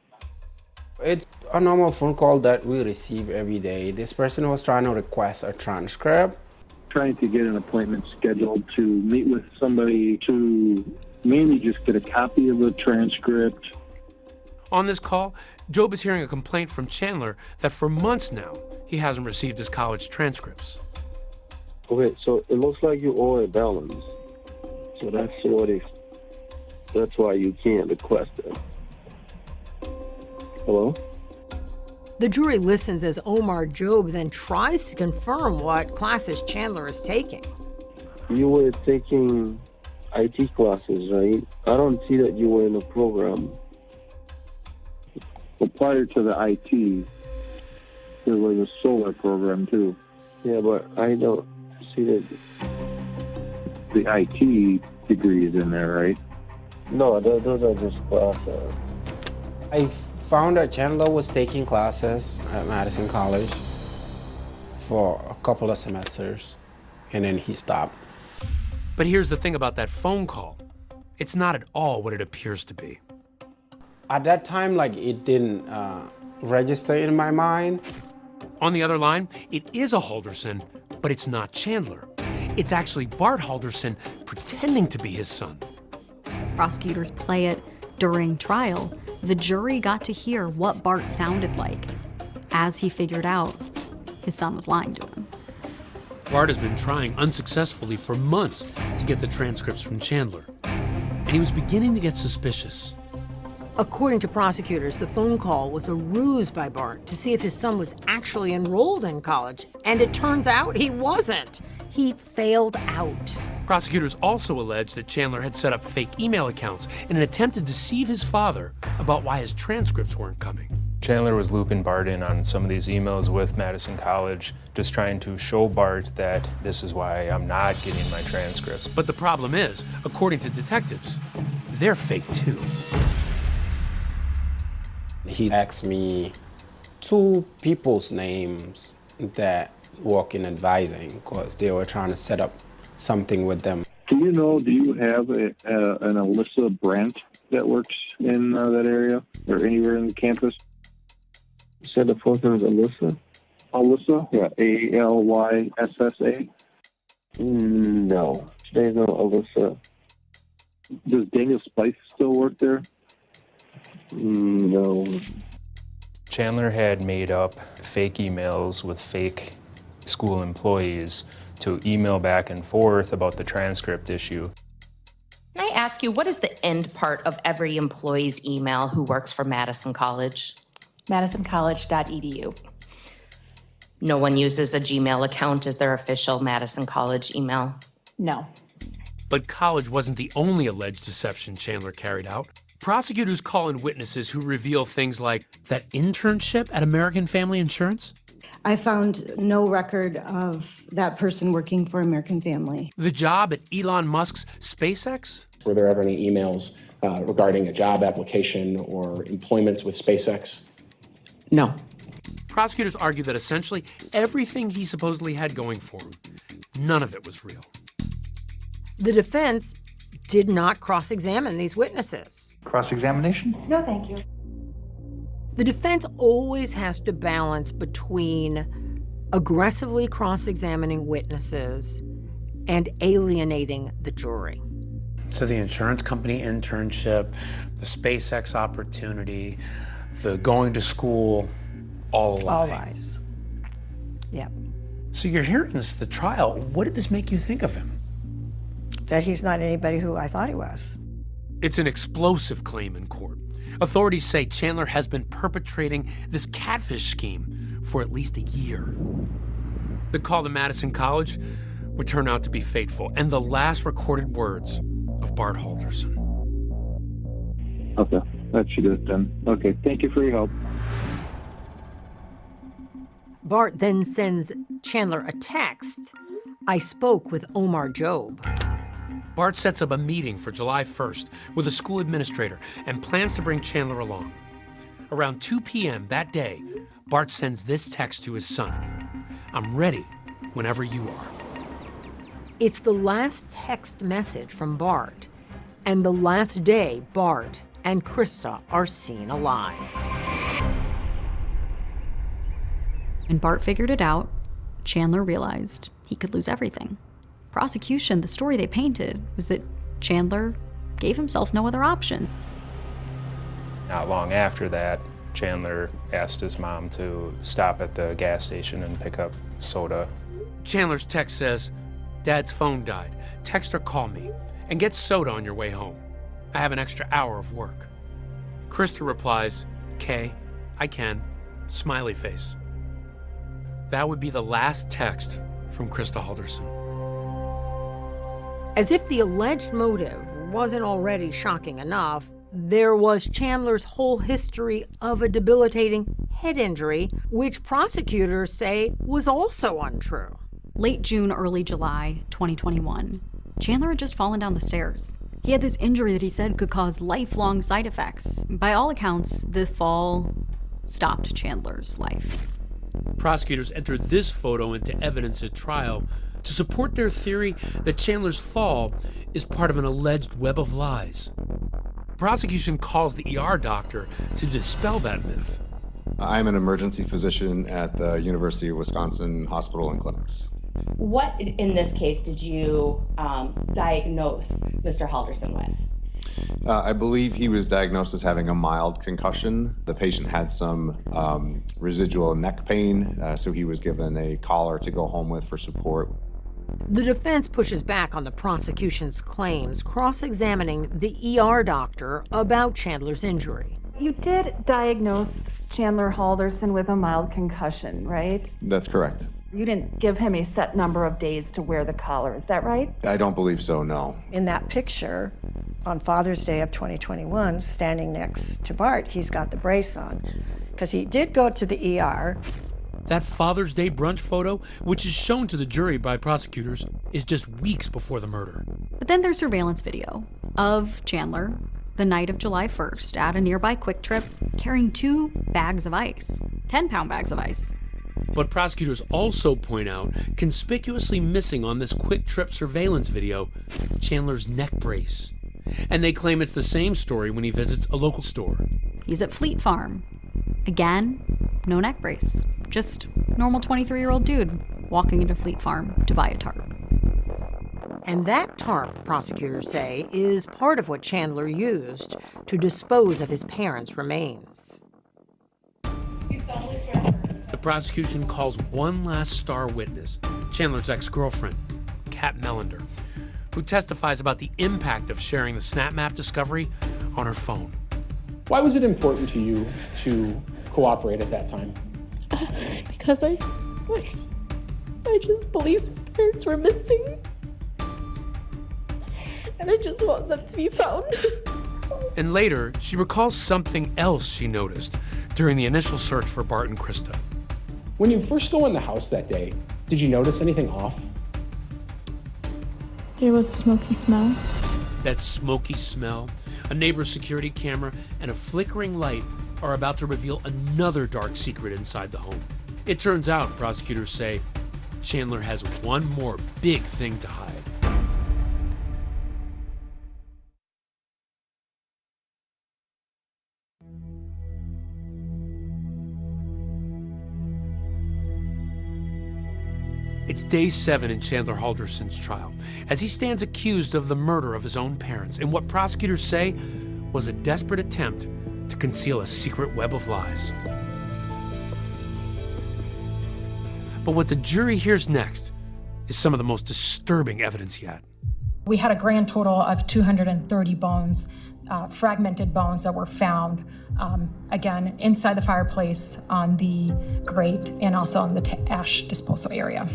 It's a normal phone call that we receive every day. This person was trying to request a transcript. Trying to get an appointment scheduled to meet with somebody to mainly just get a copy of the transcript. On this call, Jobe is hearing a complaint from Chandler that for months now, he hasn't received his college transcripts. Okay, so it looks like you owe a balance. So that's why you can't request it. Hello? The jury listens as Omar Jobe then tries to confirm what classes Chandler is taking. You were taking IT classes, right? I don't see that you were in a program. But prior to the IT, there was a solar program too. Yeah, but I don't see that. The IT degree is in there, right? No, those are just classes. I found that Chandler was taking classes at Madison College for a couple of semesters, and then he stopped. But here's the thing about that phone call. It's not at all what it appears to be. At that time, it didn't register in my mind. On the other line, it is a Halderson, but it's not Chandler. It's actually Bart Halderson pretending to be his son. Prosecutors play it during trial. The jury got to hear what Bart sounded like as he figured out his son was lying to him. Bart has been trying unsuccessfully for months to get the transcripts from Chandler, and he was beginning to get suspicious. According to prosecutors, the phone call was a ruse by Bart to see if his son was actually enrolled in college, and it turns out he wasn't. He failed out. Prosecutors also allege that Chandler had set up fake email accounts in an attempt to deceive his father about why his transcripts weren't coming. Chandler was looping Bart in on some of these emails with Madison College, just trying to show Bart that this is why I'm not getting my transcripts. But the problem is, according to detectives, they're fake too. He asked me 2 people's names that work in advising because they were trying to set up something with them. Do you have an Alyssa Brandt that works in that area or anywhere in the campus? You said the first name is Alyssa? Alyssa? Yeah, Alyssa. No, there's no Alyssa. Does Daniel Spice still work there? No. Chandler had made up fake emails with fake school employees to email back and forth about the transcript issue. Can I ask you, what is the end part of every employee's email who works for Madison College? MadisonCollege.edu. No one uses a Gmail account as their official Madison College email? No. But college wasn't the only alleged deception Chandler carried out. Prosecutors call in witnesses who reveal things like that internship at American Family Insurance. I found no record of that person working for American Family. The job at Elon Musk's SpaceX. Were there ever any emails regarding a job application or employments with SpaceX? No. Prosecutors argue that essentially everything he supposedly had going for him, none of it was real. The defense did not cross-examine these witnesses. Cross-examination? No, thank you. The defense always has to balance between aggressively cross-examining witnesses and alienating the jury. So the insurance company internship, the SpaceX opportunity, the going to school, all a lie. All lies. Yeah. So you're hearing this at the trial. What did this make you think of him? That he's not anybody who I thought he was. It's an explosive claim in court. Authorities say Chandler has been perpetrating this catfish scheme for at least a year. The call to Madison College would turn out to be fateful, and the last recorded words of Bart Halderson. Okay, that should do it then. Okay, thank you for your help. Bart then sends Chandler a text. I spoke with Omar Job. Bart sets up a meeting for July 1st with a school administrator and plans to bring Chandler along. Around 2 p.m. that day, Bart sends this text to his son. I'm ready whenever you are. It's the last text message from Bart, and the last day Bart and Krista are seen alive. When Bart figured it out, Chandler realized he could lose everything. Prosecution, the story they painted was that Chandler gave himself no other option. Not long after that, Chandler asked his mom to stop at the gas station and pick up soda. Chandler's text says, Dad's phone died. Text or call me and get soda on your way home. I have an extra hour of work. Krista replies, Kay, I can, smiley face. That would be the last text from Krista Halderson. As if the alleged motive wasn't already shocking enough, there was Chandler's whole history of a debilitating head injury, which prosecutors say was also untrue. Late June, early July 2021, Chandler had just fallen down the stairs. He had this injury that he said could cause lifelong side effects. By all accounts, the fall stopped Chandler's life. Prosecutors entered this photo into evidence at trial to support their theory that Chandler's fall is part of an alleged web of lies. Prosecution calls the ER doctor to dispel that myth. I'm an emergency physician at the University of Wisconsin Hospital and Clinics. What, in this case, did you diagnose Mr. Halderson with? I believe he was diagnosed as having a mild concussion. The patient had some residual neck pain, so he was given a collar to go home with for support. The defense pushes back on the prosecution's claims, cross-examining the ER doctor about Chandler's injury. You did diagnose Chandler Halderson with a mild concussion, right? That's correct. You didn't give him a set number of days to wear the collar, is that right? I don't believe so, no. In that picture, on Father's Day of 2021, standing next to Bart, he's got the brace on, because he did go to the ER. That Father's Day brunch photo, which is shown to the jury by prosecutors, is just weeks before the murder. But then there's surveillance video of Chandler the night of July 1st at a nearby Quick Trip carrying 2 bags of ice, 10-pound bags of ice. But prosecutors also point out, conspicuously missing on this Quick Trip surveillance video, Chandler's neck brace. And they claim it's the same story when he visits a local store. He's at Fleet Farm. Again, no neck brace. Just normal 23-year-old dude walking into Fleet Farm to buy a tarp. And that tarp, prosecutors say, is part of what Chandler used to dispose of his parents' remains. The prosecution calls one last star witness, Chandler's ex-girlfriend, Kat Melander, who testifies about the impact of sharing the Snap Map discovery on her phone. Why was it important to you to cooperate at that time? Because I just believed his parents were missing. And I just want them to be found. And later, she recalls something else she noticed during the initial search for Bart and Krista. When you first go in the house that day, did you notice anything off? There was a smoky smell. That smoky smell, a neighbor's security camera, and a flickering light are about to reveal another dark secret inside the home. It turns out, prosecutors say, Chandler has one more big thing to hide. It's day 7 in Chandler Halderson's trial, as he stands accused of the murder of his own parents in what prosecutors say was a desperate attempt to conceal a secret web of lies. But what the jury hears next is some of the most disturbing evidence yet. We had a grand total of 230 bones, fragmented bones that were found, again, inside the fireplace, on the grate, and also on the ash disposal area.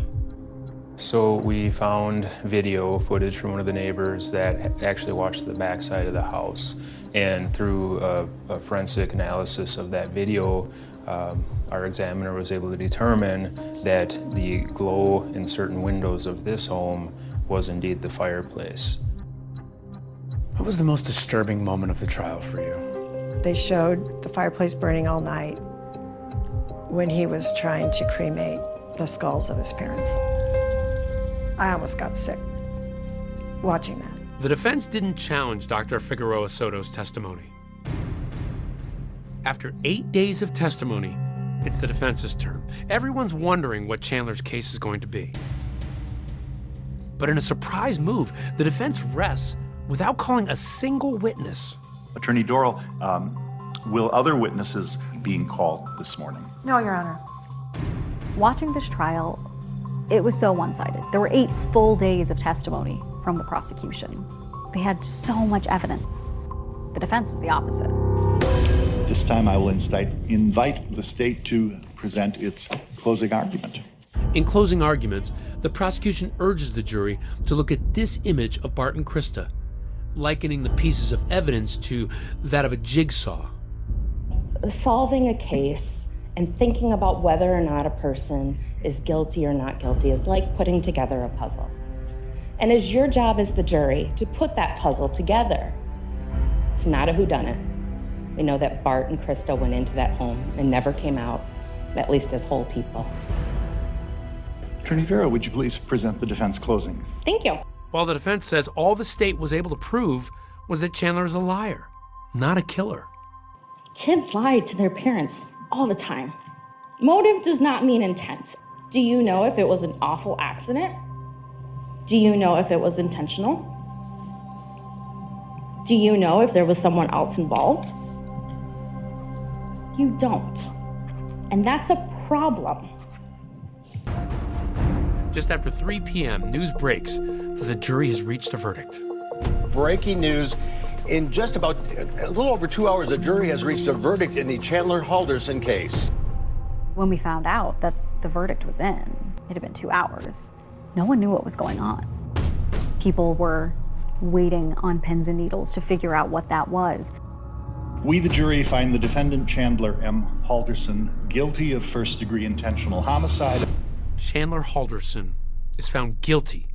So we found video footage from one of the neighbors that actually watched the backside of the house. And through a forensic analysis of that video, our examiner was able to determine that the glow in certain windows of this home was indeed the fireplace. What was the most disturbing moment of the trial for you? They showed the fireplace burning all night when he was trying to cremate the skulls of his parents. I almost got sick watching that. The defense didn't challenge Dr. Figueroa Soto's testimony. After 8 days of testimony, it's the defense's turn. Everyone's wondering what Chandler's case is going to be. But in a surprise move, the defense rests without calling a single witness. Attorney Dorrell, will other witnesses being called this morning? No, Your Honor. Watching this trial, it was so one-sided. There were 8 full days of testimony from the prosecution. They had so much evidence. The defense was the opposite. This time I will invite the state to present its closing argument. In closing arguments, the prosecution urges the jury to look at this image of Bart and Krista, likening the pieces of evidence to that of a jigsaw. Solving a case and thinking about whether or not a person is guilty or not guilty is like putting together a puzzle. And it's your job as the jury to put that puzzle together. It's not a whodunit. We know that Bart and Krista went into that home and never came out, at least as whole people. Attorney Vera, would you please present the defense closing? Thank you. While the defense says all the state was able to prove was that Chandler is a liar, not a killer. Kids lie to their parents all the time. Motive does not mean intent. Do you know if it was an awful accident? Do you know if it was intentional? Do you know if there was someone else involved? You don't. And that's a problem. Just after 3 p.m., news breaks that the jury has reached a verdict. Breaking news. In just about a little over 2 hours, the jury has reached a verdict in the Chandler Halderson case. When we found out that the verdict was in. It had been 2 hours. No one knew what was going on. People were waiting on pins and needles to figure out what that was. We, the jury, find the defendant, Chandler M. Halderson, guilty of first-degree intentional homicide. Chandler Halderson is found guilty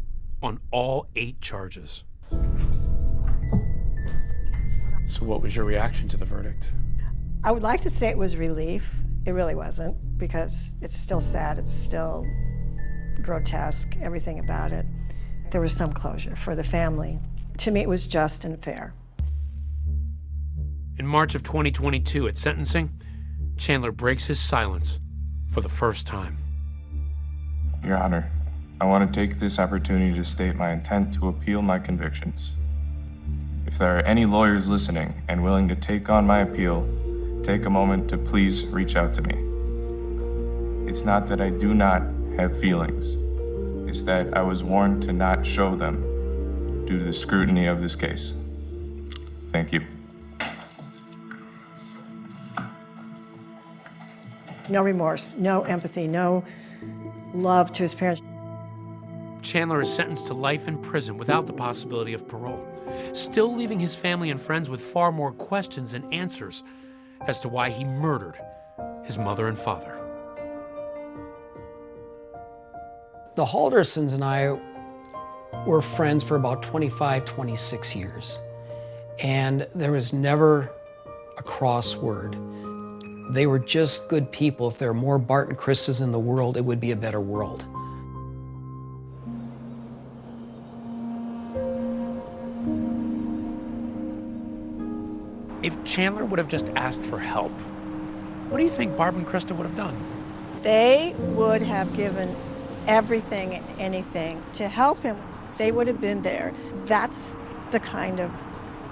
on all 8 charges. So what was your reaction to the verdict? I would like to say it was relief. It really wasn't, because it's still sad, it's still grotesque, everything about it. There was some closure for the family. To me, it was just and fair. In March of 2022, at sentencing, Chandler breaks his silence for the first time. Your Honor, I want to take this opportunity to state my intent to appeal my convictions. If there are any lawyers listening and willing to take on my appeal, take a moment to please reach out to me. It's not that I do not have feelings. It's that I was warned to not show them due to the scrutiny of this case. Thank you. No remorse, no empathy, no love to his parents. Chandler is sentenced to life in prison without the possibility of parole, still leaving his family and friends with far more questions than answers as to why he murdered his mother and father. The Haldersons and I were friends for about 25, 26 years. And there was never a cross word. They were just good people. If there were more Bart and Kristas in the world, it would be a better world. If Chandler would have just asked for help, what do you think Barb and Krista would have done? They would have given everything and anything to help him. They would have been there. That's the kind of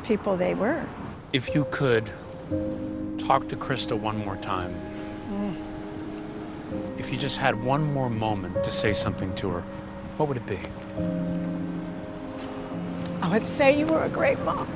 people they were. If you could talk to Krista one more time, if you just had one more moment to say something to her, what would it be? I would say you were a great mom.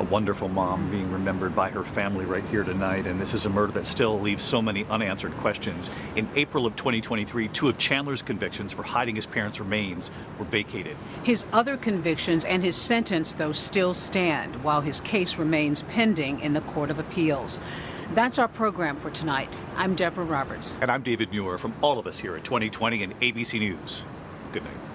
Wonderful mom being remembered by her family right here tonight, and this is a murder that still leaves so many unanswered questions. In April of 2023, 2 of Chandler's convictions for hiding his parents' remains were vacated. His other convictions and his sentence, though, still stand, while his case remains pending in the Court of Appeals. That's our program for tonight. I'm Deborah Roberts. And I'm David Muir from all of us here at 2020 and ABC News. Good night.